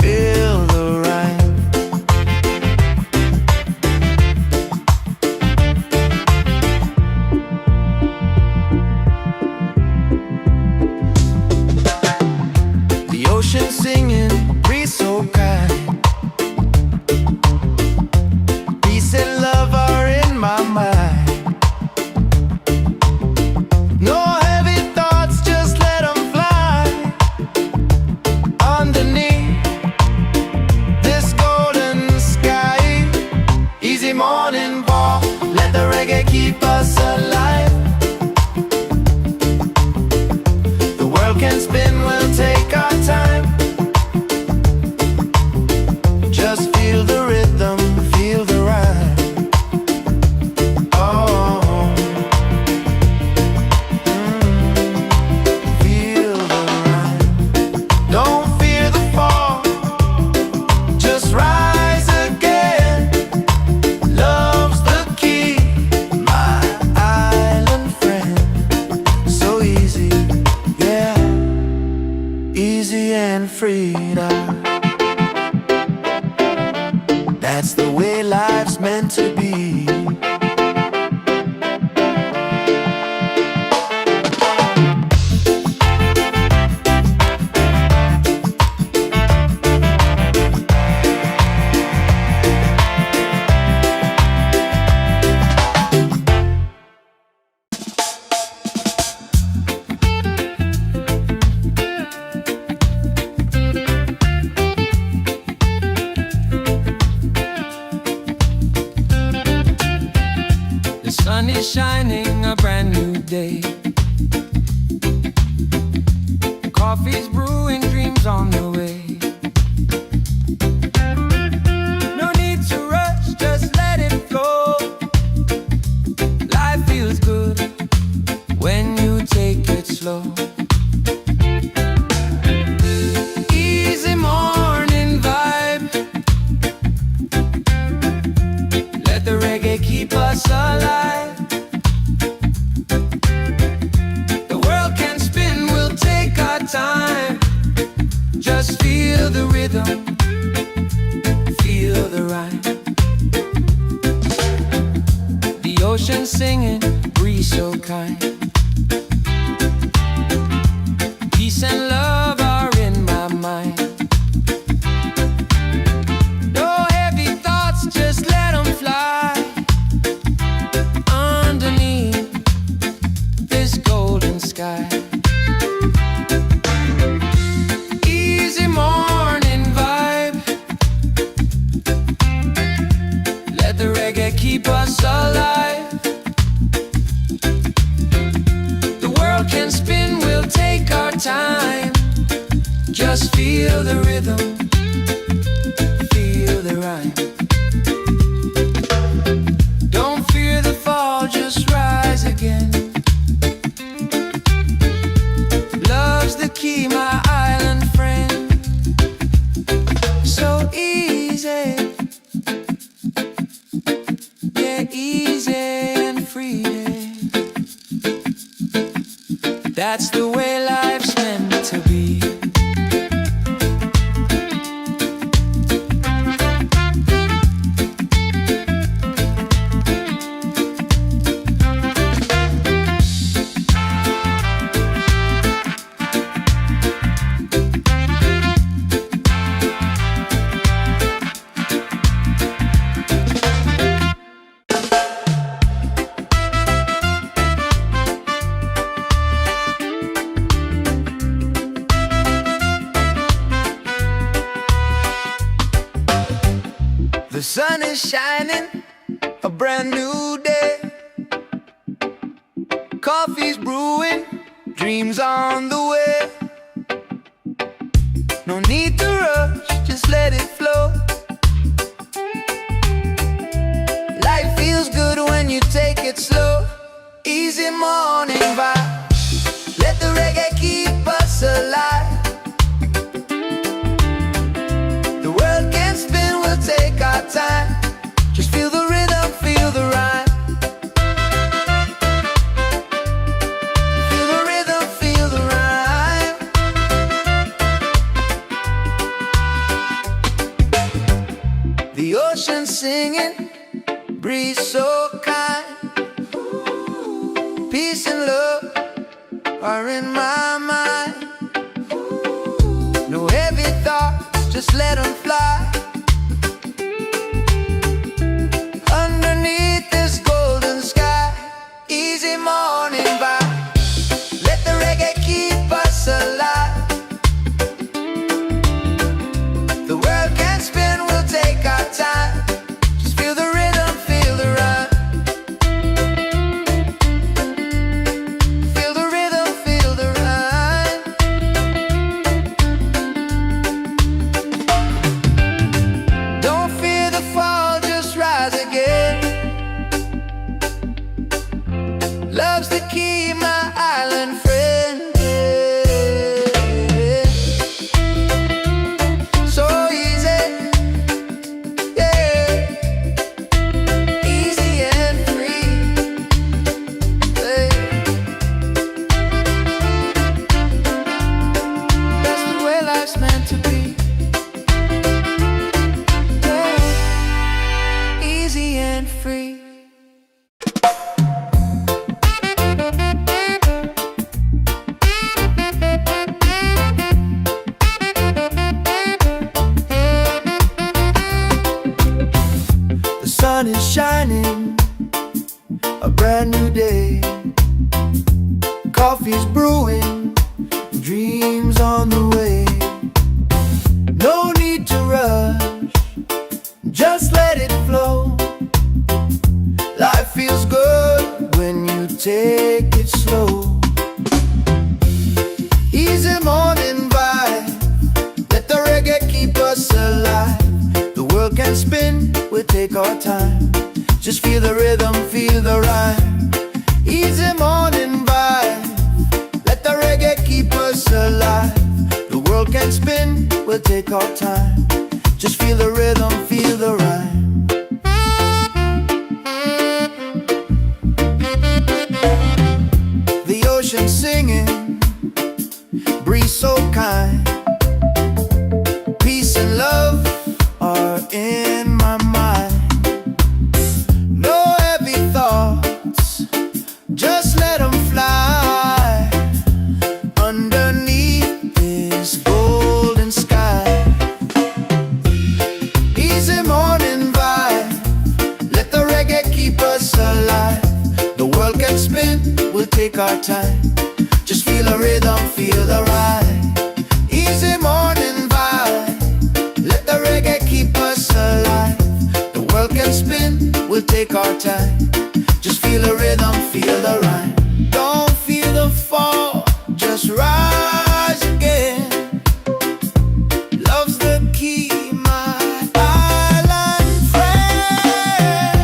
feel the rhyme. The ocean singing, breeze so kind. Peace and love are in my mind. No heavy thoughts, just let them fly underneath this golden sky. Easy morning walk, let the reggae keep us alive. The world can spin, we'll take our time. and freedom. That's the way life's meant to be. The sun is shining, a brand new day. Coffee's brewing, dreams on the way. No need to rush, just let it flow. Life feels good when you take it slow. Easy morning vibe. Let the reggae keep us alive. Time. Just feel the rhythm, feel the rhyme. The ocean singing, breeze so kind. Peace and love are in my mind. No heavy thoughts, just let them fly. Underneath this golden sky. Keep us alive. The world can spin, we'll take our time. Just feel the rhythm, feel the rhyme. Don't fear the fall, just rise again. Love's the key, my island friend. So easy. Easy and free. That's the way life's meant to be. The sun is shining, a brand new day. Coffee's brewing, dreams on the way. No need to rush, just let it flow. Life feels good when you take it slow. Easy morning vibe. Let the reggae keep us alive. The world can spin, we'll take our time. Just feel the rhythm, feel the rhyme. Feel the rhythm, feel the rhyme. The ocean singing, breeze so kind. Peace and love are in my mind. No heavy thoughts, just let them fly. Underneath this golden sky, easy morning vibe. Let the reggae keep us alive. The world can spin, we'll take our time. Just feel the rhythm, feel the rhyme. Feel the rhythm, feel the rhyme. meant to be. Yeah. Easy and free. The sun is shining, a brand new day. Coffee's brewing, dreams on the way. No need to rush, just let it flow. Life feels good when you take it slow. Easy morning vibe, let the reggae keep us alive. The world can spin, we'll take our time. Just feel the rhythm, feel the rhyme. Easy morning vibe, let the reggae keep us alive. The world can spin, we'll take our time. Just feel the rhythm, feel the rhyme. The ocean singing, breeze so kind. Peace and love are in my mind. No heavy thoughts, just let them fly underneath this golden sky. Easy morning vibe, let the reggae keep us alive. The world can spin, we'll take our time. Just feel the rhythm, feel the ride. Easy morning vibe, let the reggae keep us alive. The world can spin, we'll take our time. Just feel the rhythm, feel the rhyme. Don't feel the fall, just rise again. Love's the key, my island friend.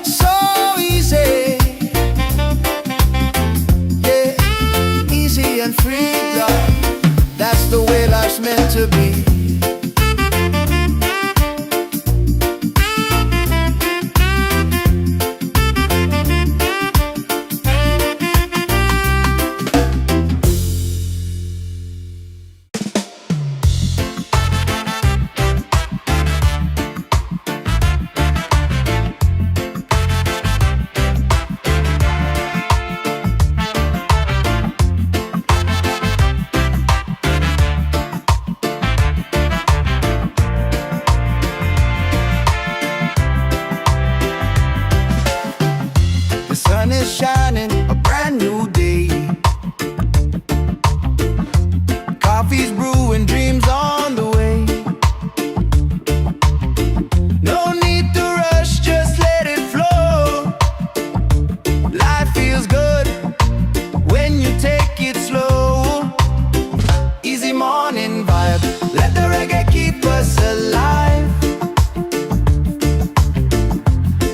So easy, yeah, easy and free, love. That's the way life's meant to be. The sun is shining, a brand new day. Coffee's brewing, dreams on the way. No need to rush, just let it flow. Life feels good when you take it slow. Easy morning vibe, let the reggae keep us alive.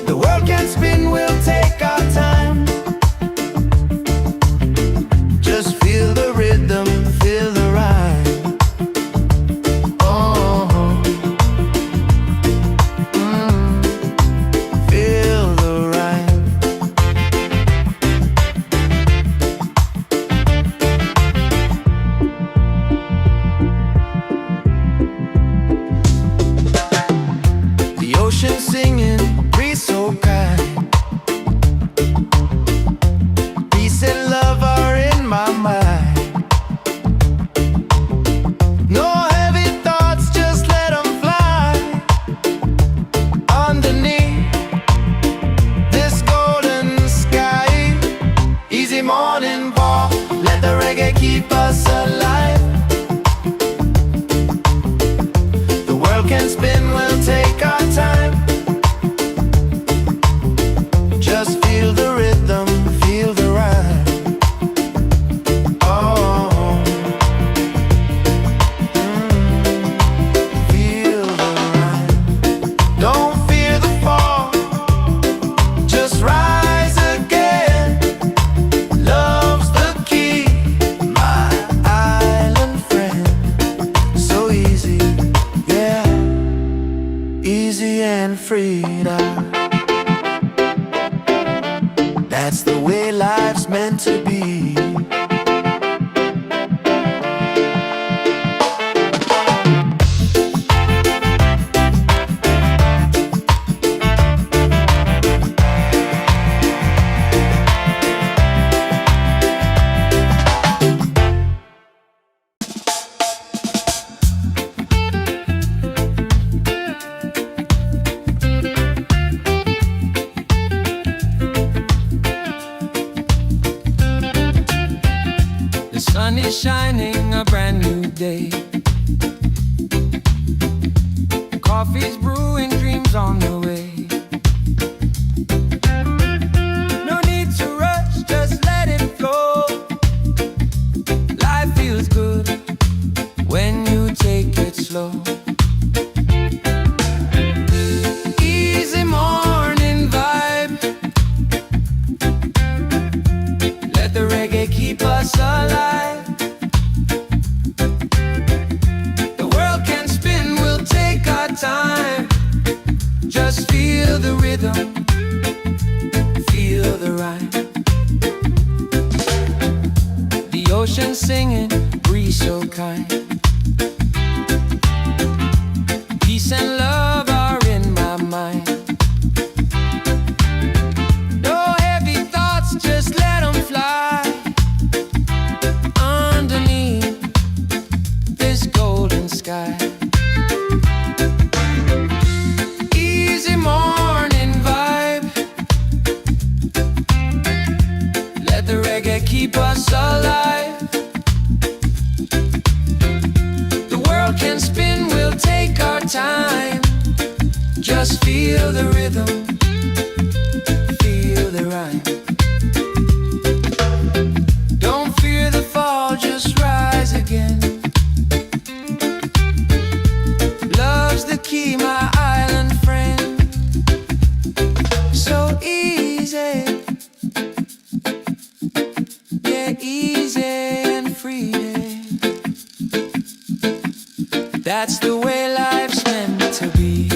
The world can spin, we'll take our time. Just feel the rhythm, feel the rhyme. Oh, feel the rhyme. The ocean singing, breeze so kind. Peace and love are in my mind. No heavy thoughts, just let them fly underneath this golden sky. Easy morning walk, let the reggae keep us alive. The world can spin, we'll take our time. Just feel the rhythm, feel the rhyme. Oh, feel the rhyme. Don't fear the fall, just rise again. Love's the key, my island friend. So easy, yeah, easy and free. That's the way life's meant to be. shining, a brand new day. Coffee's brewing, dreams on the way. No need to rush, just let it flow. Life feels good when you take it slow. Easy morning vibe, let the reggae keep us alive. The world can spin, we'll take our time. Just feel the rhythm, feel the rhyme. The ocean singing, breeze so kind. Peace and love are in my mind. No heavy thoughts, just let them fly. Underneath this golden sky. Easy morning vibe, let the reggae keep us alive. The world can spin, we'll take our time. Just feel the rhythm, feel the rhyme. Don't fear the fall, just rise again. Love's the key, my island friend. So easy, yeah, easy and free. That's the way life's meant to be.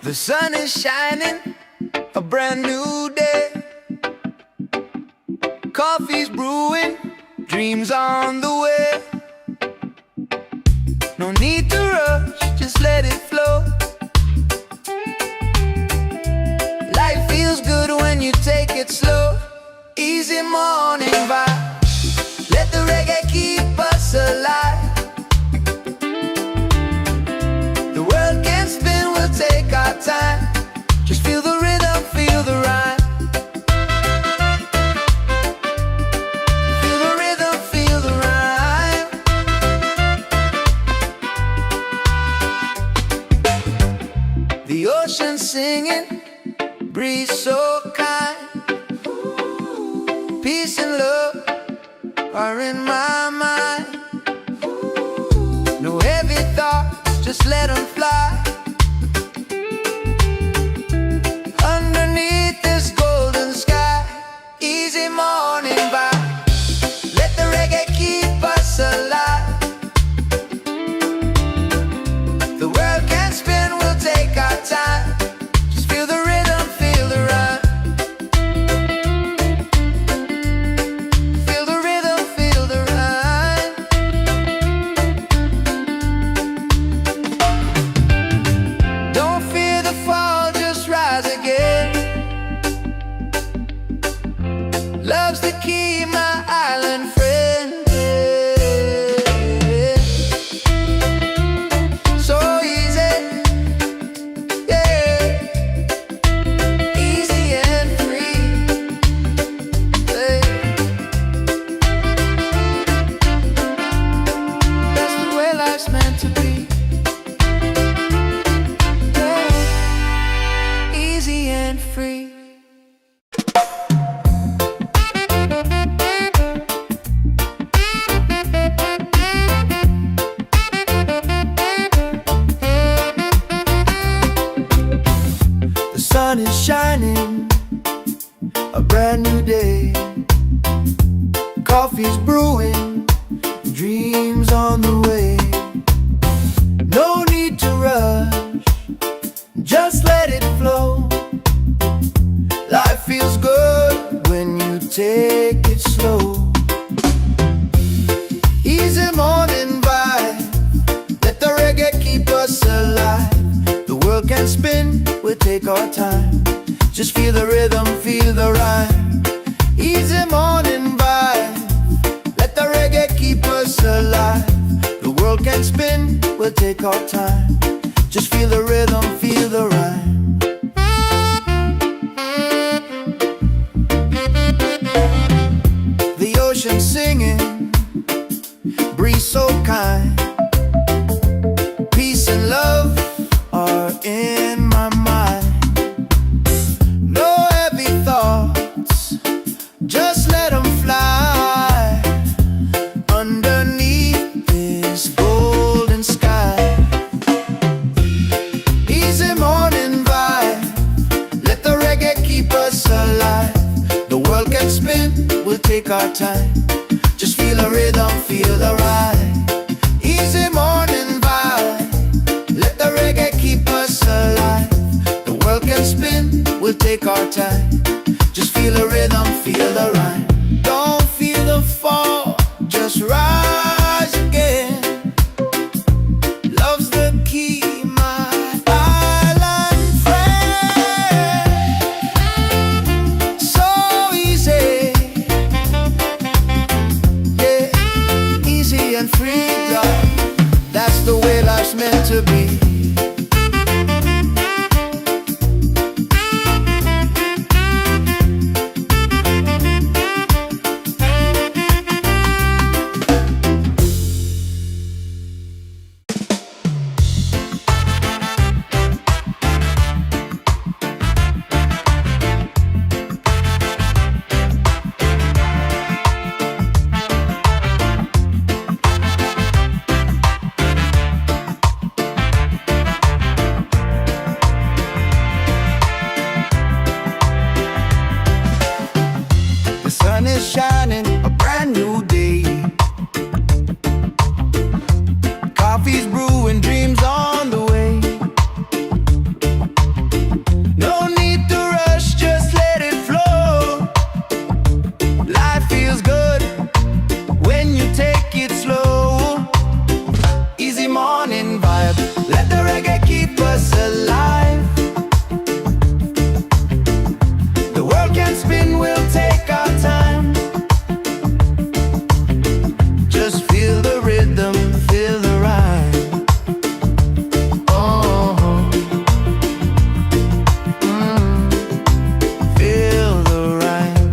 The sun is shining, a brand new day. Coffee's brewing, dreams on the way. No need to rush, just let it flow. Life feels good when you take it slow. Easy morning vibe, let the reggae keep us alive. The world can spin, we'll take our time. Just feel the rhythm, feel the rhyme. Feel the rhythm, feel the rhyme. The ocean singing, breeze so kind. Peace and love are in my mind. No heavy thoughts, just let them fly. Underneath this golden sky. Easy morning vibe, let the reggae keep us alive. The world can spin, we'll take our time. Just feel the rhythm, feel the rhyme. Feel the rhythm, feel the rhyme. Don't fear the fall, just rise again. Love's the key, my island friend. So easy, yeah, easy and free. Yeah. That's the way life's meant to be. Yeah. Easy and free. The sun is shining, a brand new day. Coffee's brewing, dreams on the way. No need to rush, just let it flow. Life feels good when our time. Just feel the rhythm, feel the rhyme. Easy morning vibe. Let the reggae keep us alive. The world can spin, we'll take our time. Just feel the rhythm, feel the rhyme. The ocean singing, breeze so kind. Peace and love are in my mind. No heavy thoughts, just let them fly underneath this golden sky. Easy morning vibe. Let the reggae keep us alive. The world can spin, we'll take our time. Just feel the rhythm, feel the ride. Easy morning vibe. Let the reggae keep us alive. The world can spin, we'll take our time. Just feel the rhythm, feel the rhyme. Don't feel the fall, just rise again. Love's the key, my island friend. So easy, yeah, easy and free, love. That's the way life's meant to be. The sun is shining, a brand new day. Coffee's brewing, dreams on the way. No need to rush, just let it flow. Life feels good when you take it slow. Easy morning vibe. Let the reggae keep us alive. The world can spin, we'll take our time. Just feel the rhythm, feel the rhyme. Oh, feel the rhyme.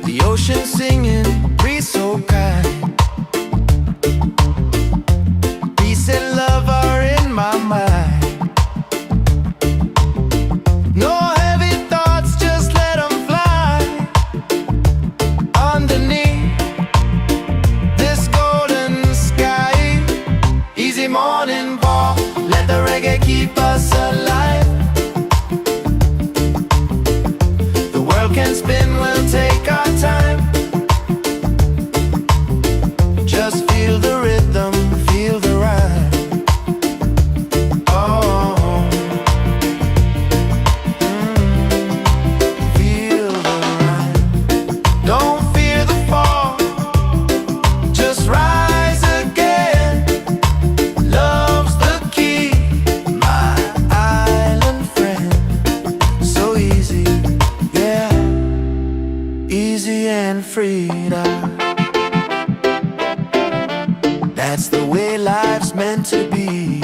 The ocean singing, breeze so kind. Peace and love are in my mind. No heavy thoughts, just let them fly underneath this golden sky. Easy morning walk. Let the reggae keep us alive. The world can spin, we'll take our time. Just feel the rhythm, feel the rhyme. Oh, feel the rhyme. Don't fear the fall, just rise again. Love's the key, my island friend. So easy, yeah, easy and free now. That's the way life's meant to be.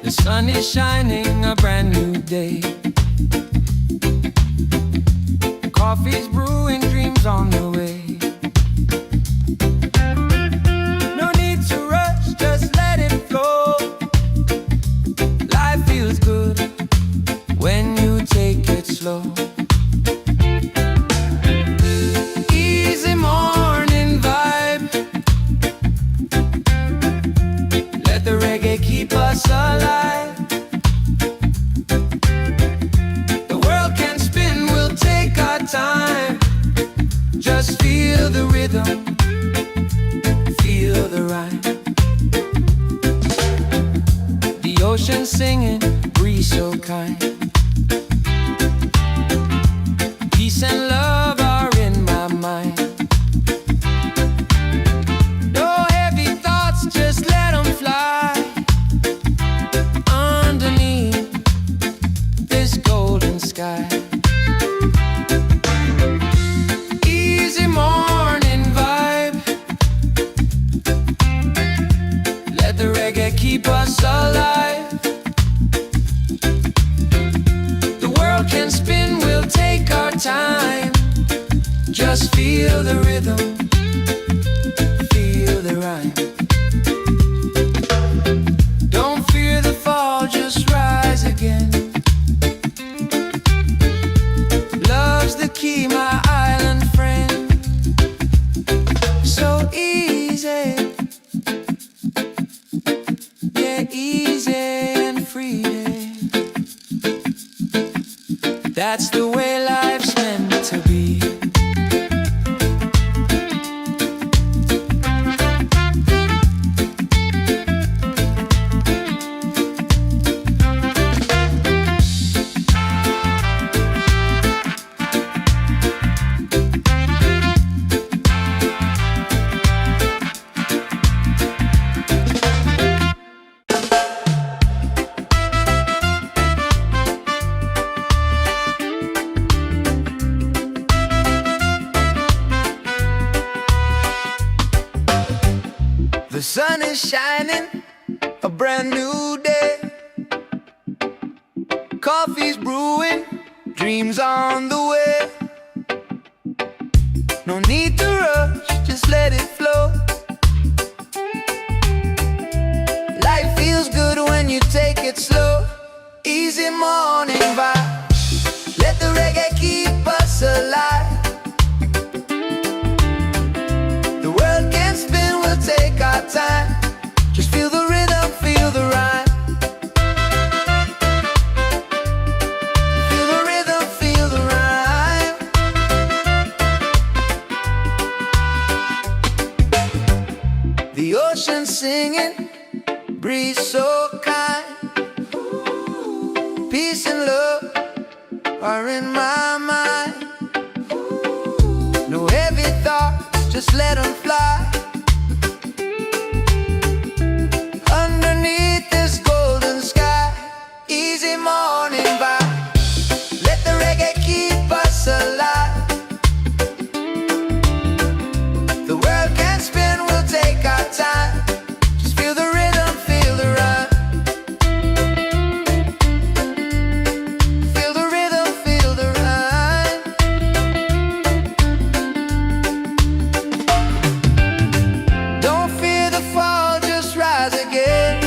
The sun is shining, a brand new day. Coffee's brewing, dreams on the way. No need to rush, just let it flow. Life feels good when you take it slow. us alive. The world can spin, we'll take our time. Just feel the rhythm, feel the rhyme. The ocean singing, breeze so kind. Peace and love are in my mind. No heavy thoughts, just let them fly. Underneath this golden sky. Easy morning vibe. Let the reggae keep us alive. The world can spin, we'll take our time. Just feel the rhythm, feel the rhyme. Don't fear the fall, just rise again. Love's the key, my island friend. So easy, yeah, easy and free. That's the way life's meant to be. The sun is shining, a brand new day. Coffee's brewing, dreams on the way. No need to rush, just let it flow. Life feels good when you take it slow. Easy morning vibe. Let the reggae keep us alive. The world can spin, we'll take our time. Just feel the rhythm, feel the rhyme. Feel the rhythm, feel the rhyme. The ocean singing, breeze so kind. Peace and love are in my mind. No heavy thoughts, just let them fly. Underneath this golden sky. Easy morning vibe. Let the reggae keep us alive. The world can spin, we'll take our time. Just feel the rhythm, feel the rhyme. Feel the rhythm, feel the rhyme. Don't fear the fall, just rise again.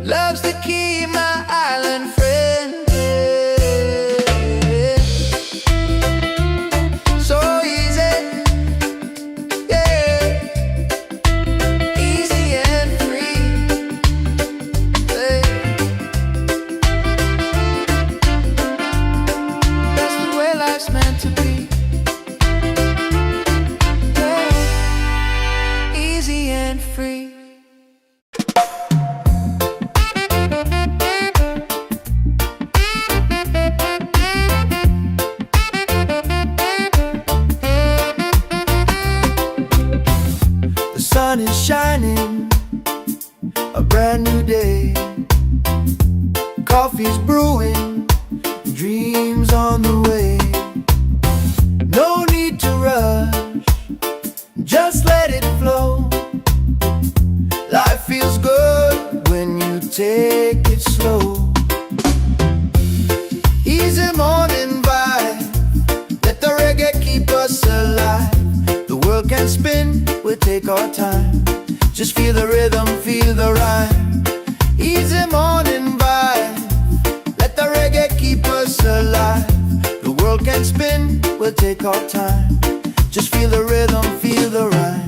Love's the key, my island friend. So easy, yeah, easy and free. Hey. That's the way life's meant to be. Yeah. Easy and free. The sun is shining, a brand new day. Coffee's brewing, dreams on the way. No need to rush, just let it flow. Life feels good when you take it slow. Easy morning vibe. Let the reggae keep us alive. The world can spin, we'll take our time. Just feel the rhythm, feel the rhyme. Easy morning vibe. Let the reggae keep us alive. The world can spin, we'll take our time. Just feel the rhythm, feel the rhyme.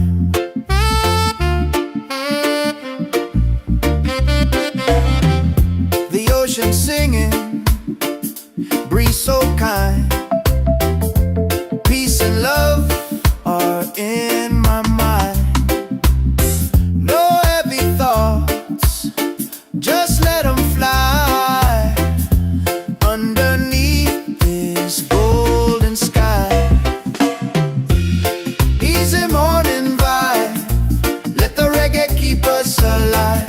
alive.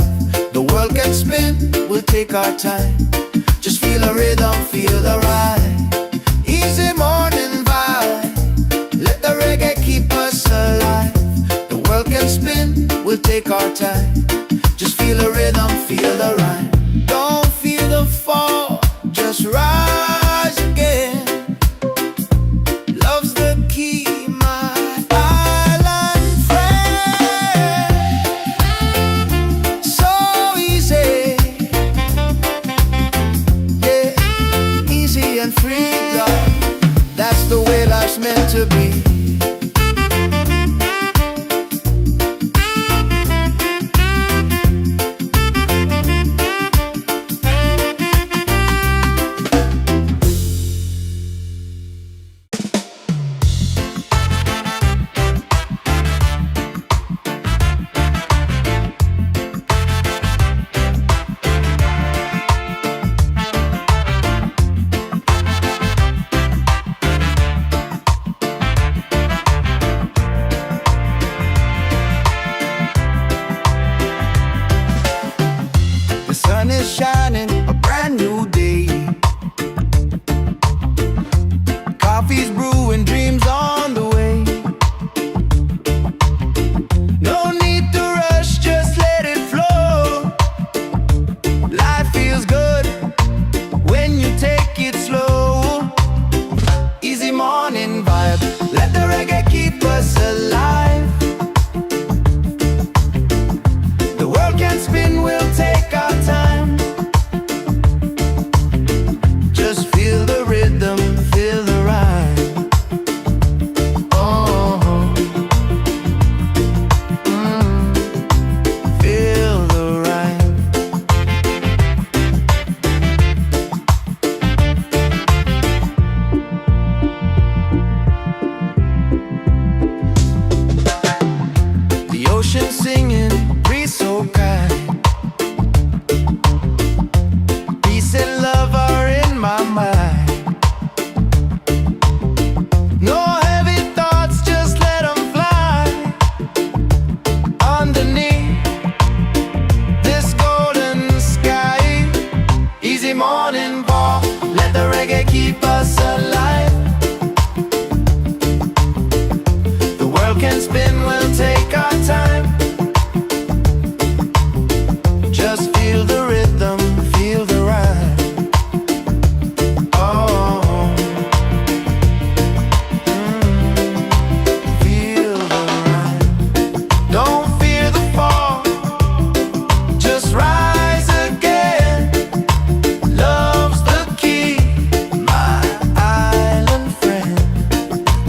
The world can spin, we'll take our time. Just feel the rhythm, feel the ride. Easy morning vibe, let the reggae keep us alive. The world can spin, we'll take our time. Just feel the rhythm, feel the rhyme. Don't feel the fall, just rise again. Love's the key, my island friend. So easy, yeah, easy and free, love. That's the way life's meant to be. Sun is shining, a brand new day. Coffee's brewing, dreams on the way. No need to rush, just let it flow. Life feels good when you take it slow. Easy morning vibe, let the reggae keep us alive. The world can spin, we'll take our time. Just feel the rhythm, feel the rhyme. Oh, feel the rhyme. The ocean singing, breeze so kind. Peace and love are in my mind. No heavy thoughts, just let them fly. Underneath this golden sky. Easy morning walk, let the reggae keep us alive. The world can spin, we'll take our time. Just feel the rhythm, feel the rhyme. Oh, feel the rhyme. Don't fear the fall, just rise again. Love's the key, my island friend.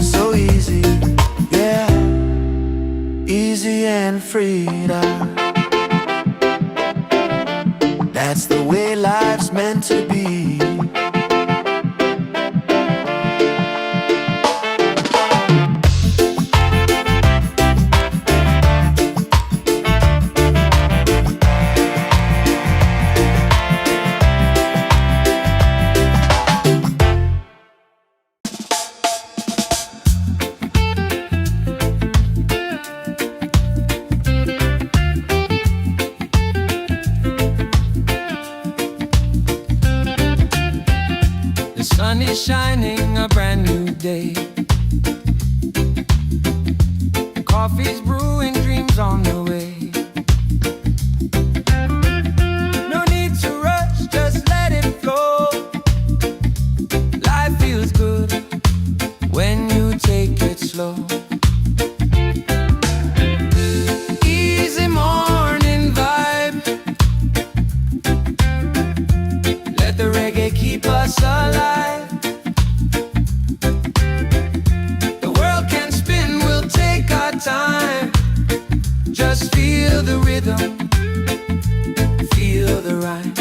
So easy, yeah, easy and free. That's the way life's meant to be. The sun is shining, a brand new day. Coffee's brewing, dreams on the way. No need to rush, just let it flow. Life feels good when you take it slow. Easy morning vibe, let the reggae keep us alive. The world can spin, we'll take our time. Just feel the rhythm, feel the rhyme.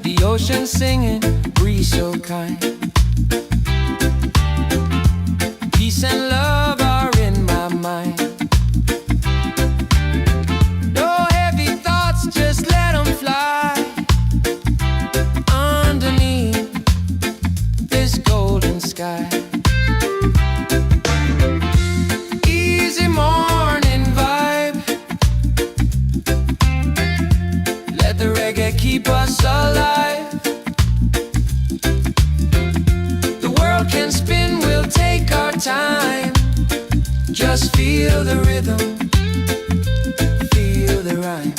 The ocean singing, breeze so kind. Peace and love are in my mind. No heavy thoughts, just let them fly. Underneath this golden sky. Easy morning vibe, Feel the rhythm, feel the rhyme.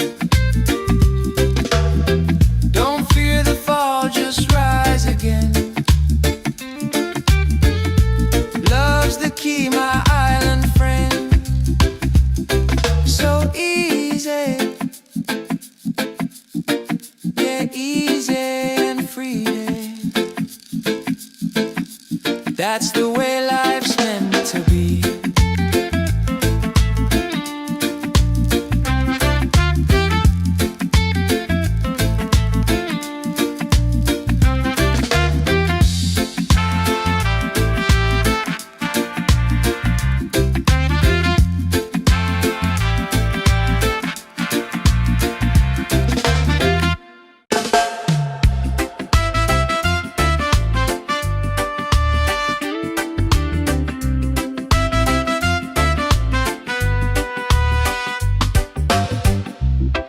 Don't fear the fall, just rise again. Love's the key, my island friend. So easy, yeah, easy and free. That's the way life's meant to be.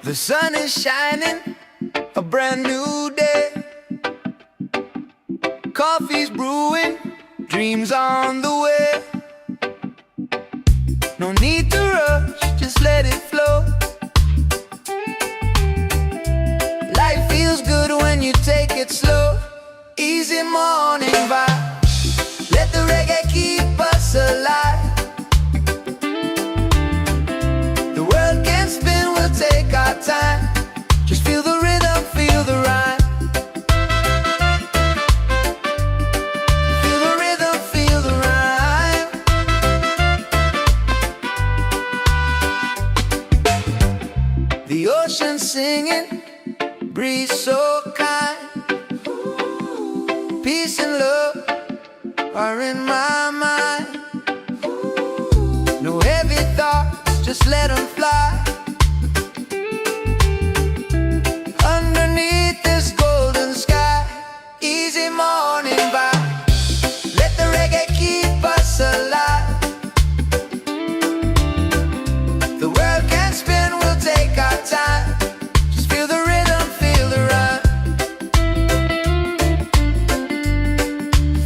The sun is shining, a brand new day. Coffee's brewing, dreams on the way. No need to rush, just let it flow. Life feels good when you take it slow. Easy morning vibe, let the reggae keep us alive. The world can spin, we'll take our time. Just feel the rhythm, feel the rhyme. Feel the rhythm, feel the rhyme. The ocean singing, breeze so kind. Peace and love are in my mind. No heavy thoughts, just let them fly. Underneath this golden sky, easy morning vibe. Let the reggae keep us alive. The world can spin, we'll take our time. Just feel the rhythm, feel the rhyme.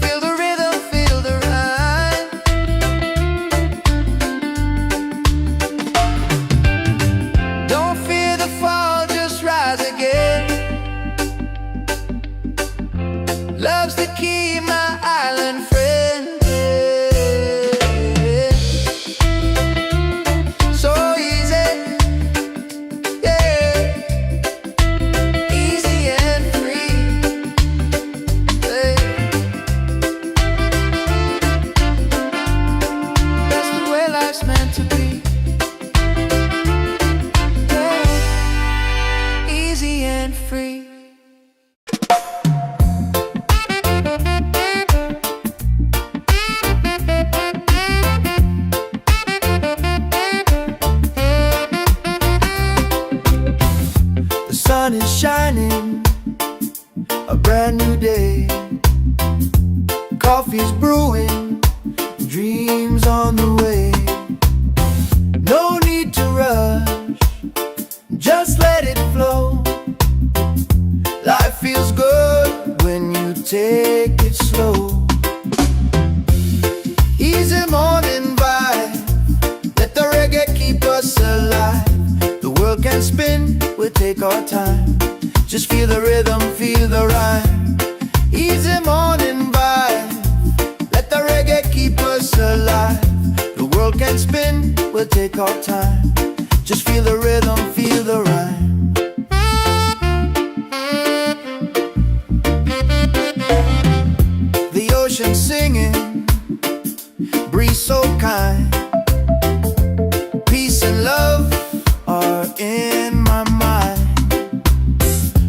Feel the rhythm, feel the rhyme. Don't fear the fall, just rise again. Love's the key, my island friend. So easy, yeah, easy and free. Yeah. That's the way life's meant to be. Yeah. Easy and free. The sun is shining, a brand new day. Coffee's brewing, dreams on the way. No need to rush, just let it flow. Life feels good when you take it slow. Easy morning vibe, let the reggae keep us alive. The world can spin, we'll take our time. Just feel the rhythm, feel the rhyme. Easy morning vibe, let the reggae keep us alive. The world can spin, we'll take our time. Just feel the rhythm, feel the rhyme. The ocean singing, breeze so kind. Peace and love are in my mind.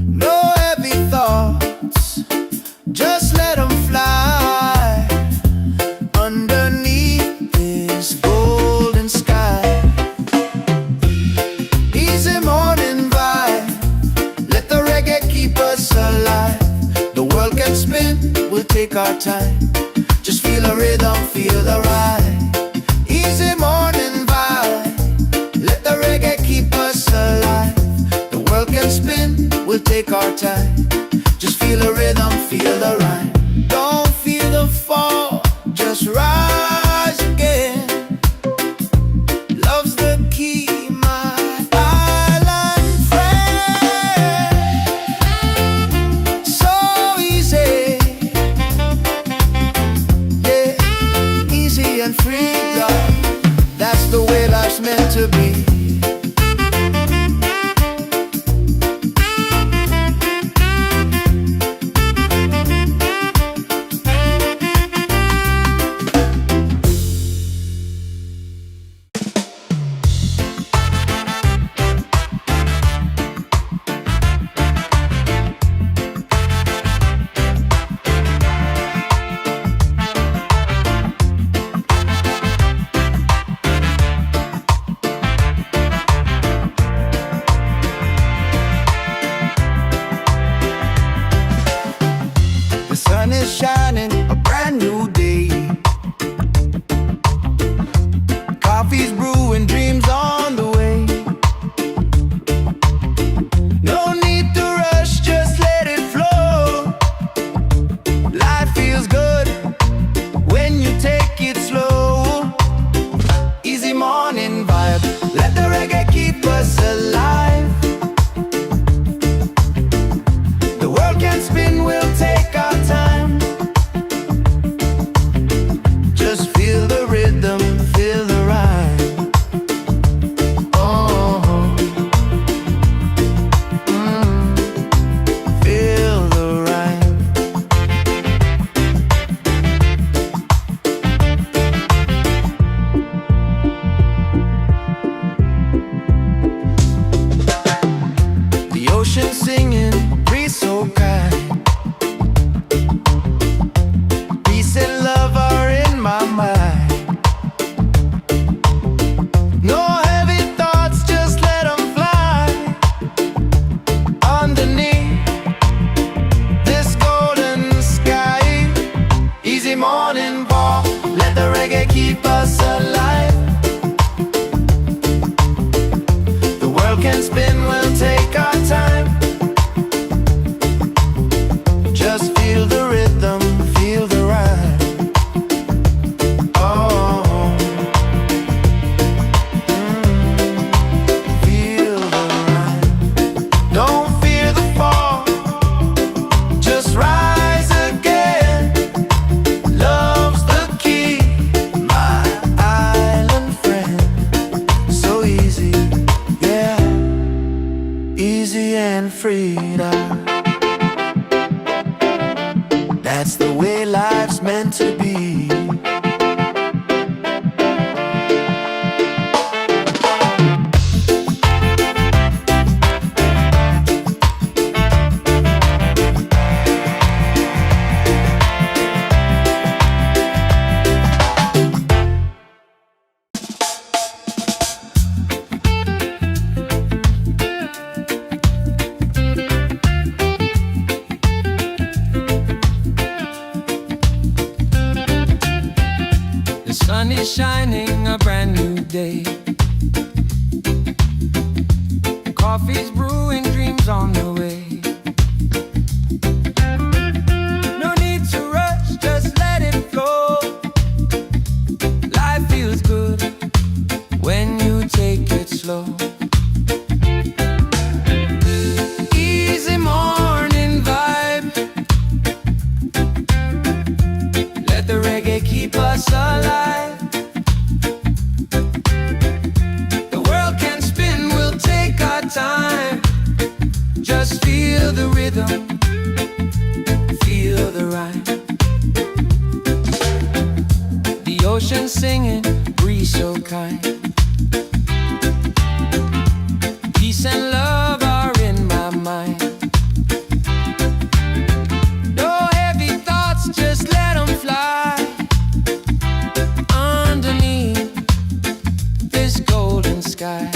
No heavy thoughts, just let them fly. Underneath this golden sky, easy morning The sun is shining, a brand new day. Coffee's brewing, dreams on the way. No need to rush, just let it flow. Life feels good when you take it slow. Easy morning vibe, let the reggae keep us alive. The world can spin, we'll take our time. Just feel the rhythm, feel the rhyme. Oh, feel the rhyme. The ocean singing, breeze so kind. Peace and love are in my mind. No heavy thoughts, just let them fly. Underneath this golden sky, easy morning walk, let the reggae keep us alive. The world can spin, we'll take our time. Just feel the rhythm, feel the rhyme. Oh, feel the rhyme. Don't fear the fall, just rise again. Love's the key, my island friend. So easy, yeah, easy and free now. That's the way life's meant to be. The sun is shining, a brand new day. Coffee's brewing, dreams on the way. No need to rush, just let it flow. Life feels good when you take it slow. Easy morning vibe, let the reggae keep us alive. The world can spin, we'll take our time. Just feel the rhythm, feel the rhyme. The ocean singing, breeze so kind. Peace and love are in my mind. No heavy thoughts, just let them fly. Underneath this golden sky,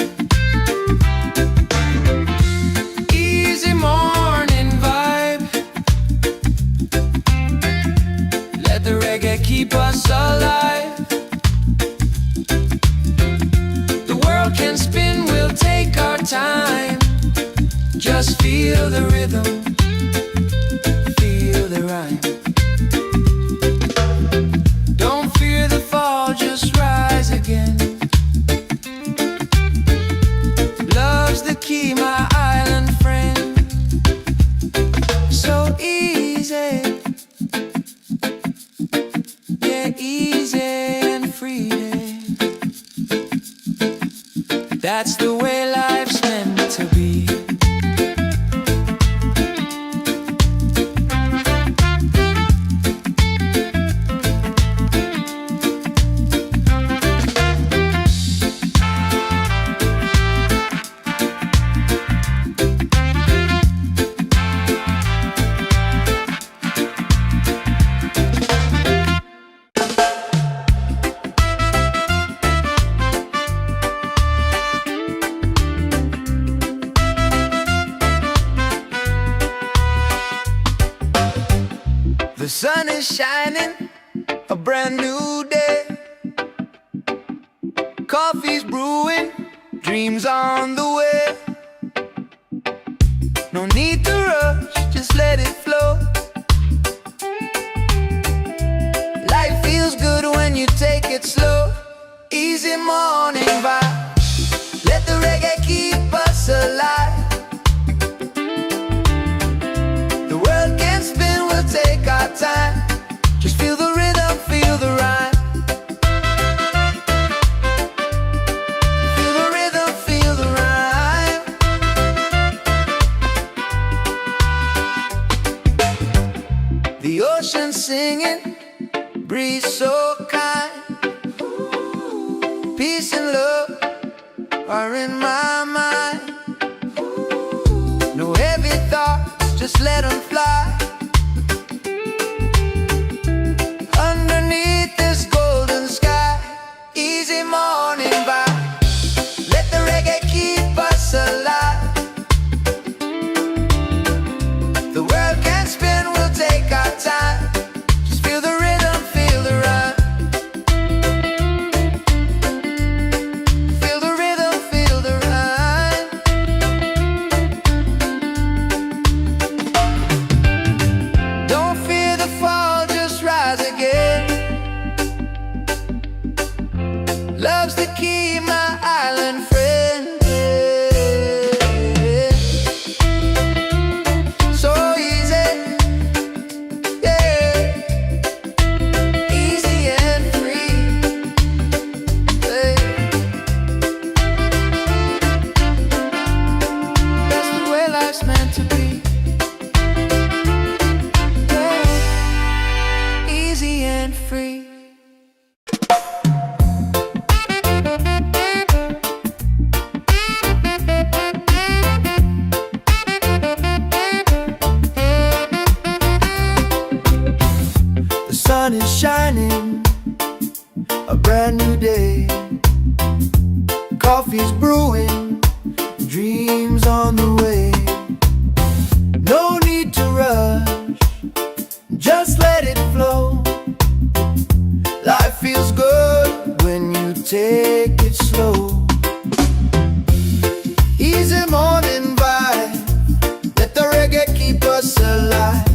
easy morning vibe, let the reggae keep us alive. The world can spin, we'll take our time. Just feel the rhythm, feel the rhyme. Don't fear the fall, just rise again. Love's the key, my island friend. So easy, yeah, easy and free. That's the way life's meant to be. The sun is shining, a brand new day. Coffee's brewing, dreams on the way. No need to rush, just let it flow. Life feels good when you take it slow. Easy morning vibe, let the reggae keep us alive. The world can spin, we'll take our time. Just feel the rhythm, feel the rhyme. Feel the rhythm, feel the rhyme. The ocean singing, breeze so kind. Peace and love are in my mind. No heavy thoughts, just let them fly. Underneath this golden sky, easy morning vibe. Let the reggae keep us alive. The world can spin, we'll take our time. Just feel the rhythm, feel the rhyme. Feel the rhythm, feel the rhyme. Don't fear the fall, just rise again. Love's the key, my island friend. So easy, yeah. Easy and free, yeah. That's the way life's meant to be, yeah. Easy and free. The sun is shining, a brand new day. Coffee's brewing, dreams on the way. No need to rush, just let it flow. Life feels good when you take it slow. Easy morning vibe, let the reggae keep us alive.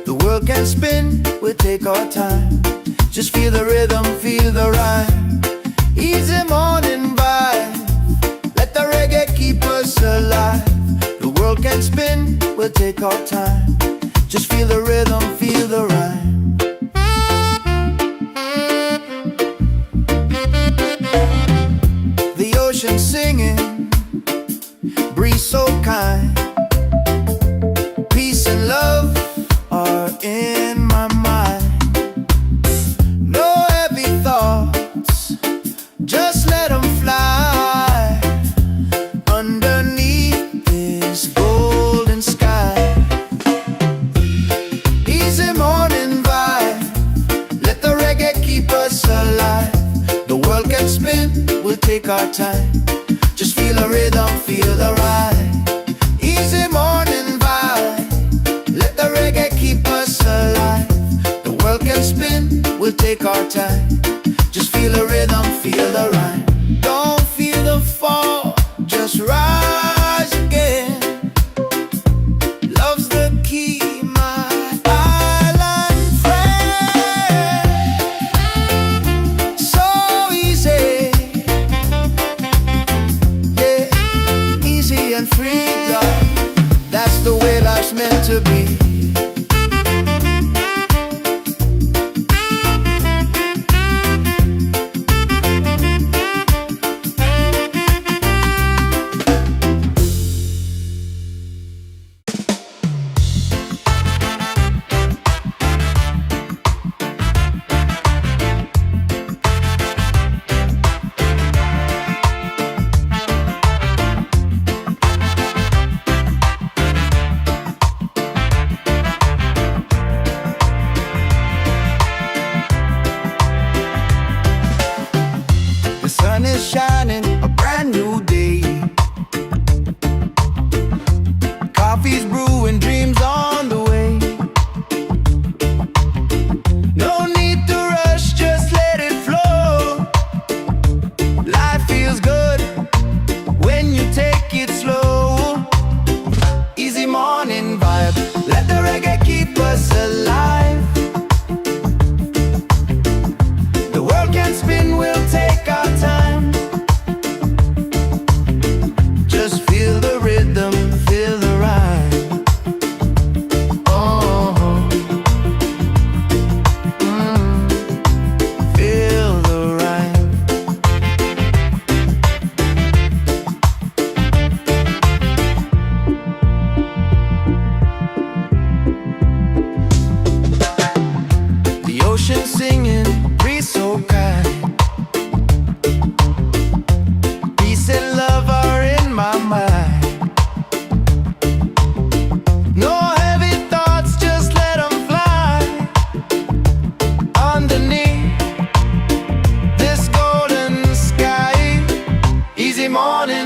The world can spin, we'll take our time. Just feel the rhythm, feel the rhyme. Easy morning vibe, let the reggae keep us alive. The world can spin, we'll take our time. Just feel the rhythm, feel the rhyme. The ocean singing, breeze so kind. Peace and love are in my mind. No heavy thoughts, just let them fly. Underneath this golden sky, easy morning vibe, let the reggae keep us alive. The world can spin, we'll take our time. Just feel the rhythm, feel the ride. Easy morning vibe, let the reggae keep us alive. The world can spin, we'll take our time. Just feel the rhythm, feel the rhyme. Don't feel the fall, just rise again. Love's the key, my island friend. So easy, yeah, easy and free, love. That's the way life's meant to be.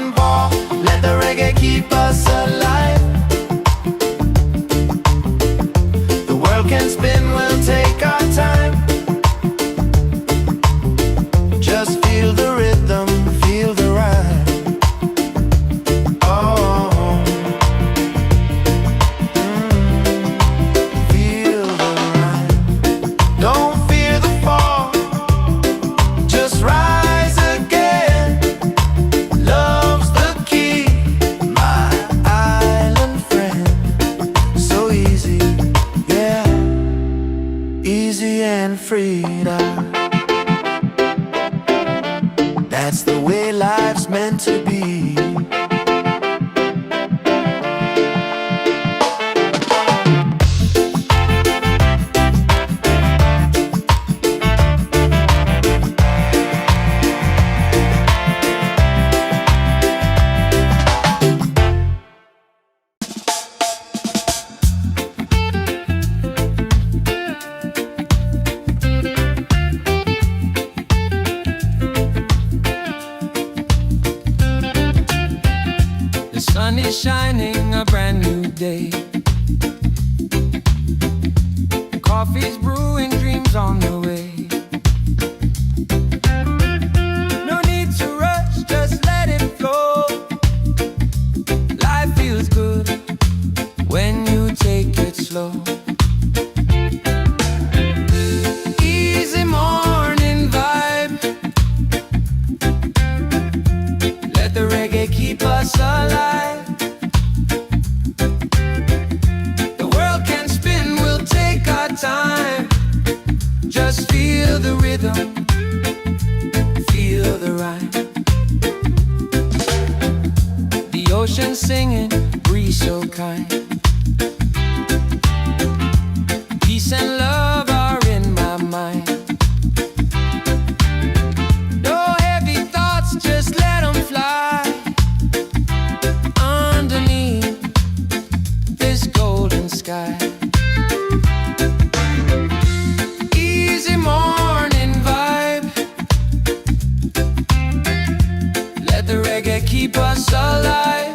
and ball. Let the reggae keep us alive. The world can spin, we'll take our time. Just feel the rhythm, feel the rhyme. Oh, feel the rhyme. Don't fear the fall, just rise again. Love's the key, my island friend. So easy, yeah, easy and free now. That's the way life's meant to be. The sun is shining, a brand new day. Coffee's brewing, dreams on the way. No need to rush, just let it flow. Life feels good when you take it slow. Easy morning vibe. Let the reggae keep us alive. The world can spin, we'll take our time. Just feel the rhythm, feel the rhyme. The ocean singing, breeze so kind. Peace and love are in my mind. No heavy thoughts, just let them fly. Underneath this golden sky. Easy morning vibe. Let the reggae keep us alive.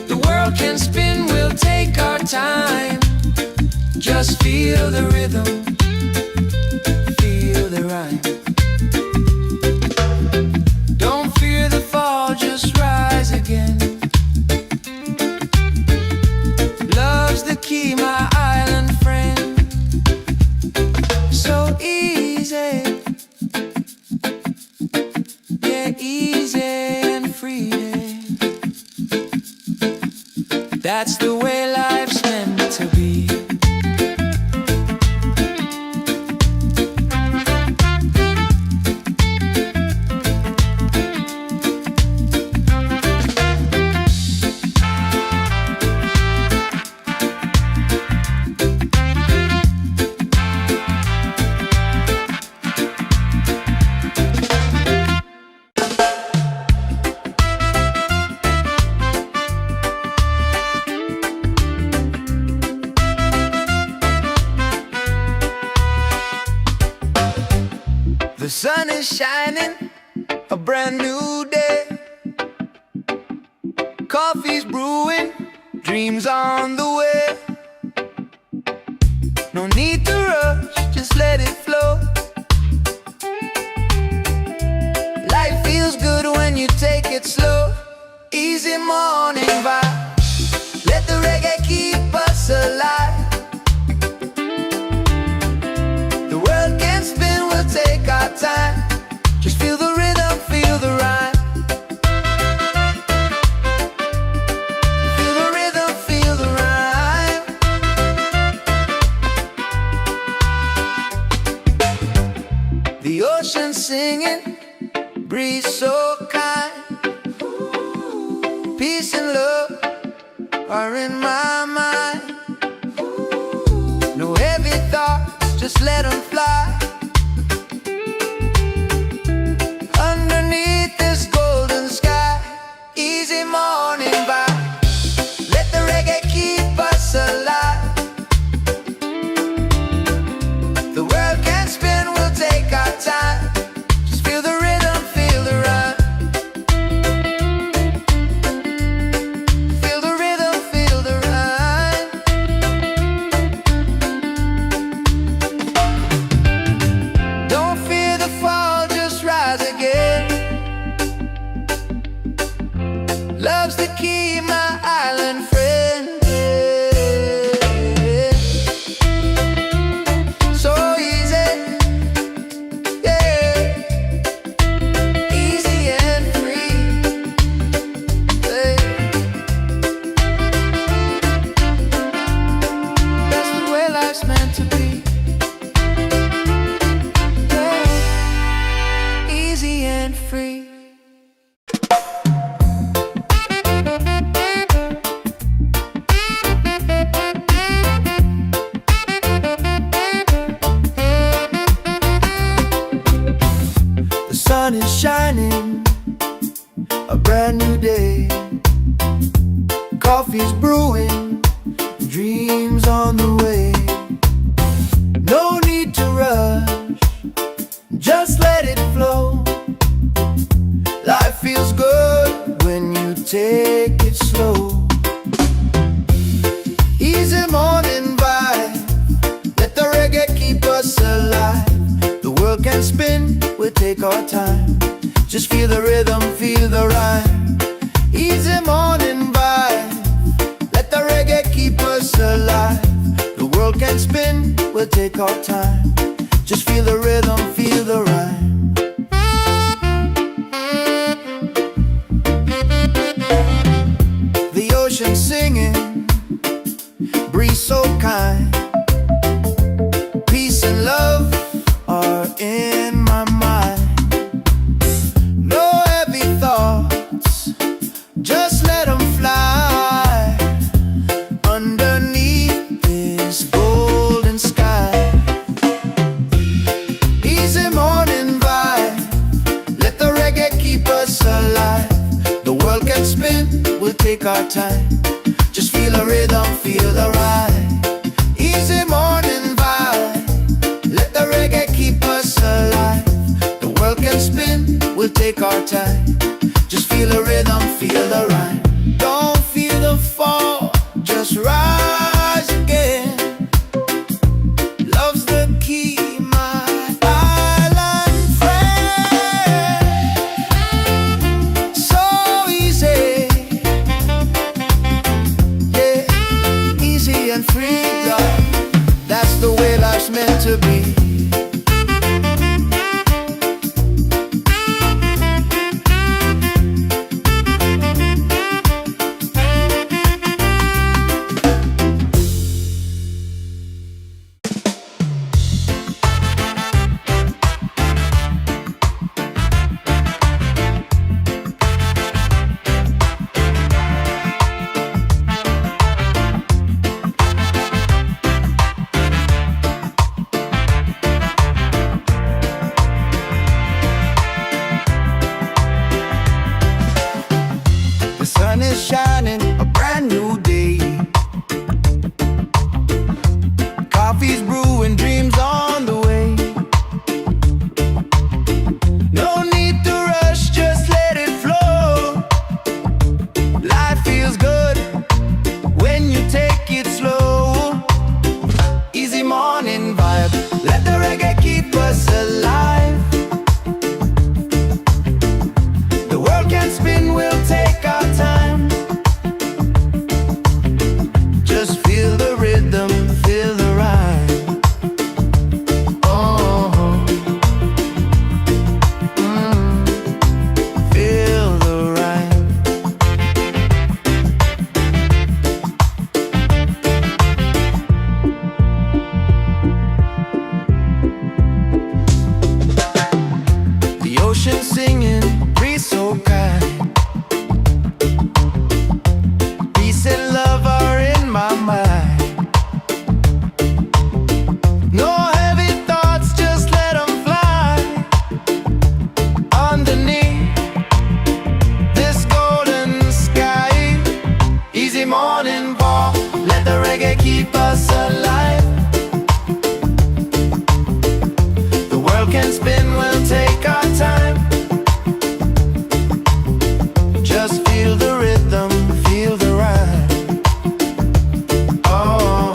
The world can spin, we'll take our time. Just feel the rhythm, feel the rhyme. Don't fear the fall, just rise again. Love's the key, my island friend. So easy, yeah, easy and free. That's the way life's meant to be. The sun is shining, a brand new day. Coffee's brewing, dreams on the way. No need to rush, just let it flow. Life feels good when you take it slow. Easy morning vibe. Let the reggae keep us alive. The world can spin, we'll take our time. Just feel the rhythm, feel the rhyme. Feel the rhythm, feel the rhyme. The ocean singing, breeze so kind. Peace and love are in my mind. No heavy thoughts, just let them fly. Underneath this golden sky. Easy morning vibe. Let the reggae keep us alive. The world can spin, we'll take our time. Just feel the rhythm, feel the rhyme. shining, a brand new day. Coffee's brewing, dreams on the way. No need to rush, just let it flow. Life feels good when you take it slow. Easy morning vibe, let the reggae keep us alive. The world can spin, we'll take our time. Just feel the rhythm, feel the rhyme. Easy morning vibe, let the reggae keep us alive. The world can spin, we'll take our time. Just feel the rhythm, feel the rhyme. The ocean singing, breeze so kind. Peace and love are in my mind. No heavy thoughts, just let them fly underneath this golden sky. Easy morning vibe, let the reggae keep us alive. The world can spin, we'll take our time. Just feel the rhythm, feel the ride. Easy morning vibe, let the reggae keep us alive. The world can spin, we'll take our time. Just feel the rhythm, feel the rhyme. Don't feel the fall, just rise again. Love's the key, my island friend. So easy, yeah, easy and free, God. That's the way life's meant to be. The sun is shining, a brand new day. Coffee's brewing, dreams on the way. No need to rush, just let it flow. Life feels good when you take it slow. Easy morning vibe, let the reggae keep us alive. The world can spin, we'll take our time. Just feel the rhythm, feel the rhyme. Oh, feel the rhyme. The ocean singing, breeze so kind. Peace and love are in my mind. No heavy thoughts, just let them fly underneath this golden sky. Easy morning walk, let the reggae keep us alive. The world can spin, we'll take our time. Just feel the rhythm, feel the rhyme. Oh,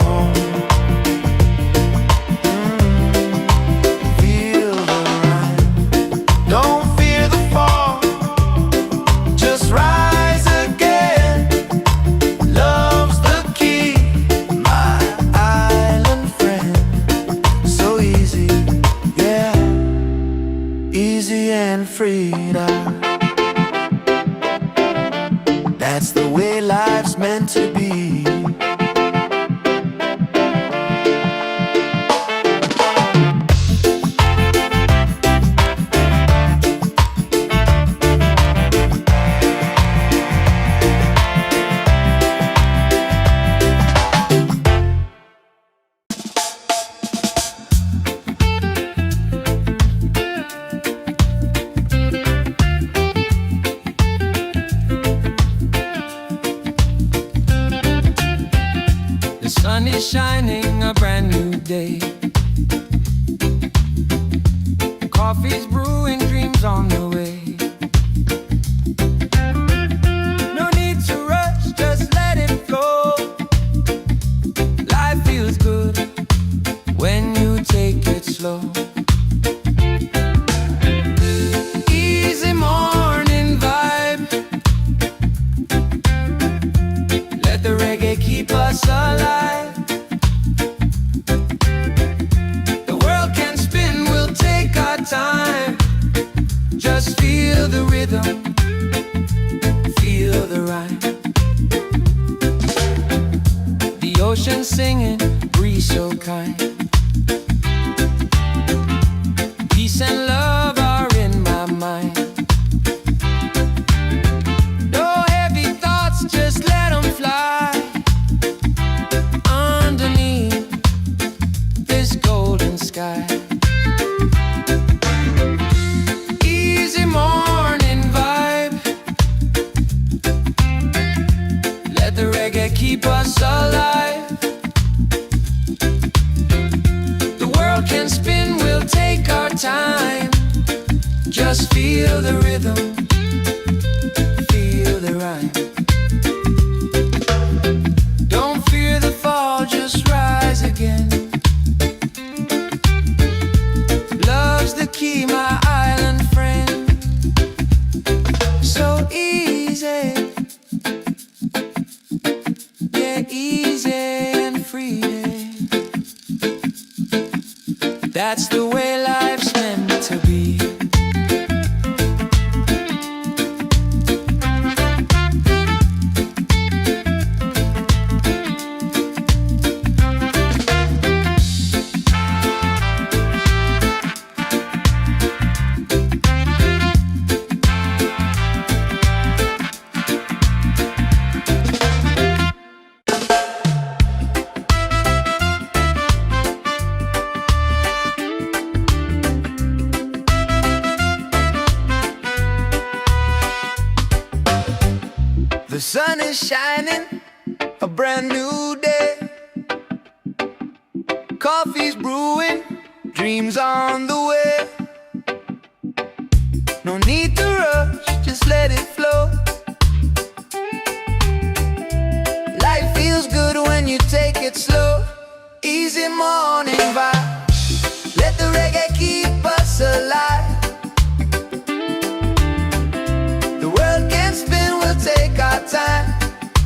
feel the rhyme. Don't fear the fall, just rise again. Love's the key, my island friend. So easy, yeah, easy and free. That's the way life's meant to be. is shining, a brand new day. Coffee's brewing, dreams on the way. No need to rush, just let it flow. Life feels good when you take it slow. Easy morning vibe. Let the reggae keep us alive. The world can spin, we'll take our time. Just feel the rhythm, feel the rhyme. The ocean singing, breeze so kind. Peace and love are in my mind. No heavy thoughts, just let them fly. Underneath this golden sky. Easy morning vibe. Let the reggae keep us alive. The world can spin, we'll take our time. Just feel the rhythm, feel the rhyme. Don't fear the fall, just rise again. Love's the key, my island friend. So easy, yeah, easy and free. That's the way life's meant to be. The sun is shining, a brand new day. Coffee's brewing, dreams on the way. No need to rush, just let it flow. Life feels good when you take it slow. Easy morning vibe. Let the reggae keep us alive. The world can spin, we'll take our time.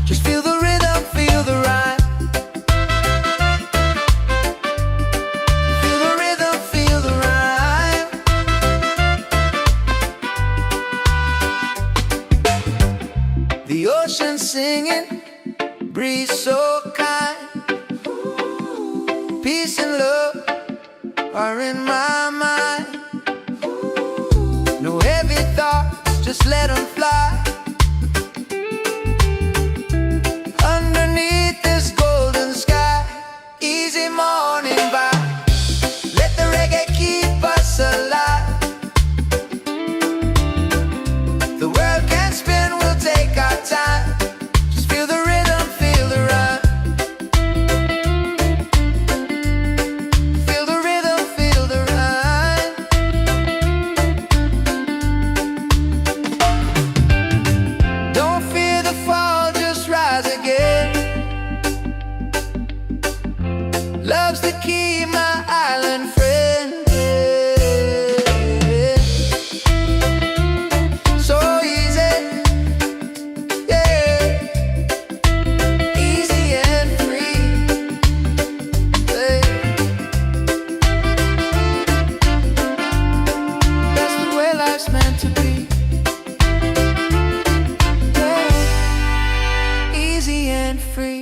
Just feel the rhythm, feel the rhyme. Feel the rhythm, feel the rhyme. The ocean singing, breeze so kind. Peace and love are in my mind. No heavy thoughts, just let them fly. Underneath this golden sky. Easy morning vibe. Let the reggae keep us alive. The world can spin, we'll take our time. Just feel the rhythm, feel the rhyme. Feel the rhythm, feel the rhyme. Don't fear the fall, just rise again. Love's the key, my island friend. So easy, yeah, easy and free. Hey. That's the way life's meant to be. Yeah. Easy and free.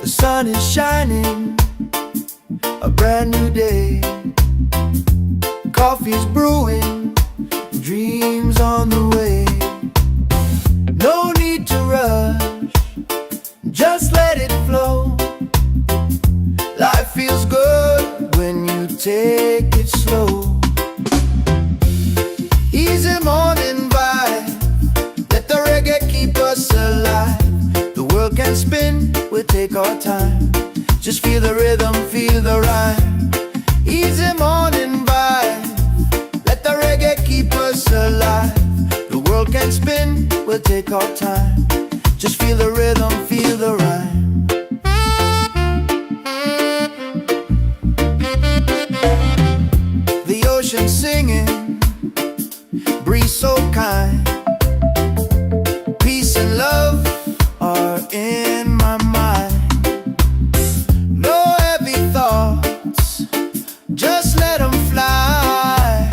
The sun is shining, a brand new day. Coffee's brewing, dreams on the way. No need to rush, just let it flow. Life feels good take it slow. Easy morning vibe, let the reggae keep us alive. The world can spin, we'll take our time. Just feel the rhythm, feel the rhyme. Easy morning vibe, let the reggae keep us alive. The world can spin, we'll take our time. Just feel the rhythm, feel the rhyme. The ocean singing, breeze so kind. Peace and love are in my mind. No heavy thoughts, just let them fly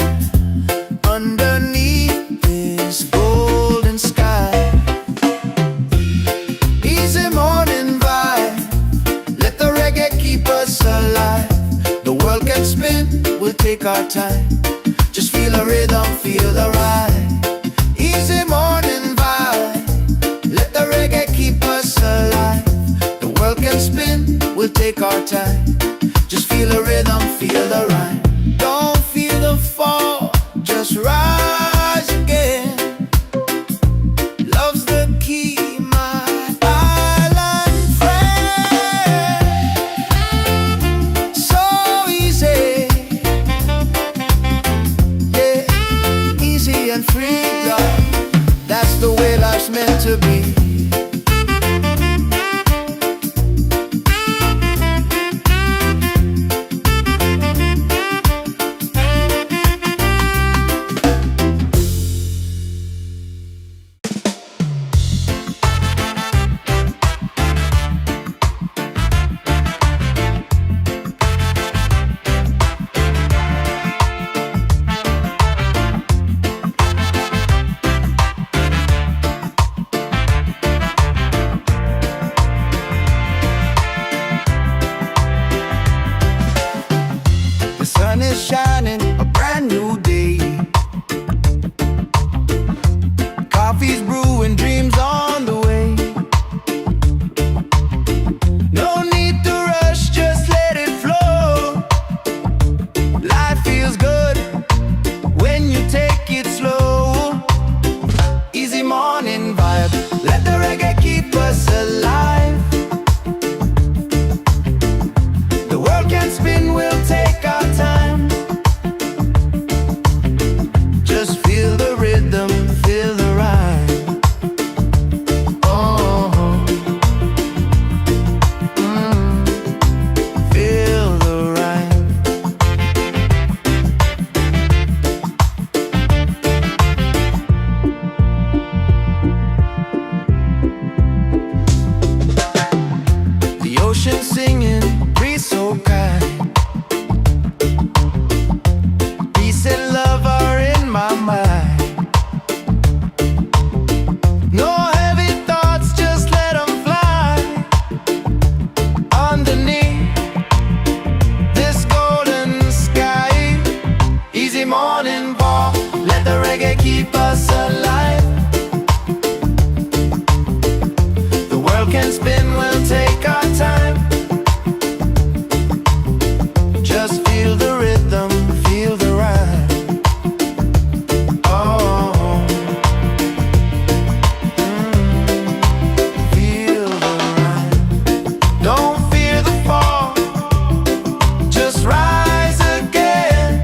underneath this golden sky. Easy morning vibe, let the reggae keep us alive. The world can spin, we'll take our time. Just feel the rhythm, feel the ride. Easy morning vibe, let the reggae keep us alive. The world can spin, we'll take our time. Just feel the rhythm, feel the rhyme. Don't feel the fall, just rise again. Love's the key, my island friend. So easy, yeah, easy and free, love. That's the way life's meant to be. The sun is shining, a brand new day. Coffee's brewing, dreams on the way. No need to rush, just let it flow. Life feels good when you take it slow. Easy morning vibe, let the reggae keep us alive. The world can spin, we'll take our time. Just feel the rhythm, feel the rhyme. Oh, feel the rhyme. The ocean singing, breeze so kind. Peace and love are in my mind. No heavy thoughts, just let them fly underneath this golden sky. Easy morning walk, let the reggae keep us alive. The world can spin, we'll take our time. Just feel the rhythm, feel the rhyme. Oh, feel the rhyme. Don't fear the fall, just rise again.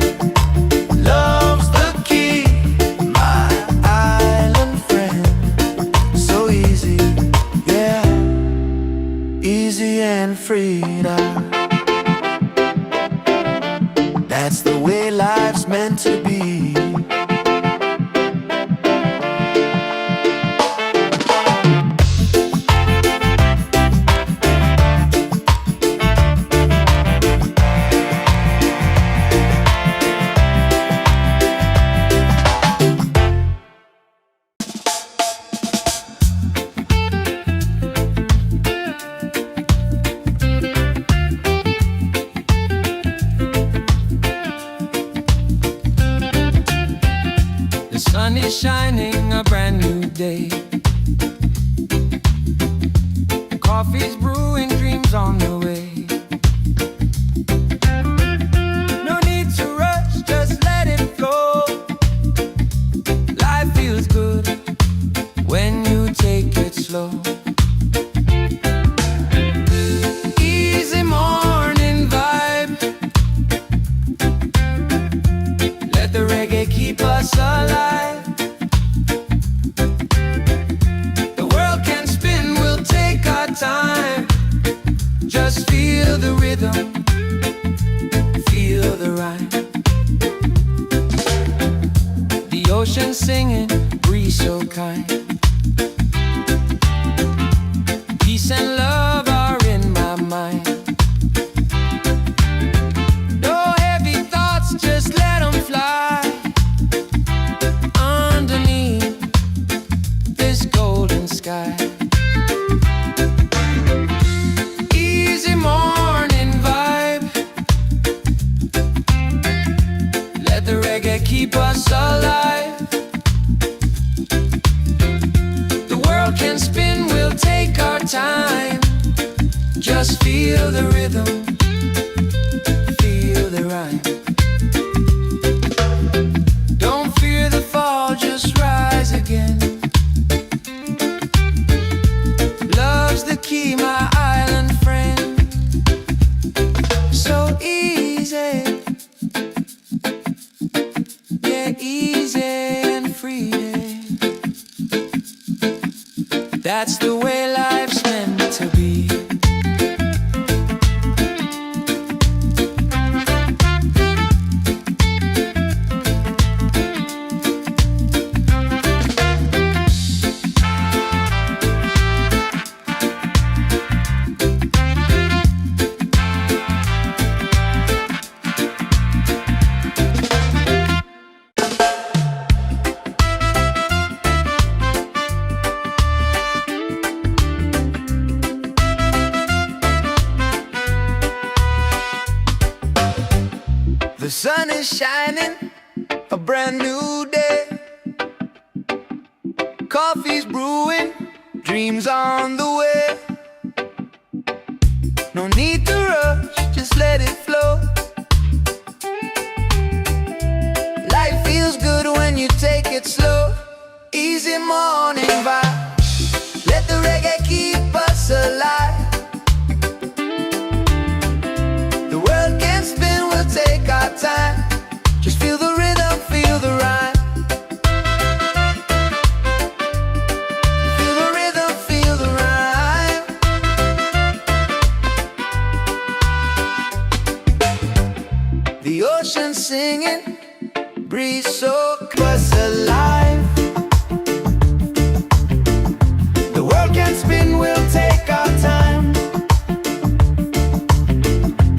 Love's the key, my island friend. So easy, yeah, easy and free now. That's the way life's meant to be. sun is shining, a brand new day. Coffee's brewing, dreams on the way. No need Easy morning vibe. Let the reggae keep us alive. The world can spin, we'll take our time. Just feel the rhythm, feel the rhyme. The ocean singing, breeze so kind. Peace and love are in my mind. No heavy thoughts, just let them fly. Underneath this golden sky. Easy morning vibe. Let the reggae keep us alive. The world can spin, we'll take our time. Just feel the rhythm, feel the rhyme. Don't fear the fall, just rise again. Love's the key, my island friend. So easy, yeah, easy and free. That's the way life's meant to be. The sun is shining, a brand new day. Coffee's brewing, dreams on the way. No need to rush, just let it flow. Life feels good when you take it slow. Easy morning vibe. Let the reggae keep us alive. The world can spin, we'll take our time. Just feel the rhythm, feel the rhyme. Feel the rhythm, feel the rhyme. The ocean singing, breeze so keep us alive. The world can spin, we'll take our time.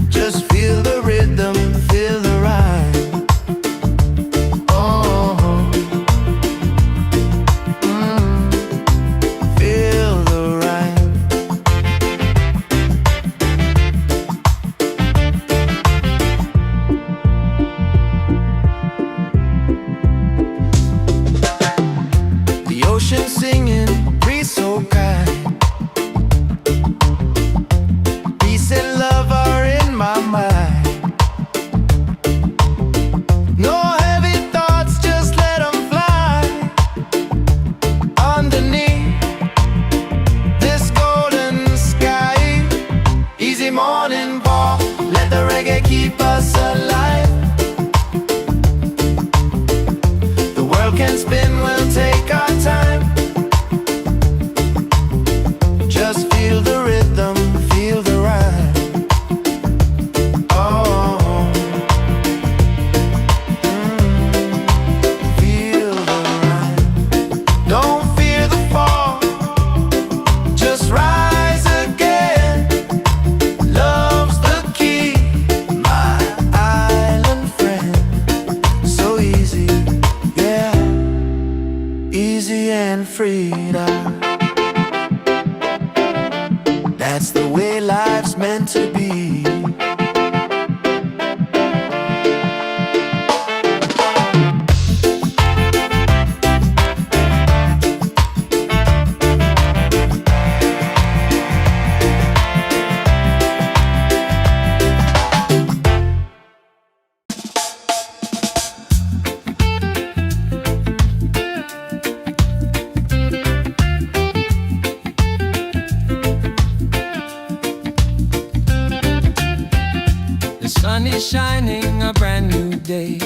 Just feel the rhythm, feel the rhyme. Oh, feel the rhyme. The ocean singing, breeze so kind. Peace and love are in my mind. No heavy thoughts, just let them fly. Underneath this golden sky. Easy morning walk, let the reggae keep us alive. The world can spin, we'll take our time. Just feel the rhythm, feel the rhyme. Oh, feel the rhyme. Don't fear the fall, just rise again. Love's the key, my island friend. So easy, yeah, easy and free now. That's the way life's meant to be. shining, a brand new day.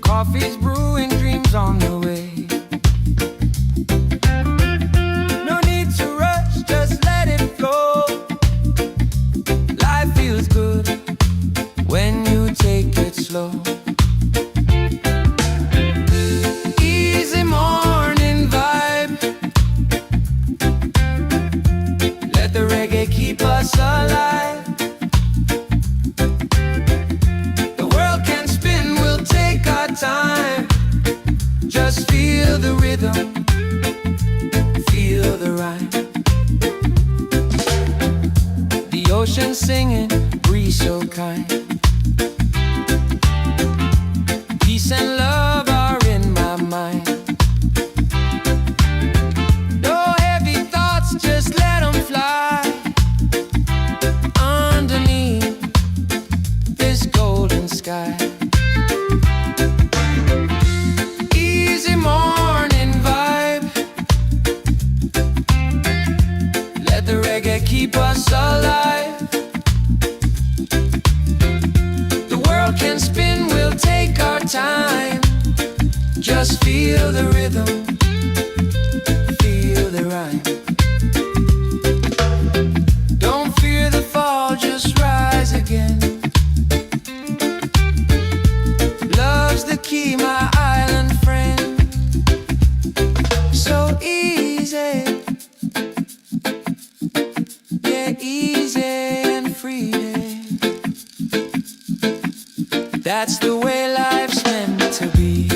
Coffee's brewing, dreams on the way. No need to rush, just let it flow. Life feels good when you take it slow. Easy morning vibe. Let the reggae keep us alive. The world can spin, we'll take our time. Just feel the rhythm, feel the rhyme. The ocean singing, breeze so kind. Peace and love are in my mind. No heavy thoughts, just let them fly. Underneath this golden sky. Easy morning vibe. Let the reggae keep us alive. The world can spin, we'll take our time. Just feel the rhythm, feel the rhyme. Don't fear the fall, just rise again. Love's the key, my island friend. So easy, yeah, easy and free. That's the way life's meant to be.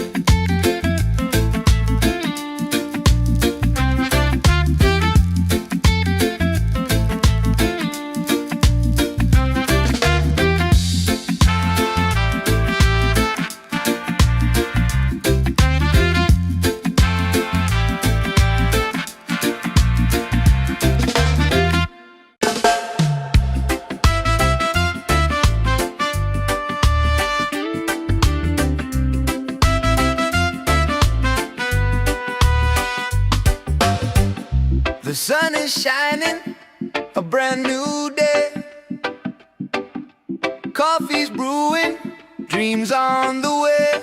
The sun is shining, a brand new day. Coffee's brewing, dreams on the way.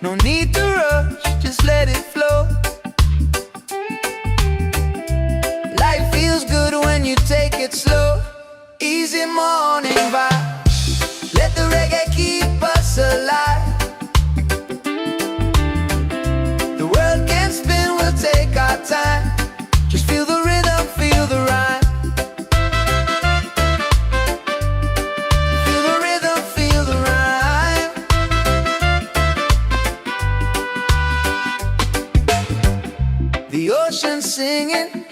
No need to rush, just let it flow. Life feels good when you take it slow. Easy morning vibe. Let the reggae keep us alive. The world can spin, we'll take our time. Just feel the rhythm, feel the rhyme. Feel the rhythm, feel the rhyme. The ocean singing,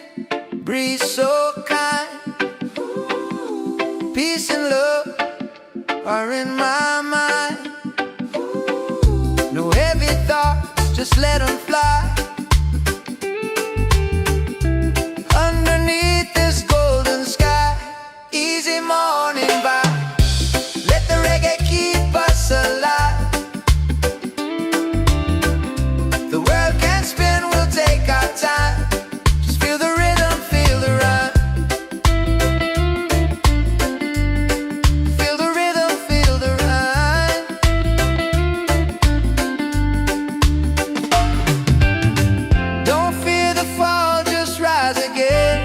breeze so kind. Peace and love are in my mind. No heavy thoughts, just let them fly. Underneath this golden sky. Easy morning vibe. Let the reggae keep us alive. The world can spin, we'll take our time. Just feel the rhythm, feel the rhyme. Feel the rhythm, feel the rhyme. Don't fear the fall, just rise again.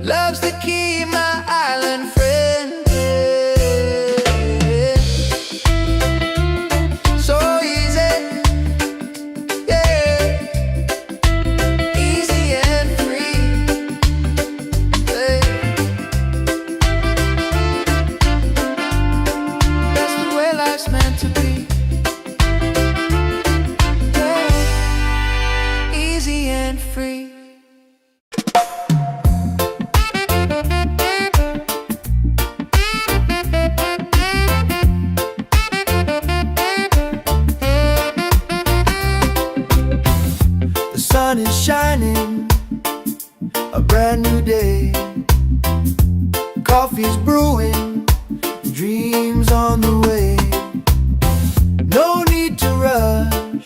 Love's the key, my island friend. So easy, yeah, easy and free. Hey. That's the way life's meant to be. Yeah. Easy and free. The sun is shining, a brand new day. Coffee's brewing, dreams on the way. No need to rush,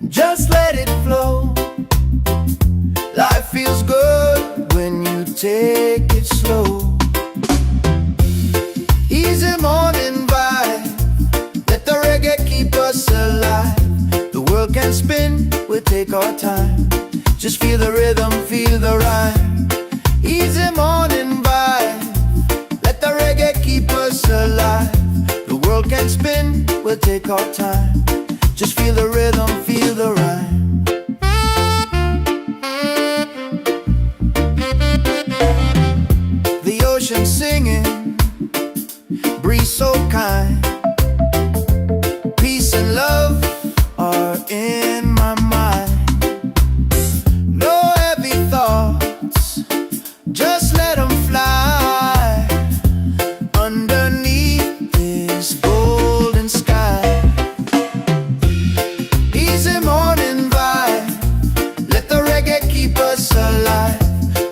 just let it flow. Life feels good when take it slow. Easy morning vibe, let the reggae keep us alive. The world can spin, we'll take our time. Just feel the rhythm, feel the rhyme. Easy morning vibe, let the reggae keep us alive. The world can spin, we'll take our time. Just feel the rhythm, feel the rhyme. The ocean singing, breeze so kind. Peace and love are in my mind. No heavy thoughts, just let them fly underneath this golden sky. Easy morning vibe, let the reggae keep us alive.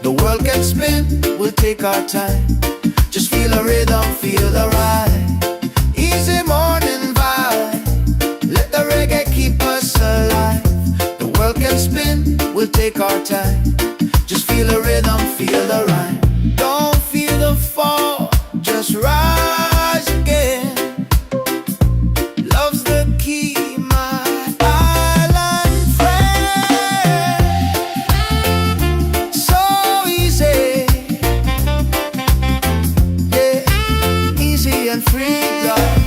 The world can spin, we'll take our time. Just feel the rhythm, feel the ride. Easy morning vibe, let the reggae keep us alive. The world can spin, we'll take our time. Just feel the rhythm, feel the rhyme. Don't feel the fall, just rise again. Love's the key, my island friend. So easy, yeah, easy and free, love.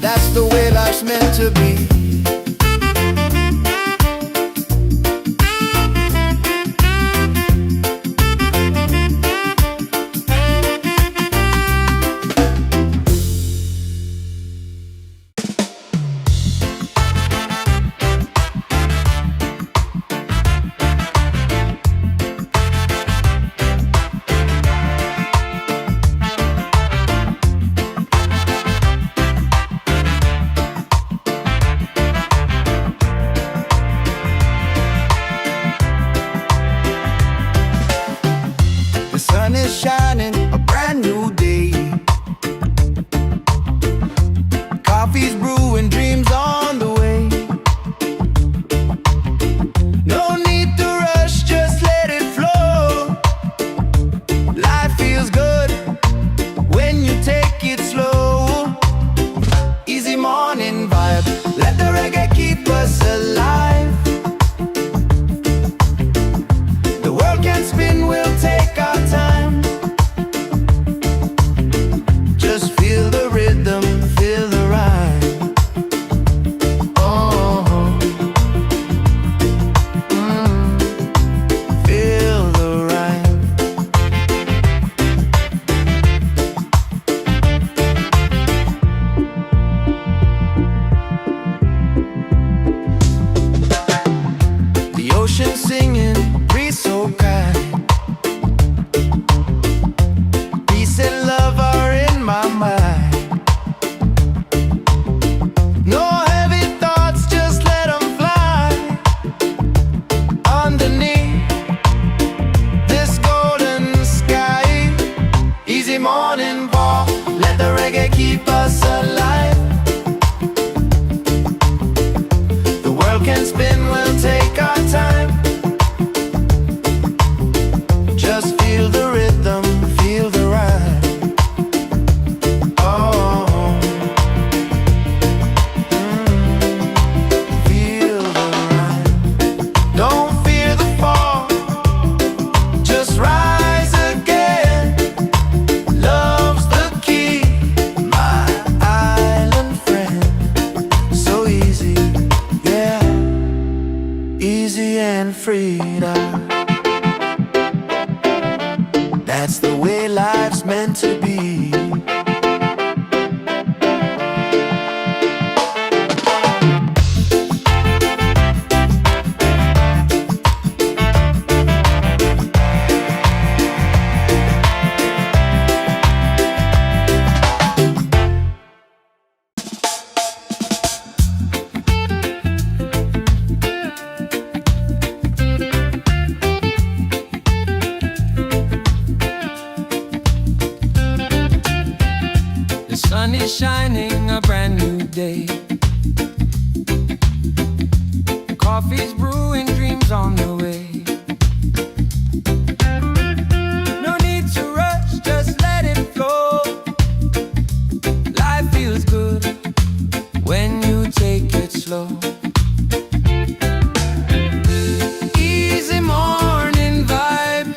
That's the way life's meant to be. The sun is shining, a brand new day. Coffee's brewing, dreams on the way. No need to rush, just let it flow. Life feels good when you take it slow. Easy morning vibe, let the reggae keep us alive. The world can spin, we'll take our time. Just feel the rhythm, feel the rhyme. Oh, feel the rhyme. The ocean singing, breeze so kind. Peace and love are in my mind. No heavy thoughts, just let them fly underneath this golden sky. Easy morning fall, let the reggae keep us alive. The world can spin, we'll take our time. Just feel the rhythm, feel the rhyme. Oh, feel the rhyme. Don't fear the fall, just rise again. Love's the key, my island friend. So easy, yeah, easy and freedom. That's the way life's meant to be. Sun is shining, a brand new day. Coffee's brewing, dreams on the way. No need slow. Easy morning vibe.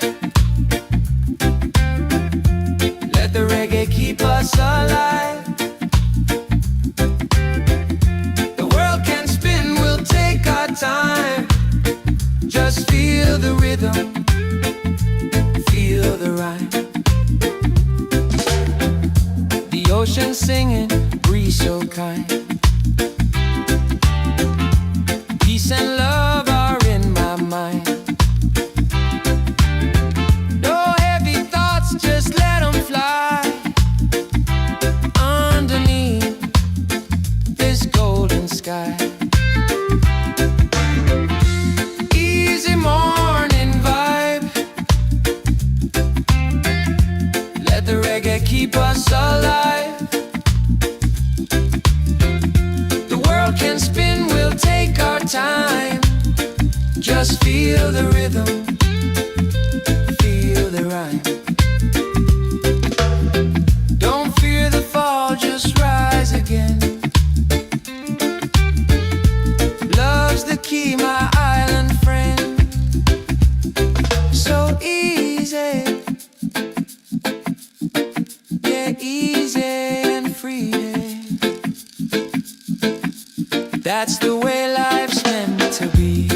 Let the reggae keep us alive. The world can spin, we'll take our time. Just feel the rhythm, feel the rhyme. The ocean singing, breeze so kind. Peace and love are in my mind. No heavy thoughts, just let them fly. Underneath this golden sky. Easy morning vibe. Let the reggae keep us alive. The world can spin, we'll take our time. Just feel the rhythm, feel the rhyme. Don't fear the fall, just rise again. Love's the key, my island friend. So easy, yeah, easy and free. That's the way life's meant to be.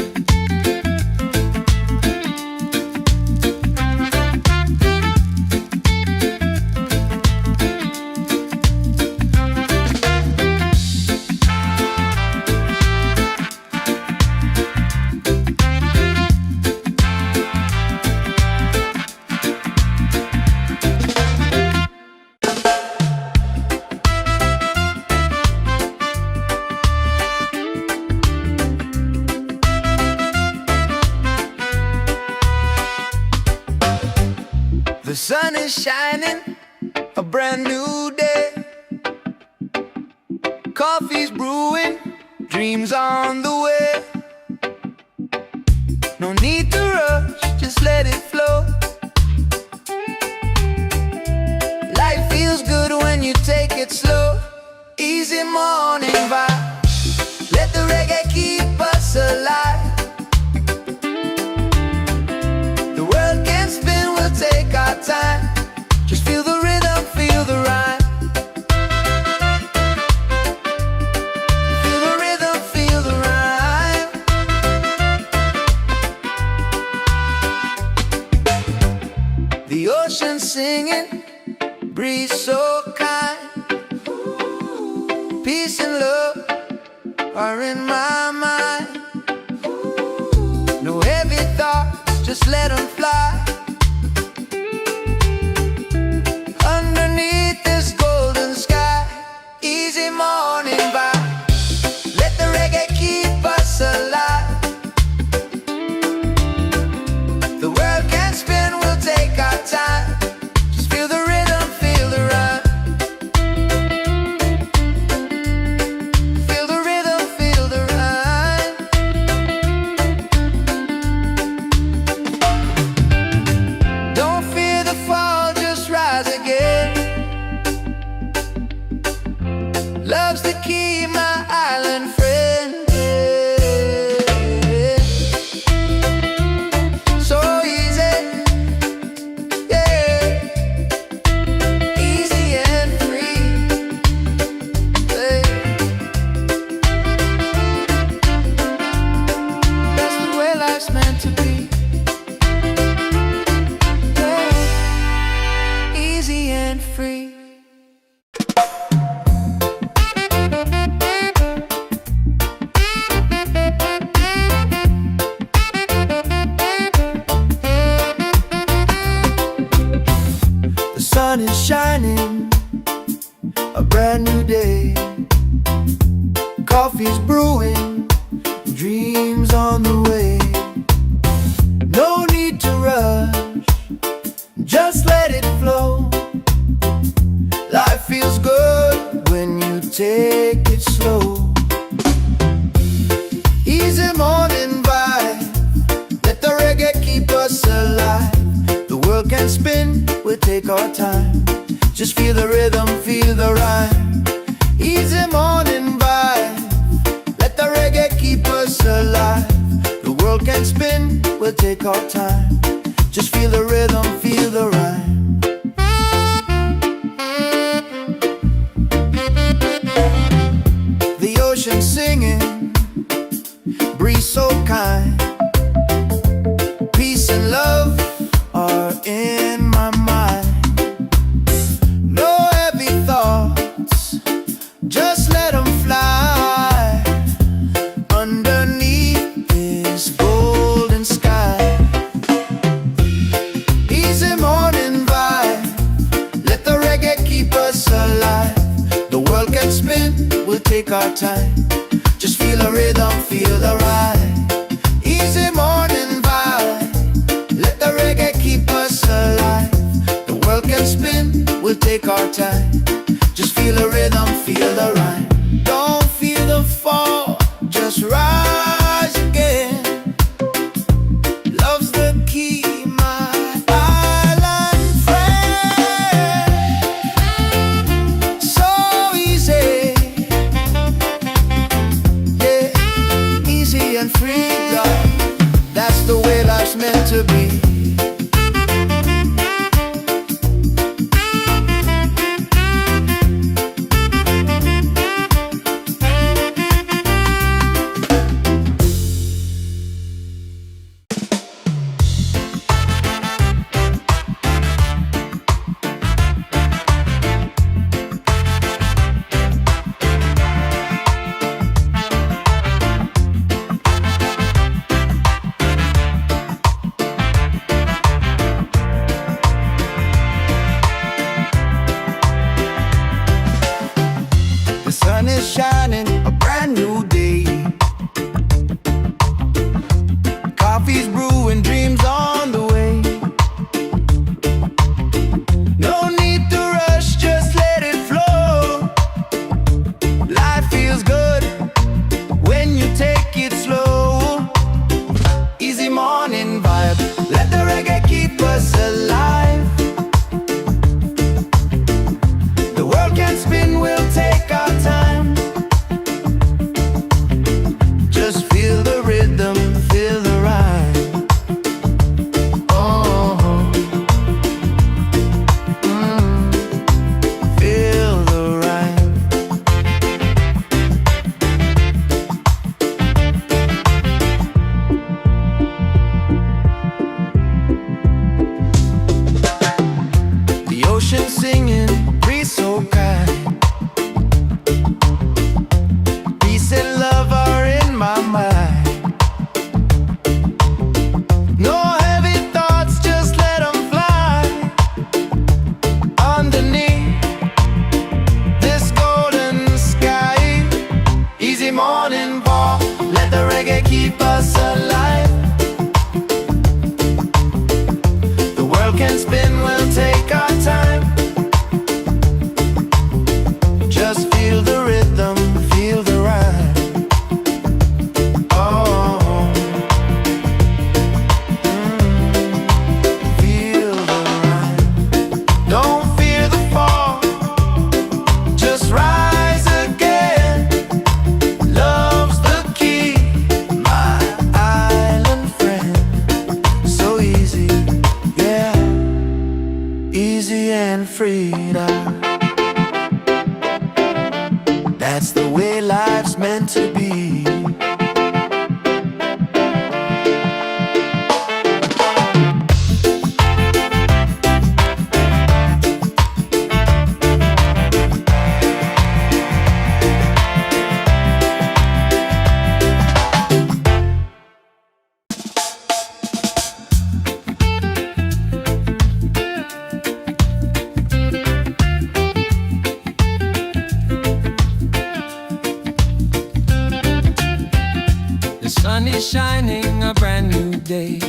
The sun is shining, a brand new day. Coffee's brewing, dreams on the way. No need to rush, just let it flow. Life feels good when you take it slow. Easy morning vibe. Let the reggae keep us alive. The world can spin, we'll take our time. Just feel the rhythm, feel the rhyme. Feel the rhythm, feel the rhyme. The ocean singing, breeze so kind. Peace and love are in my mind. No heavy thoughts, just let them fly. Underneath this golden sky. Easy morning vibe. Let the reggae keep us alive. The world can spin, we'll take our time. Just feel the rhythm, feel the rhyme. Feel the rhythm, feel the rhyme. Don't fear the fall, just rise again. Love's the key, my island friend. So easy, yeah, easy and free. Yeah. That's the way life's meant to be. Yeah. Easy and free. The sun is shining, a brand new day. Coffee's brewing, dreams on the way. No need to rush, just let it flow. Life feels good when you take it slow. Easy morning vibe. Let the reggae keep us alive. The world can spin, we'll take our time. Just feel the rhythm, feel the rhyme. Easy morning vibe. Let the reggae spin, we'll take our time. Just feel the rhythm, feel the rhyme. The ocean singing, breeze so kind. Peace and love are in my mind. No heavy thoughts, just let them fly underneath this golden sky. Easy morning vibe, let the reggae keep us alive. The world can spin, we'll take our time. Just feel the rhythm, feel the ride. Easy morning vibe, let the reggae keep us alive. The world can spin, we'll take our time. Just feel the rhythm, feel the rhyme. Don't feel the fall, just rise again. Love's the key, my island friend. So easy, yeah, easy and free, love. That's the way life's meant to be. The sun is shining, a brand new day. Coffee's brewing, dreams on the way. No need to rush, just let it flow. Life feels good when you take it slow. Easy morning vibe, let the reggae keep us alive. The world can spin, we'll take our time. Just feel the rhythm, feel the rhyme. Oh, feel the rhyme. The ocean singing, breeze so kind. Peace and love are in my mind. No heavy thoughts, just let them fly underneath this golden sky. Easy morning walk, let the reggae keep us alive. The world can spin, we'll take our time. Just feel the rhythm, feel the rhyme. Oh, feel the rhyme. Don't fear the fall, just rise again. Love's the key, my island friend. So easy, yeah, easy and free now. That's the way life's meant to be. The sun is shining, a brand new day.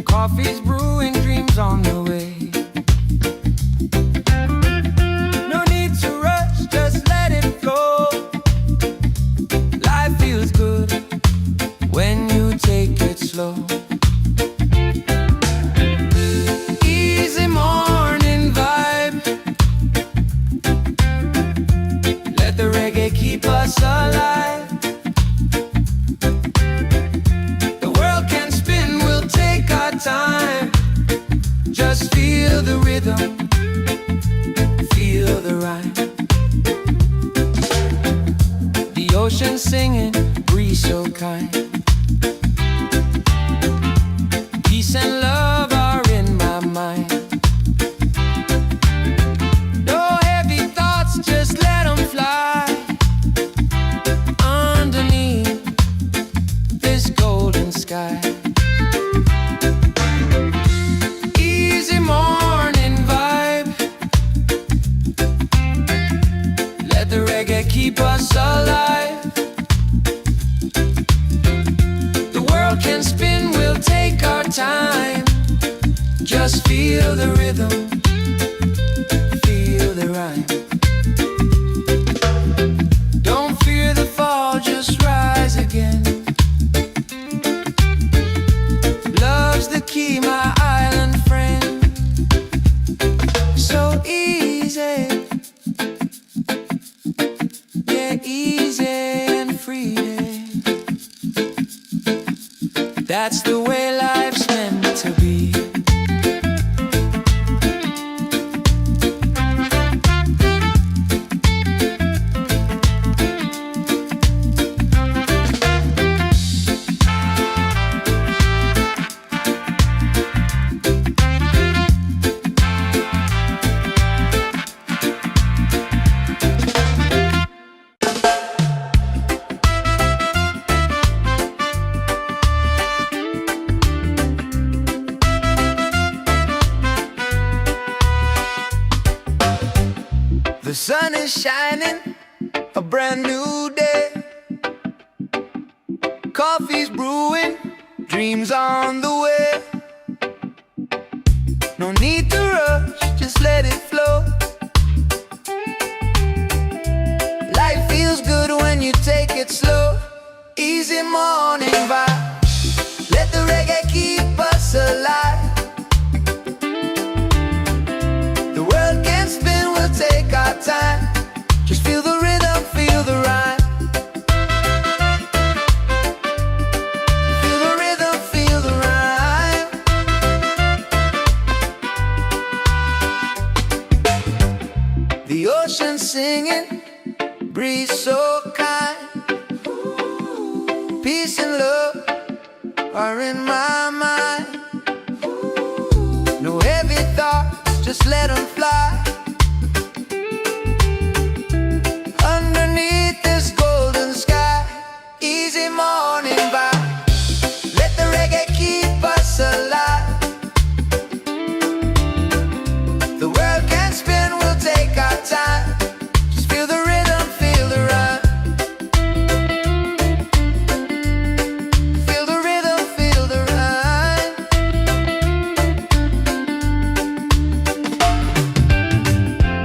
Coffee's brewing, dreams on the way. No need to rush, just let it flow. Life feels good when you take it slow. Easy morning vibe, let the reggae keep us alive. ocean singing, breeze so kind. Peace and love are in my mind. No heavy thoughts, just let them fly underneath this golden sky. Easy morning vibe. Let the reggae keep us alive. The world can spin, we'll take our time. Just feel the rhythm, feel the rhyme. Don't fear the fall, just rise again. Love's the key, my island friend. So easy, yeah, easy and free. That's the way life's meant to be. The sun is shining, a brand new day. Coffee's brewing, dreams on the way. No need to rush, just let it flow. Life feels good when you take it slow. Easy morning vibe. Let the reggae keep us alive. The world can spin, we'll take our time. Just feel the rhythm, feel the rhyme. Feel the rhythm, feel the rhyme. The ocean singing, breeze so kind. Peace and love are in my mind. No heavy thoughts, just let them fly underneath this golden sky. Easy morning vibe. Let the reggae keep us alive. The world can spin, we'll take our time. Just feel the rhythm, feel the rhyme. Feel the rhythm, feel the rhyme.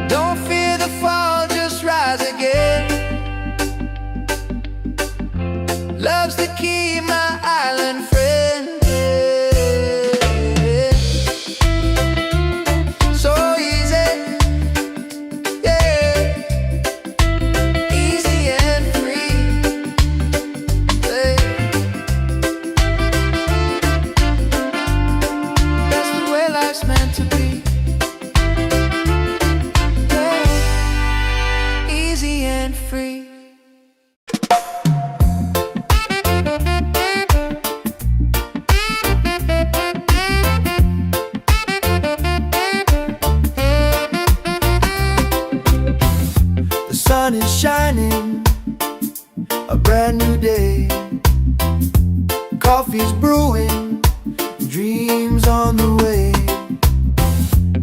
Don't fear the fall, just rise again. Love's the key, my island friend. So easy, yeah, easy and free. Hey. That's the way life's meant to be. Hey. Easy and free. The sun is shining, a brand new day. Coffee's brewing, dreams on the way.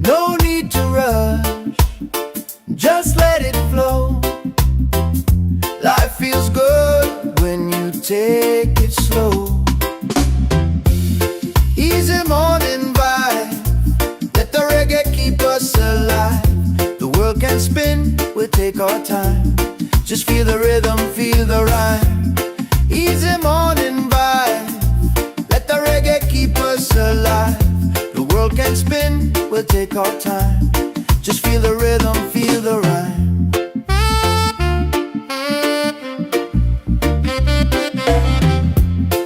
No need to rush, just let it flow. Life feels good when you take it slow. Easy morning vibe. Let the reggae keep us alive. The world can spin, we'll take our time. Just feel the rhythm, feel the rhyme. Easy morning vibe. Let the reggae keep us alive. The world can spin, we'll take our time. Just feel the rhythm, feel the rhyme.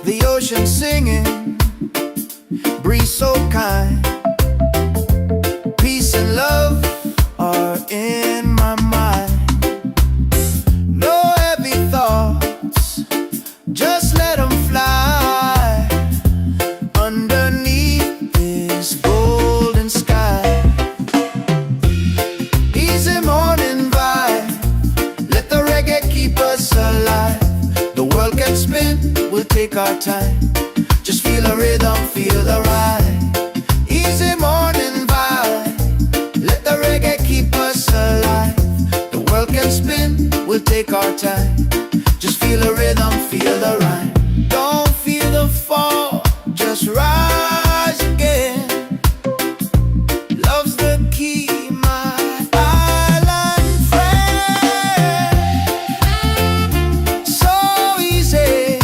The ocean singing, breeze so kind. Peace and love are in my mind. No heavy thought, we'll take our time. Just feel the rhythm, feel the ride. Easy morning vibe, let the reggae keep us alive. The world can spin, we'll take our time. Just feel the rhythm, feel the rhyme. Don't feel the fall, just rise again. Love's the key, my island friend. So easy,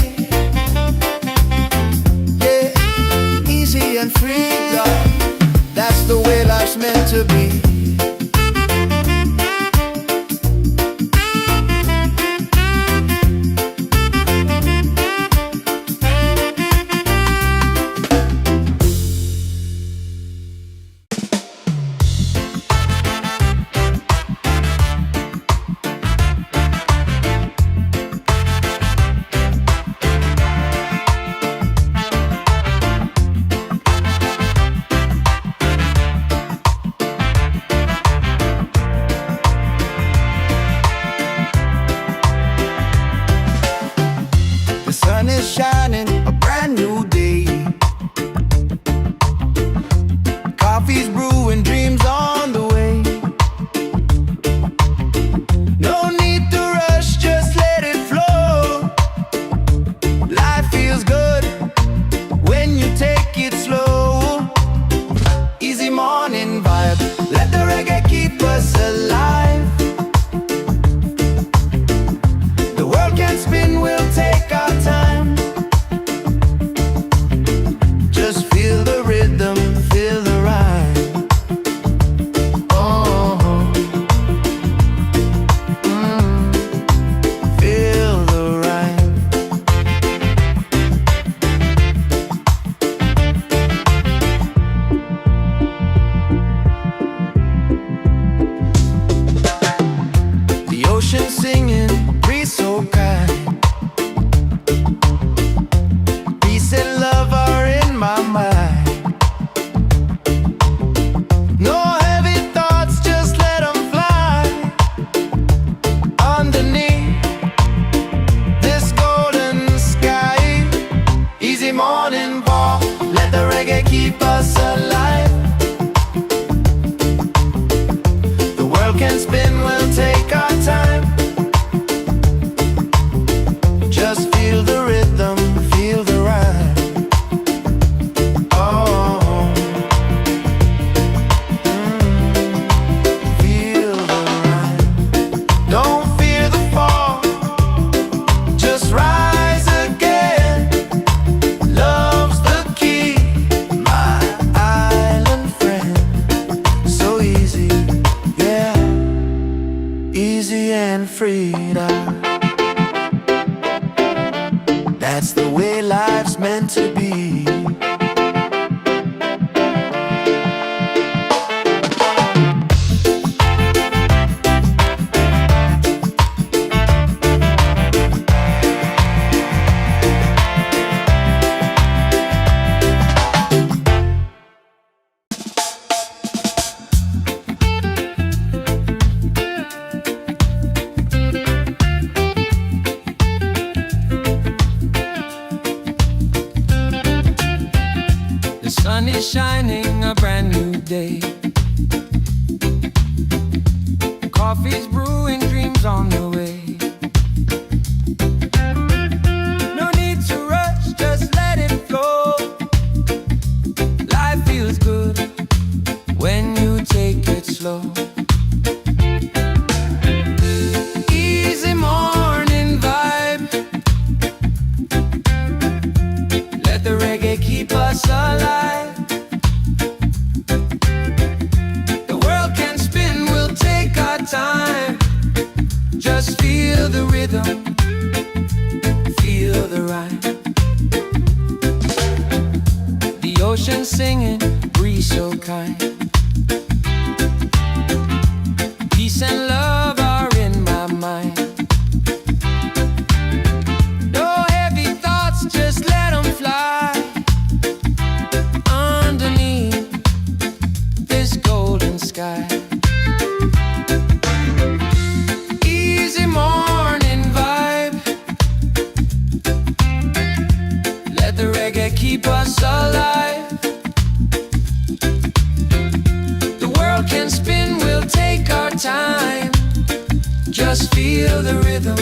yeah, easy and free, love. That's the way life's meant to be. The sun is shining, a brand new day. Coffee's brewing, dreams on the way. No need to rush, just let it flow. Life feels good when you take it slow. Easy morning vibe, let the reggae keep us alive. The world can spin, we'll take our time. Just feel the rhythm, feel the rhyme. Oh, feel the rhyme. The ocean singing, breeze so kind. Peace and love are in my mind. No heavy thoughts, just let them fly. Underneath this golden sky. Easy morning walk, let the reggae keep us alive. The world can spin, we'll take our time. Just feel the rhythm, feel the rhyme. Oh, feel the rhyme. Don't fear the fall, just rise again. Love's the key, my island friend. So easy, yeah, easy and free. That's the way life's meant to be. Sun is shining, a brand new day. Coffee's brewing, dreams on the way. No need to rush, just let it flow. Life feels good when you take it slow. Easy morning vibe, let the reggae keep us alive. Time. Just feel the rhythm, feel the rhyme. The ocean singing, breeze so kind. Peace and love are in my mind. No heavy thoughts, just let them fly. Underneath this golden sky. Easy morning vibe, keep us alive. The world can spin, we'll take our time. Just feel the rhythm,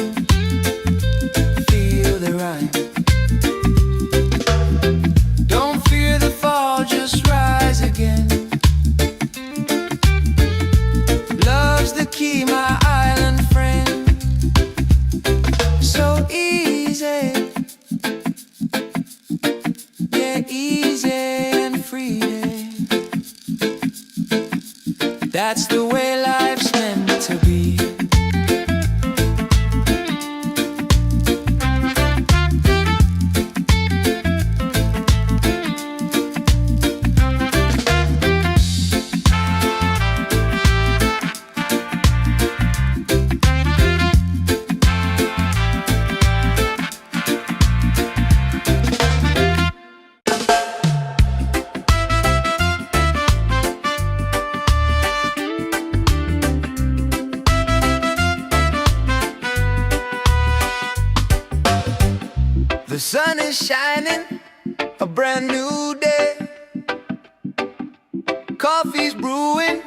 feel the rhyme. Don't fear the fall, just rise again. Love's the key, my island friend. So easy, yeah, easy and free. That's the way life's meant to be. The sun is shining, a brand new day. Coffee's brewing,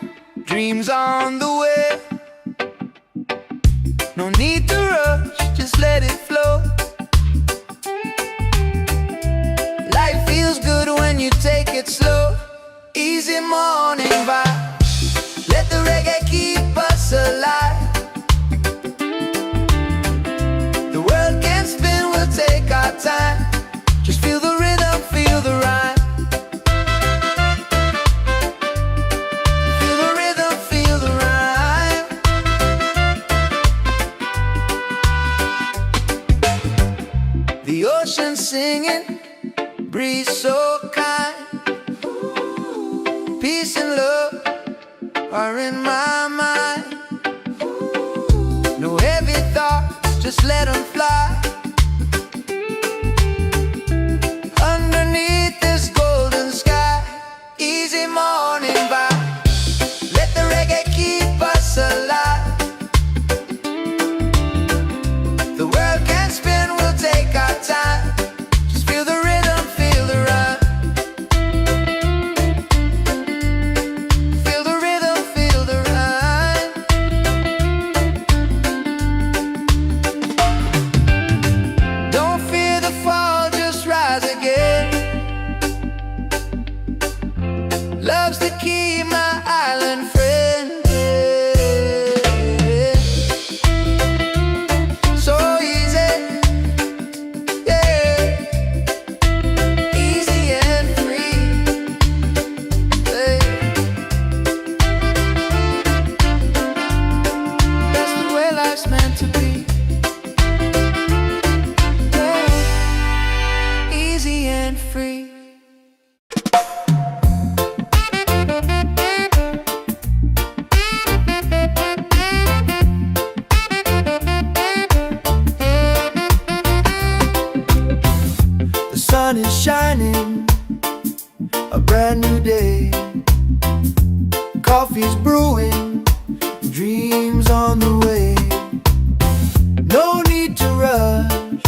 dreams on the way. No need to rush, just let it flow. Life feels good when you take it slow. Easy morning vibe, let the reggae keep us alive. The world can spin, we'll take our time. Just feel the rhythm, feel the rhyme. Feel the rhythm, feel the rhyme. The ocean singing, breeze so kind. Peace and love are in my mind. No heavy thoughts, just let them fly. Underneath this golden sky, easy morning vibe. Let the reggae keep us alive. The world can spin, we'll take our time. Just feel the rhythm, feel the rhyme. Feel the rhythm, feel the rhyme. Don't fear the fall, just rise again. Love's the key, my island friend. So easy, yeah, easy and free. Hey. That's the way life's meant to be. Hey. Easy and free. The sun is shining, a brand new day. Coffee's brewing, dreams on the way. No need to rush,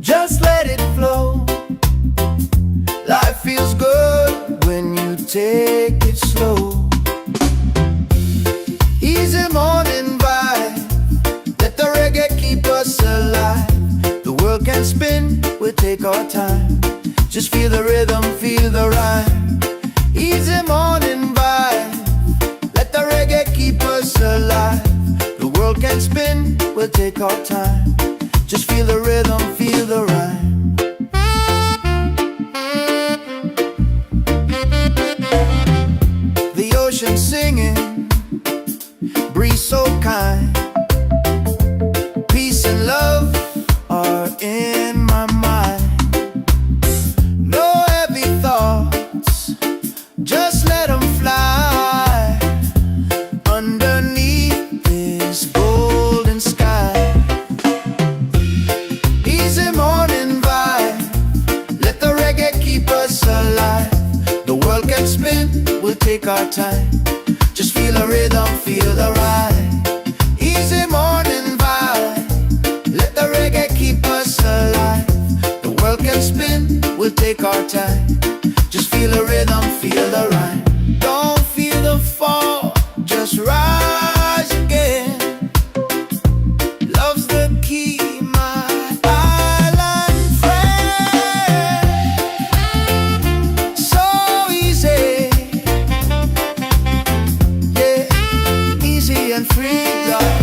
just let it flow. Life feels good when you take it slow. Easy morning vibe, let the reggae keep us alive. The world can spin, we'll take our time. Just feel the rhythm, feel the rhyme. Easy morning vibe, let the reggae keep us alive. The world can spin, we'll take our time. Just feel the rhythm, feel the rhyme. The ocean singing, breeze so kind. Peace and love are in my mind. No heavy thoughts, just let them fly. Underneath this golden sky, easy morning vibe, let the reggae keep us alive. The world can spin, we'll take our time. Just feel the rhythm, feel the ride. Easy morning vibe, let the reggae keep us alive. The world can spin, we'll take our time. Just feel the rhythm, feel the rhyme. Don't feel the fall, just rise again. Love's the key, my island friend. So easy, yeah, easy and free, love.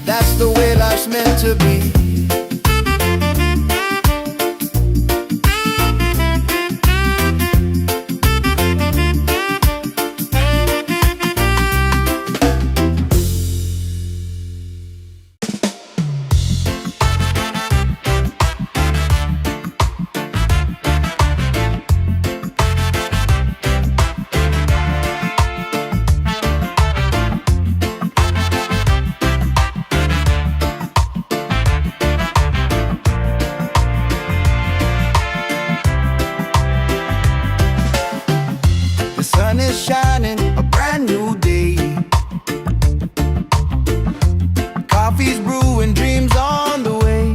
That's the way life's meant to be. The sun is shining, a brand new day. Coffee's brewing, dreams on the way.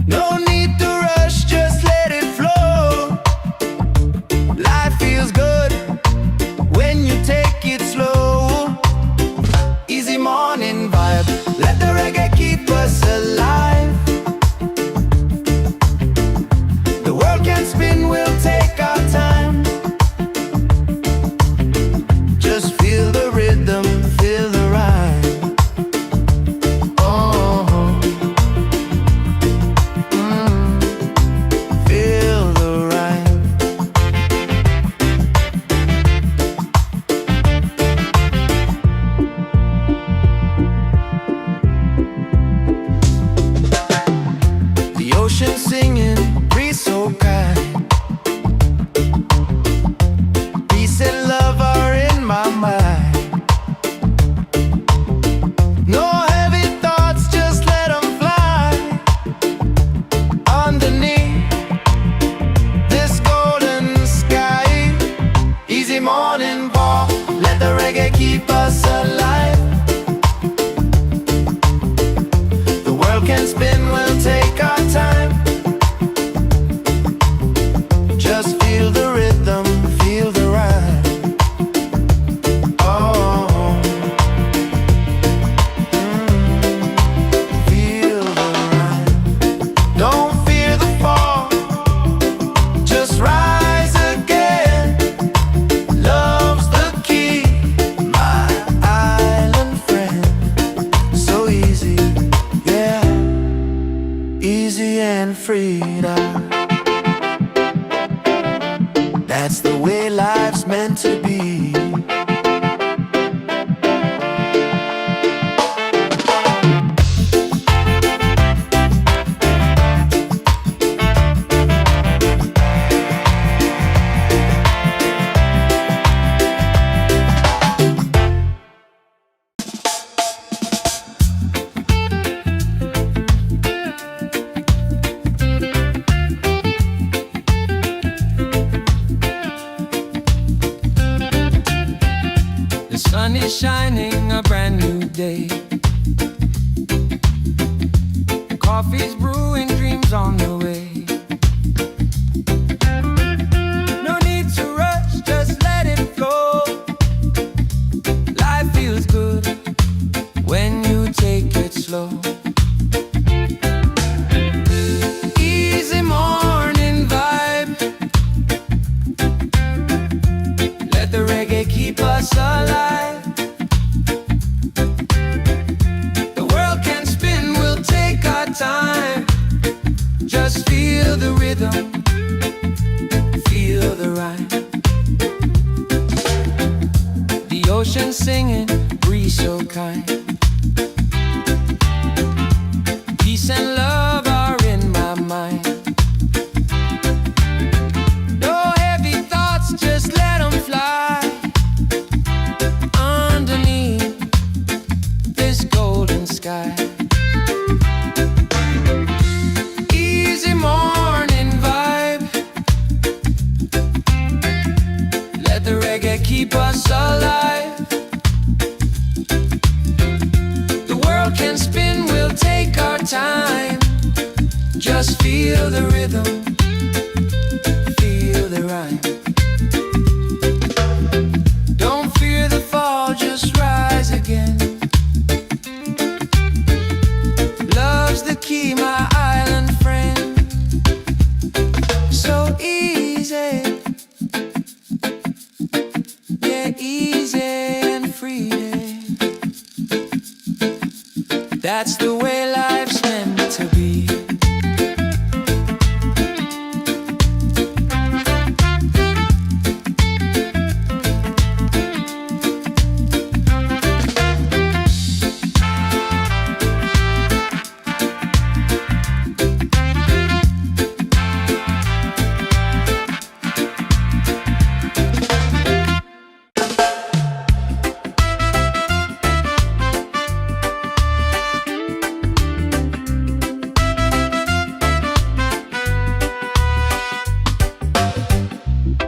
No need to rush, just let it flow. Life feels good when you take it slow. Easy morning vibe, let the reggae keep us alive. The world can spin, we'll take our time. Just feel the rhythm, feel the rhyme. Oh, feel the rhyme. The ocean singing, breeze so kind. Peace and love are in my mind. No heavy thoughts, just let them fly. Underneath this golden sky. Easy morning walk, let the reggae keep us alive. The world can spin, we'll take our time. Just feel the rhythm, feel the rhyme. Oh, feel the rhyme. Don't fear the fall, just rise again. Love's the key, my island friend. So easy, yeah, easy and free now. That's the way life's meant to be. The sun is shining, a brand new day. Coffee's brewing, dreams on the way. No need to rush, just let it flow. Life feels good when you take it slow. Easy morning vibe, let the reggae keep us alive. The world can spin, we'll take our time. Just feel the rhythm, feel the rhyme. The ocean singing, breeze so kind. Peace and love are in my mind. No heavy thoughts, just let them fly. Underneath this golden sky. Easy morning vibe, let the reggae keep us alive. The world can spin, we'll take our time. Just feel the rhythm, feel the rhyme. Don't fear the fall, just rise again. Love's the key, my island friend. So easy, yeah, easy and free. That's the way life's meant to be.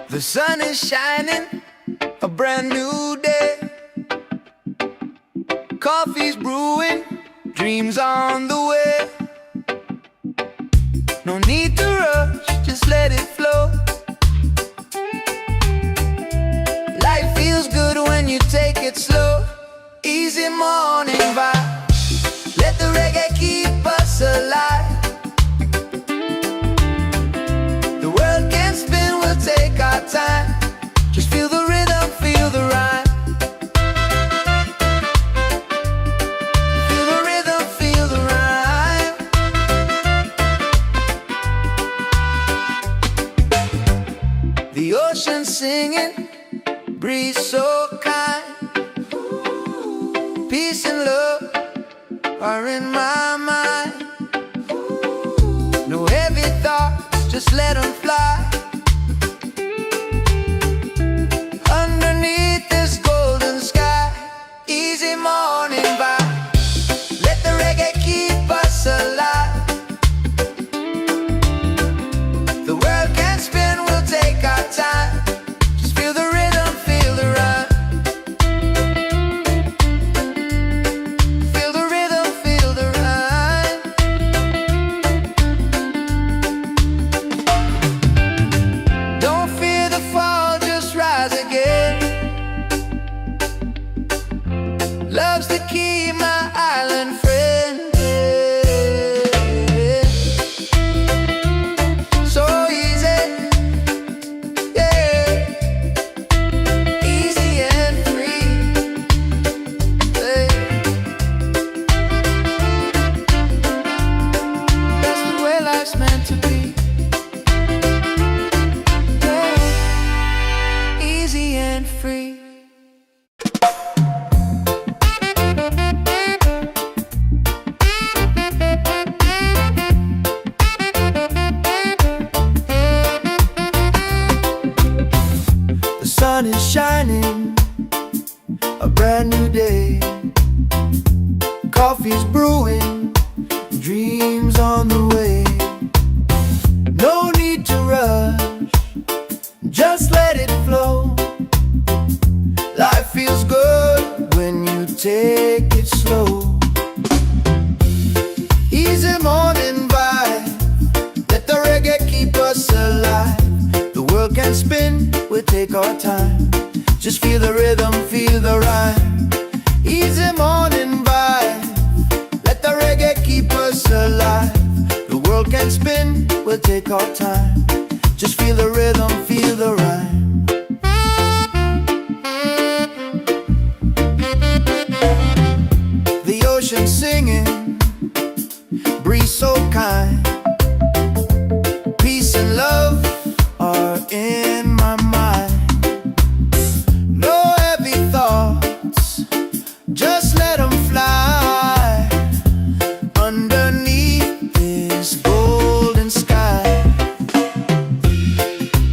The sun is shining, a brand new day. Coffee's brewing, dreams on the way. No need to rush, just let it flow. Life feels good when you take it slow. Easy morning vibe, let the reggae keep us alive. The world can spin, we'll take our time. Just feel the rhythm, feel the rhyme. Feel the rhythm, feel the rhyme. The ocean singing, breeze so kind. Peace and love are in my mind. No heavy thoughts, just let them fly. Underneath this golden sky, easy morning vibe, let the reggae keep us alive. The world can spin, we'll take our time. Just feel the rhythm, feel the rhyme. Feel the rhythm, feel the rhyme. Don't fear the fall, just rise again. Love's the key, my island friend. So easy, yeah, easy and free. Hey. That's the way life's meant to be. Yeah. Easy and free. The sun is shining, a brand new day. Coffee's brewing, dreams on the way. No need to rush, just let it flow. Life feels good when you take it slow. Easy morning vibe, let the reggae keep us alive. The world can spin, we'll take our time. Just feel the rhythm, feel the rhyme. Easy morning vibe, let the reggae keep us alive. The world can spin, we'll take our time. Just feel the rhythm, feel the rhyme. The ocean singing, breeze so kind. Peace and love are in my mind. No heavy thoughts, just let them fly. Underneath this golden sky,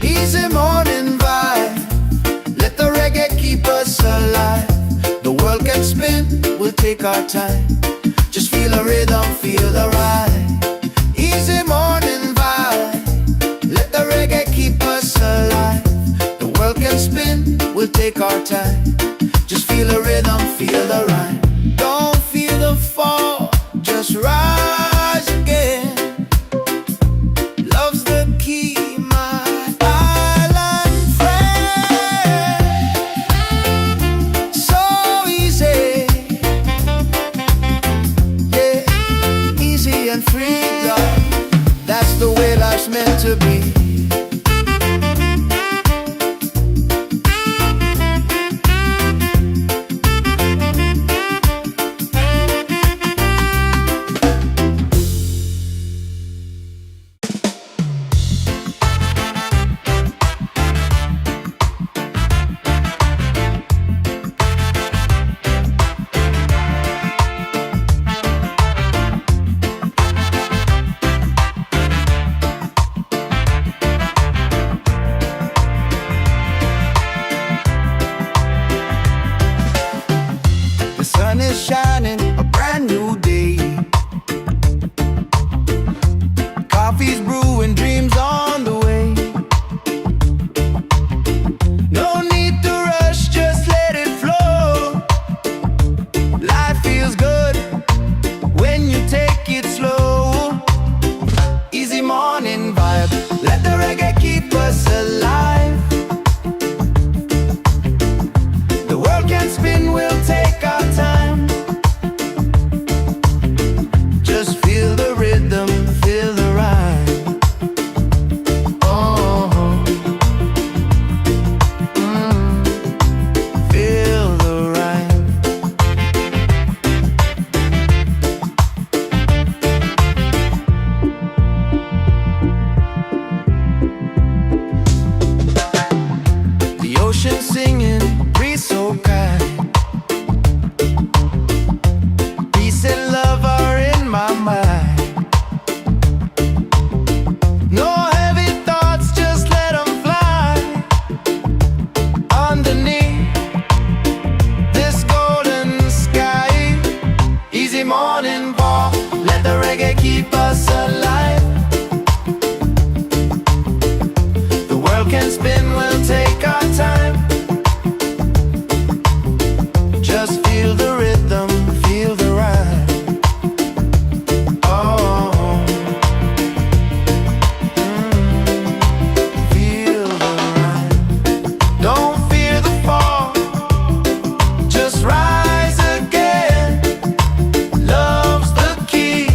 easy morning vibe, let the reggae keep us alive. The world can spin, we'll take our time. Just feel the rhythm, feel the ride. Easy morning vibe, let the reggae keep us alive. The world can spin, we'll take our time. Just feel the rhythm, feel the rhyme. Don't feel the fall, just rise again. free, love. That's the way life's meant to be. The sun is shining, a brand new day. Coffee's brewing, dreams on the way. No need to rush, just let it flow. Life feels good when you take it slow. Easy morning vibe, let the reggae keep us alive. The world can spin, we'll take our time. Just feel the rhythm, feel the rhyme. Oh, feel the rhyme. The ocean singing, breeze so kind. Peace and love are in my mind. No heavy thoughts, just let them fly. Underneath this golden sky. Easy morning walk, let the reggae keep us alive. The world can spin, we'll take our time. Just feel the rhythm, feel the rhyme. Oh, feel the rhyme. Don't fear the fall, just rise again. Love's the key,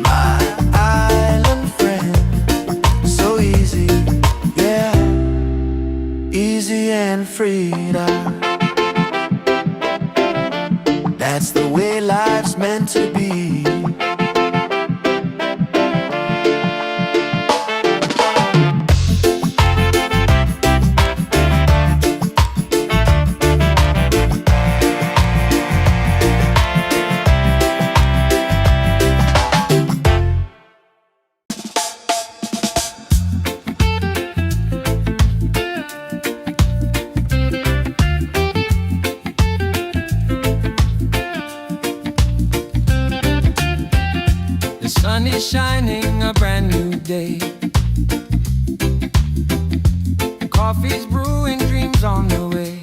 my island friend. So easy, yeah, easy and freedom. That's the way life's meant to be. The sun is shining, a brand new day. Coffee's brewing, dreams on the way.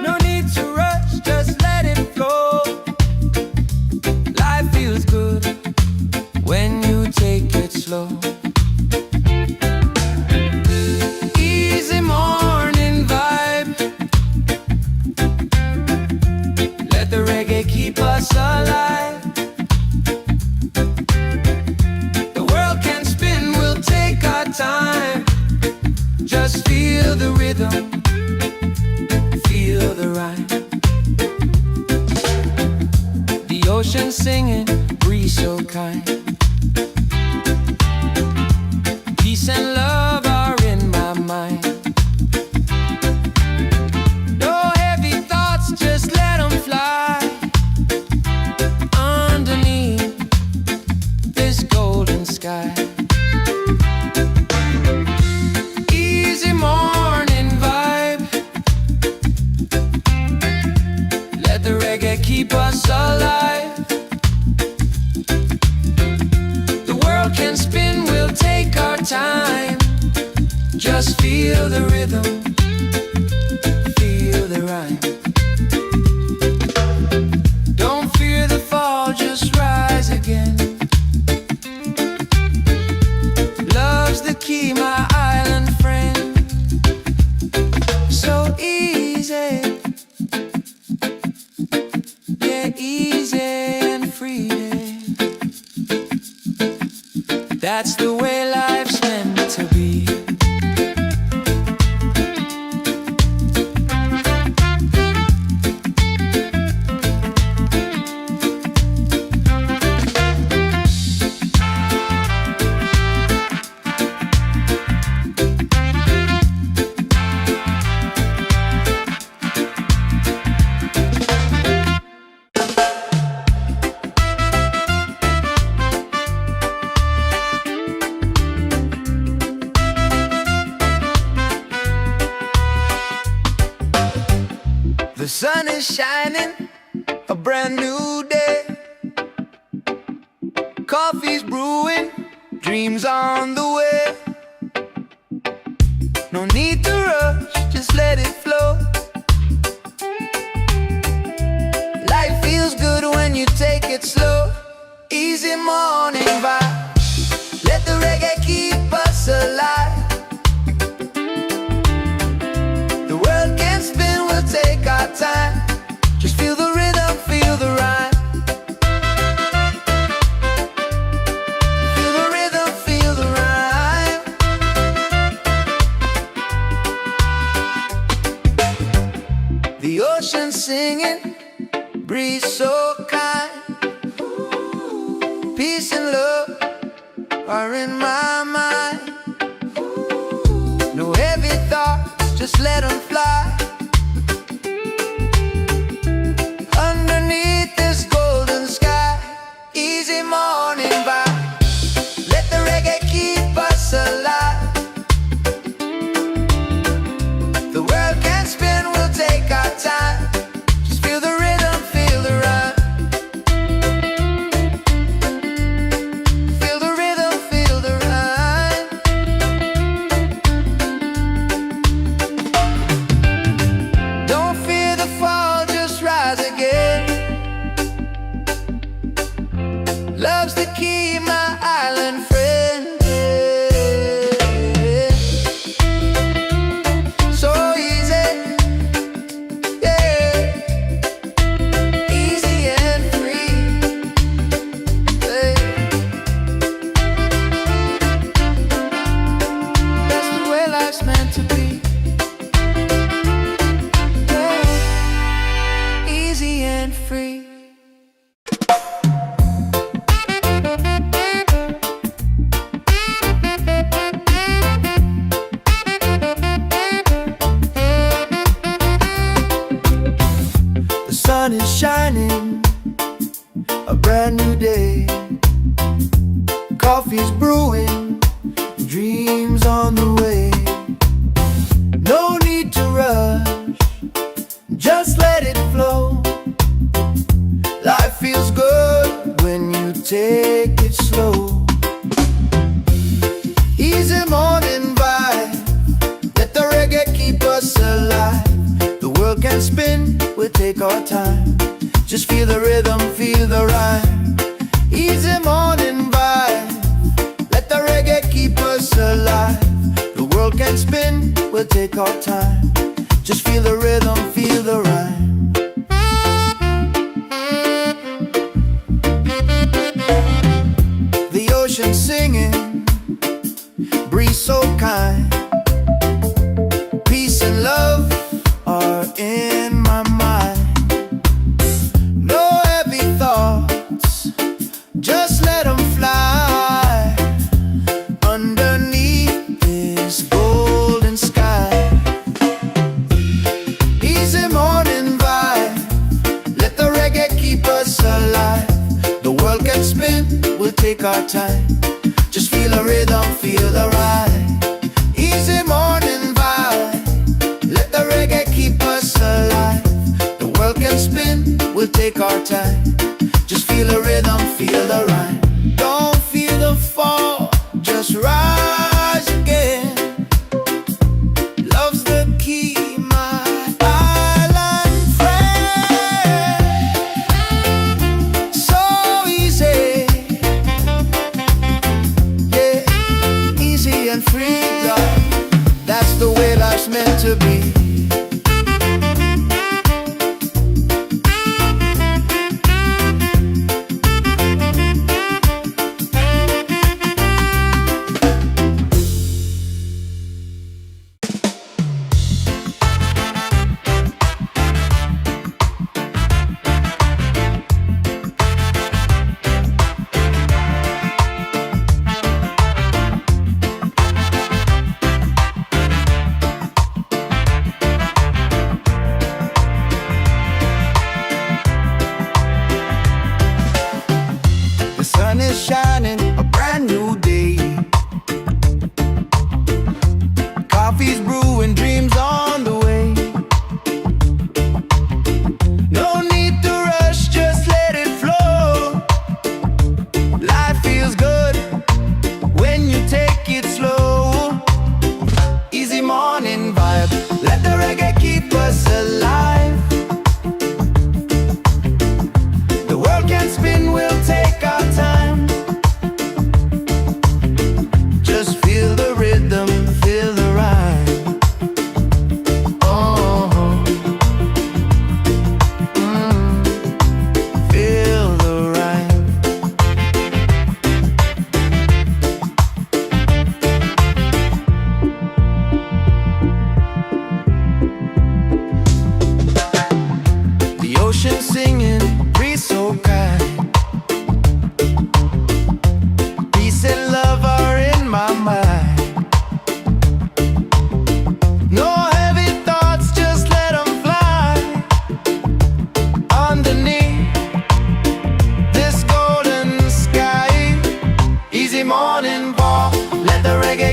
No need to rush, just let it flow. Life feels good when you take it slow. Easy morning vibe, let the reggae keep us alive. The world can spin, we'll take our time. Just feel the rhythm, feel the rhyme. The ocean singing, breeze so kind. Peace and love are in my mind. No heavy thoughts, just let them fly. Underneath this golden sky. Easy morning vibe, let the reggae keep us alive. The world can spin, we'll take our time. Just feel the rhythm, feel the rhyme. Don't fear the fall, just rise again. Love's the key, my island friend. So easy, yeah, easy and free. day. That's the way life's meant to be. The sun is shining, a brand new day. Coffee's brewing, dreams on the way. No need to rush, just let it flow. Life feels good when you take it slow. Easy morning vibe, let the reggae keep us alive. The world can spin, we'll take our time. Just feel the rhythm, feel the rhyme. Feel the rhythm, feel the rhyme. The ocean singing, breeze so kind. Peace and love are in my mind. No heavy thoughts, just let them fly. Underneath this golden sky, easy morning vibe, let the reggae keep us alive. The world can spin, we'll take our time. Just feel the rhythm, feel the rhyme. Feel the rhythm, feel the rhyme. Don't fear the fall, just rise again. Love's the key, my island friend. So easy, yeah. Easy and free, yeah. That's the way life's meant to be, yeah. Easy and free. The sun is shining, a brand new day. Coffee's brewing, dreams on the way. No need to rush, just let it flow. Life feels good when you take it slow. Easy morning vibe, let the reggae keep us alive. The world can spin, we'll take our time. Just feel the rhythm, feel the rhyme. Easy morning vibe, let the reggae keep us alive. The world can spin, we'll take our time. Just feel the rhythm, feel the rhyme. The ocean singing, breeze so kind. Peace and love are in my mind. No heavy thoughts, just let them fly. Underneath this golden sky, easy morning vibe, let the reggae keep us alive. The world can spin, we'll take our time. Just feel the rhythm, feel the ride. Easy morning vibe, let the reggae keep us alive. The world can spin, we'll take our time. Just feel the rhythm, feel the rhyme. Don't feel the fall, just rise again. Love's the key, my island friend. So easy, yeah, easy and free, God. That's the way life's meant to be.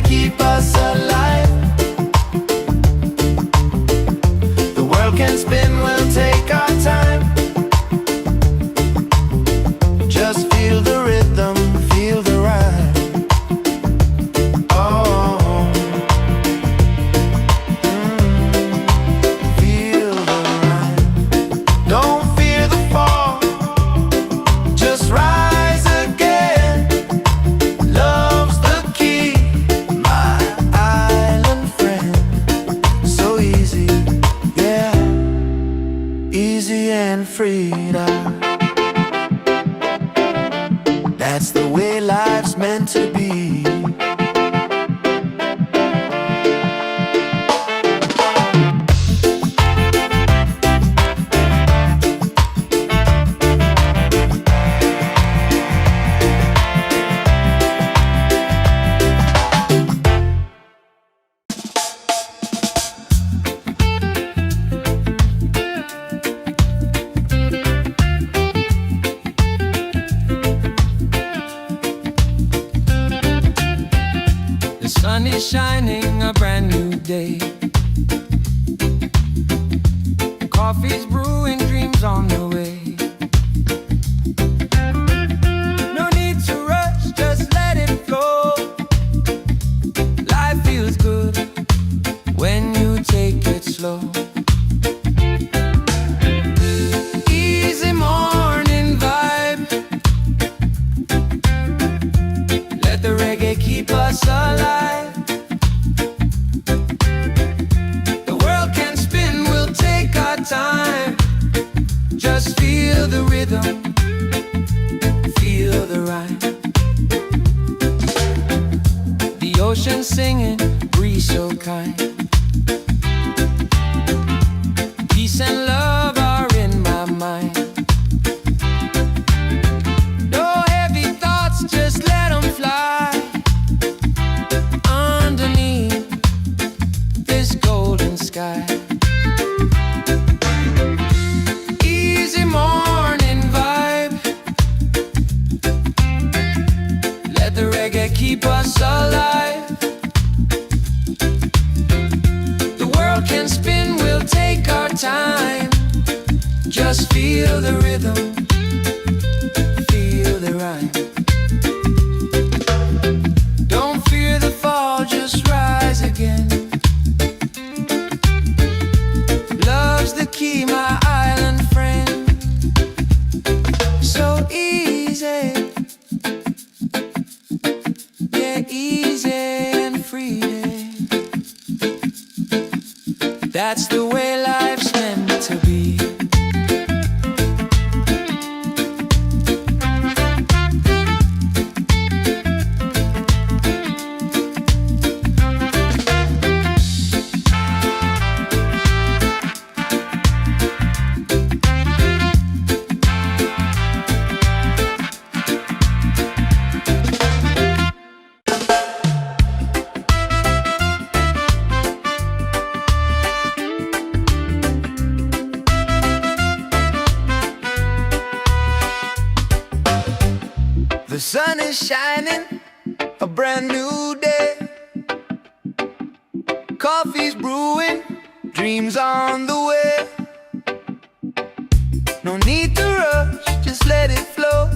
keep us alive. The world can spin, we'll take our time. Just feel the rhythm, feel the rhyme. Oh, feel the rhyme. Don't fear the fall, just rise again. Love's the key, my island friend. So easy, yeah, easy and free now. That's the way life's meant to be. The sun is shining, a brand new day. Coffee's brewing, dreams on the way. No need to rush, just let it flow. Life feels good when you take it slow. Easy morning vibe. Let the reggae keep us alive. The world can spin, we'll take our time. Just feel the rhythm, feel the rhyme. The ocean singing, breeze so kind. Peace and love are in my mind. No heavy thoughts, just let them fly. Underneath this golden sky. Easy morning vibe. Let the reggae keep us alive. The world can spin, we'll take our time. Just feel the rhythm, feel the rhyme. Don't fear the fall, just rise again. Love's the key, my island friend. So easy, yeah, easy and free. That's the way life's meant to be. The sun is shining, a brand new day. Coffee's brewing, dreams on the way. No need to rush, just let it flow.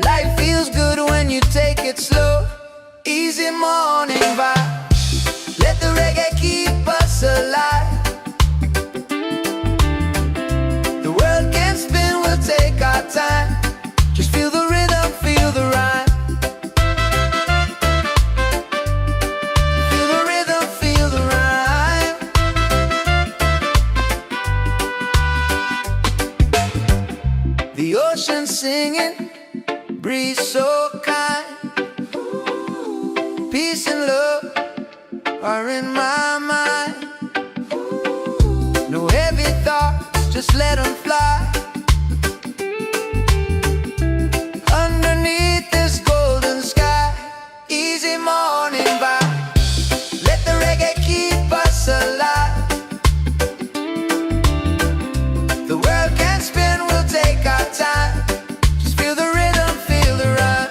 Life feels good when you take it slow. Easy morning vibe. Let the reggae keep us alive. The world can spin, we'll take our time. Just feel the rhythm, feel the rhyme. Feel the rhythm, feel the rhyme. The ocean singing, breeze so kind. Peace and love are in my mind. No heavy thoughts, just let them fly. Underneath this golden sky. Easy morning vibe. Let the reggae keep us alive. The world can spin, we'll take our time. Just feel the rhythm, feel the rhyme.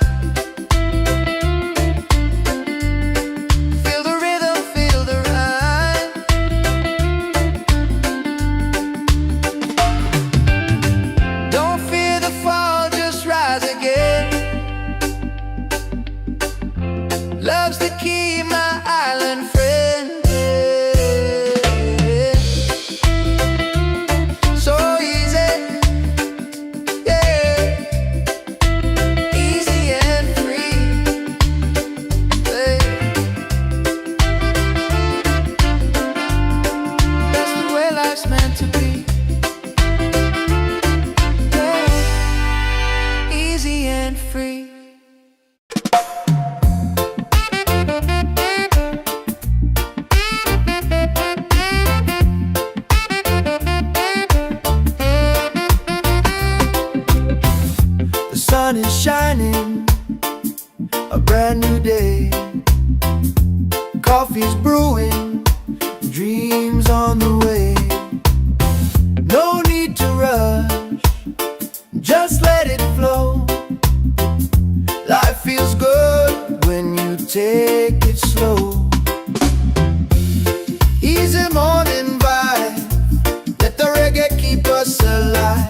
sun is shining, a brand new day. Coffee's brewing, dreams on the way. No need to rush, just let it flow. Life feels good when you take it slow. Easy morning vibe, let the reggae keep us alive.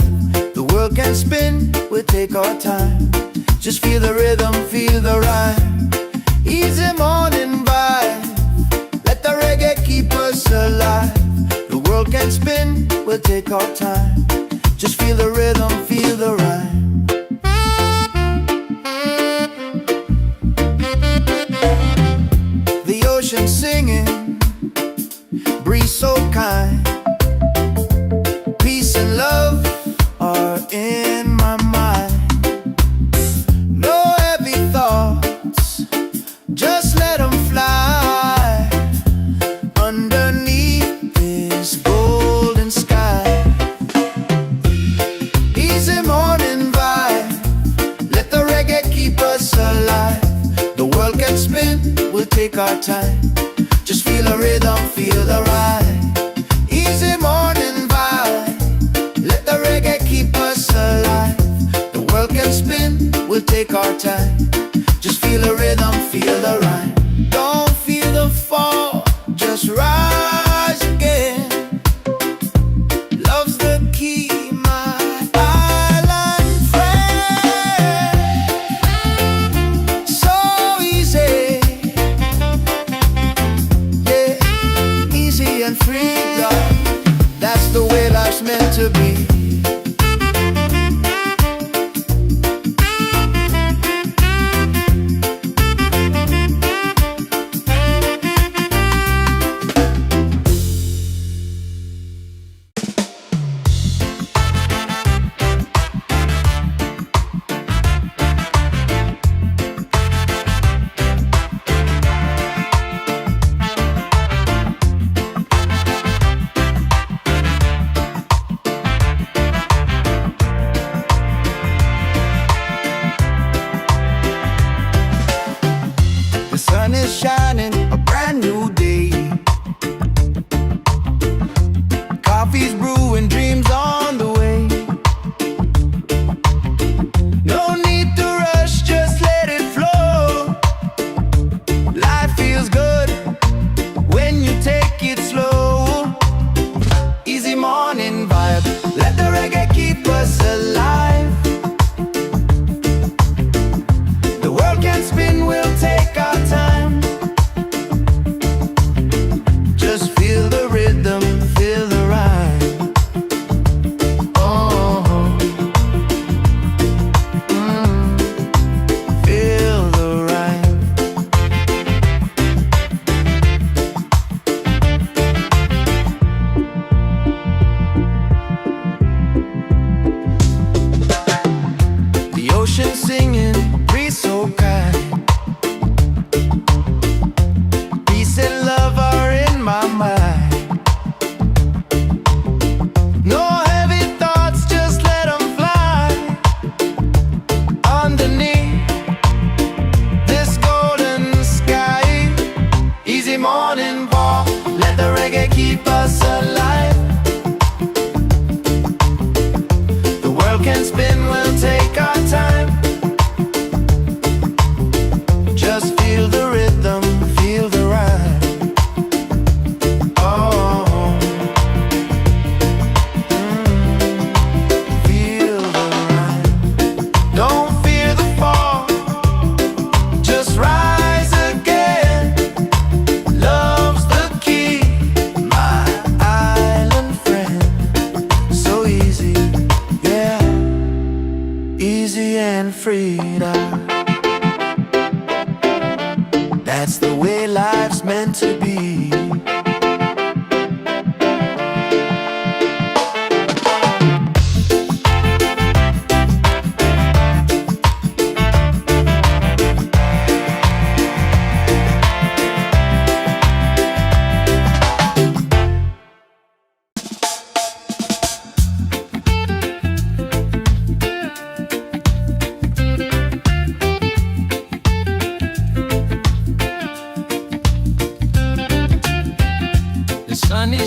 The world can spin, we'll take our time. Just feel the rhythm, feel the rhyme. Easy morning vibe, let the reggae keep us alive. The world can spin, we'll take our time. Just feel the rhythm, feel the rhyme. The ocean singing, breeze so kind. Peace and love are in my mind. No heavy thoughts, just let them fly underneath this golden sky. Easy morning vibe, let the reggae keep us alive. The world can spin, we'll take our time. Just feel the rhythm, feel the ride. Easy morning vibe, let the reggae keep us alive. The world can spin, we'll take our time. Just feel the rhythm, feel the rhyme. Don't feel the fall, just rise again. Love's the key, my island friend. So easy, yeah, easy and free, love. That's the way life's meant to be. The sun is shining, a brand new day. Coffee's brewing, dreams on the way. No need to rush, just let it flow. Life feels good when you take it slow. Easy morning vibe, let the reggae keep us alive. The world can spin, we'll take our time. Just feel the rhythm, feel the rhyme. Oh, feel the rhyme. The ocean singing, breeze so kind. Peace and love are in my mind. No heavy thoughts, just let them fly underneath this golden sky. Easy morning walk, let the reggae keep us alive. The world can spin, we'll take our time. Just feel the rhythm, feel the rhyme. Oh, feel the rhyme. Don't fear the fall, just rise again. Love's the key, my island friend. So easy, yeah, easy and freedom. That's the way life's meant to be.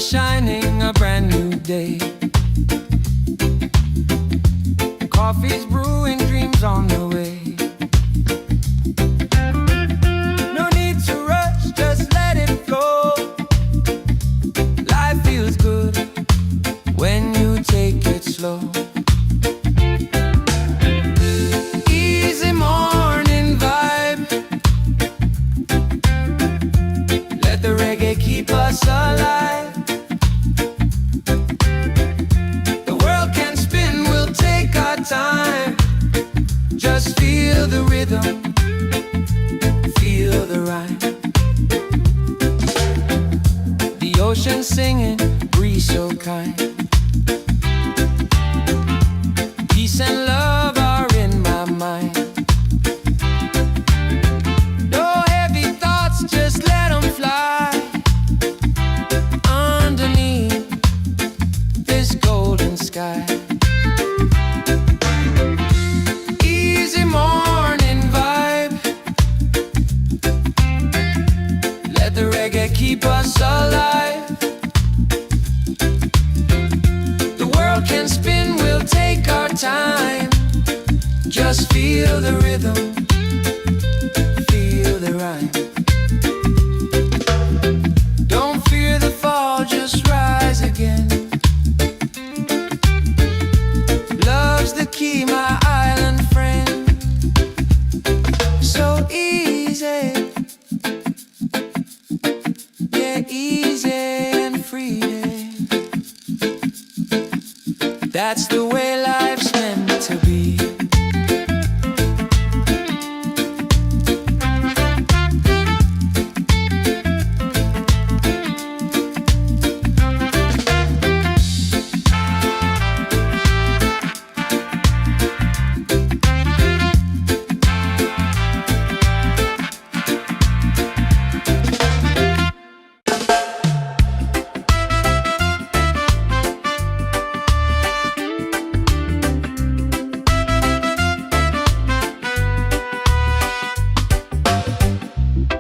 is shining, a brand new day. Coffee's brewing, dreams on the way. No need to rush, just let it flow. Life feels good when you take it slow. Easy morning vibe, let the reggae keep us alive. The world can spin, we'll take our time. Just feel the rhythm, feel the rhyme. The ocean singing, breeze so kind. Peace and love are in my mind. No heavy thoughts, just let them fly. Underneath this golden sky. Easy morning vibe, let the reggae keep us alive. The world can spin, we'll take our time. Just feel the rhythm, feel the rhyme. Don't fear the fall, just rise again. Love's the key, my island friend. So easy, yeah, easy and free. That's the way life's meant to be.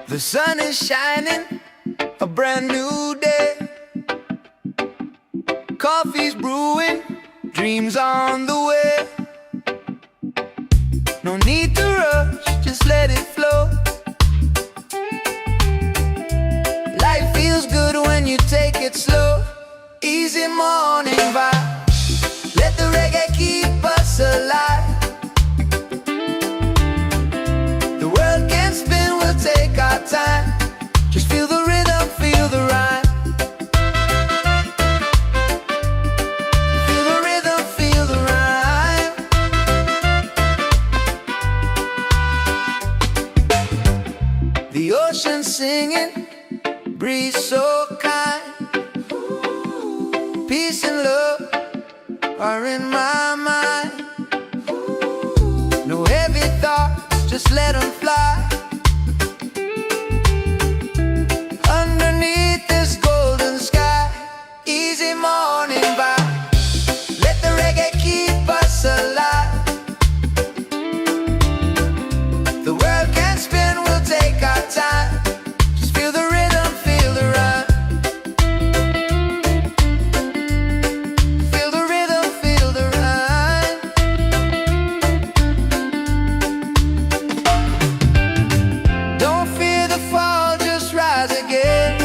The sun is shining, a brand new day. Coffee's brewing, dreams on the way. No need to rush, just let it flow. Life feels good when you take it slow. Easy morning vibe, let the reggae keep us alive. The world can spin, we'll take our time. Just feel the rhythm, feel the rhyme. Feel the rhythm, feel the rhyme. The ocean singing, breeze so kind. Peace and love are in my mind. No heavy thoughts, just let them fly. Underneath this golden sky. Easy morning vibe, let the reggae keep us alive. The world can spin, we'll take our time. Just feel the rhythm, feel the rhyme. Feel the rhythm, feel the rhyme. Don't fear the fall, just rise again.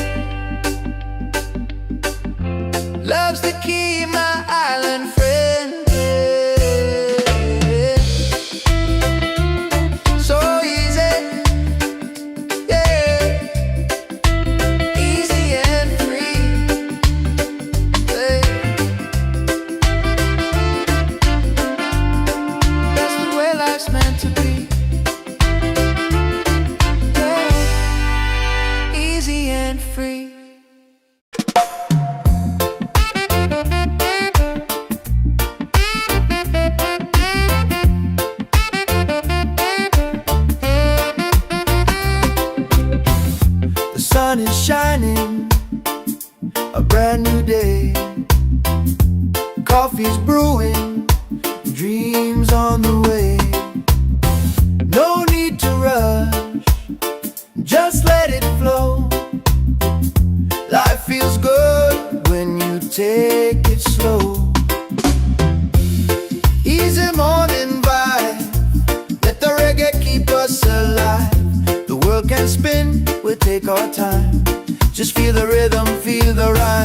Love's the key, my island friend. So easy, yeah, easy and free. Yeah. That's the way life's meant to be. Yeah. Easy and free. The sun is shining, a brand new day. Coffee's brewing, dreams on the way. No need to rush, just let it flow. Life feels good us alive. The world can spin, we'll take our time. Just feel the rhythm, feel the rhyme.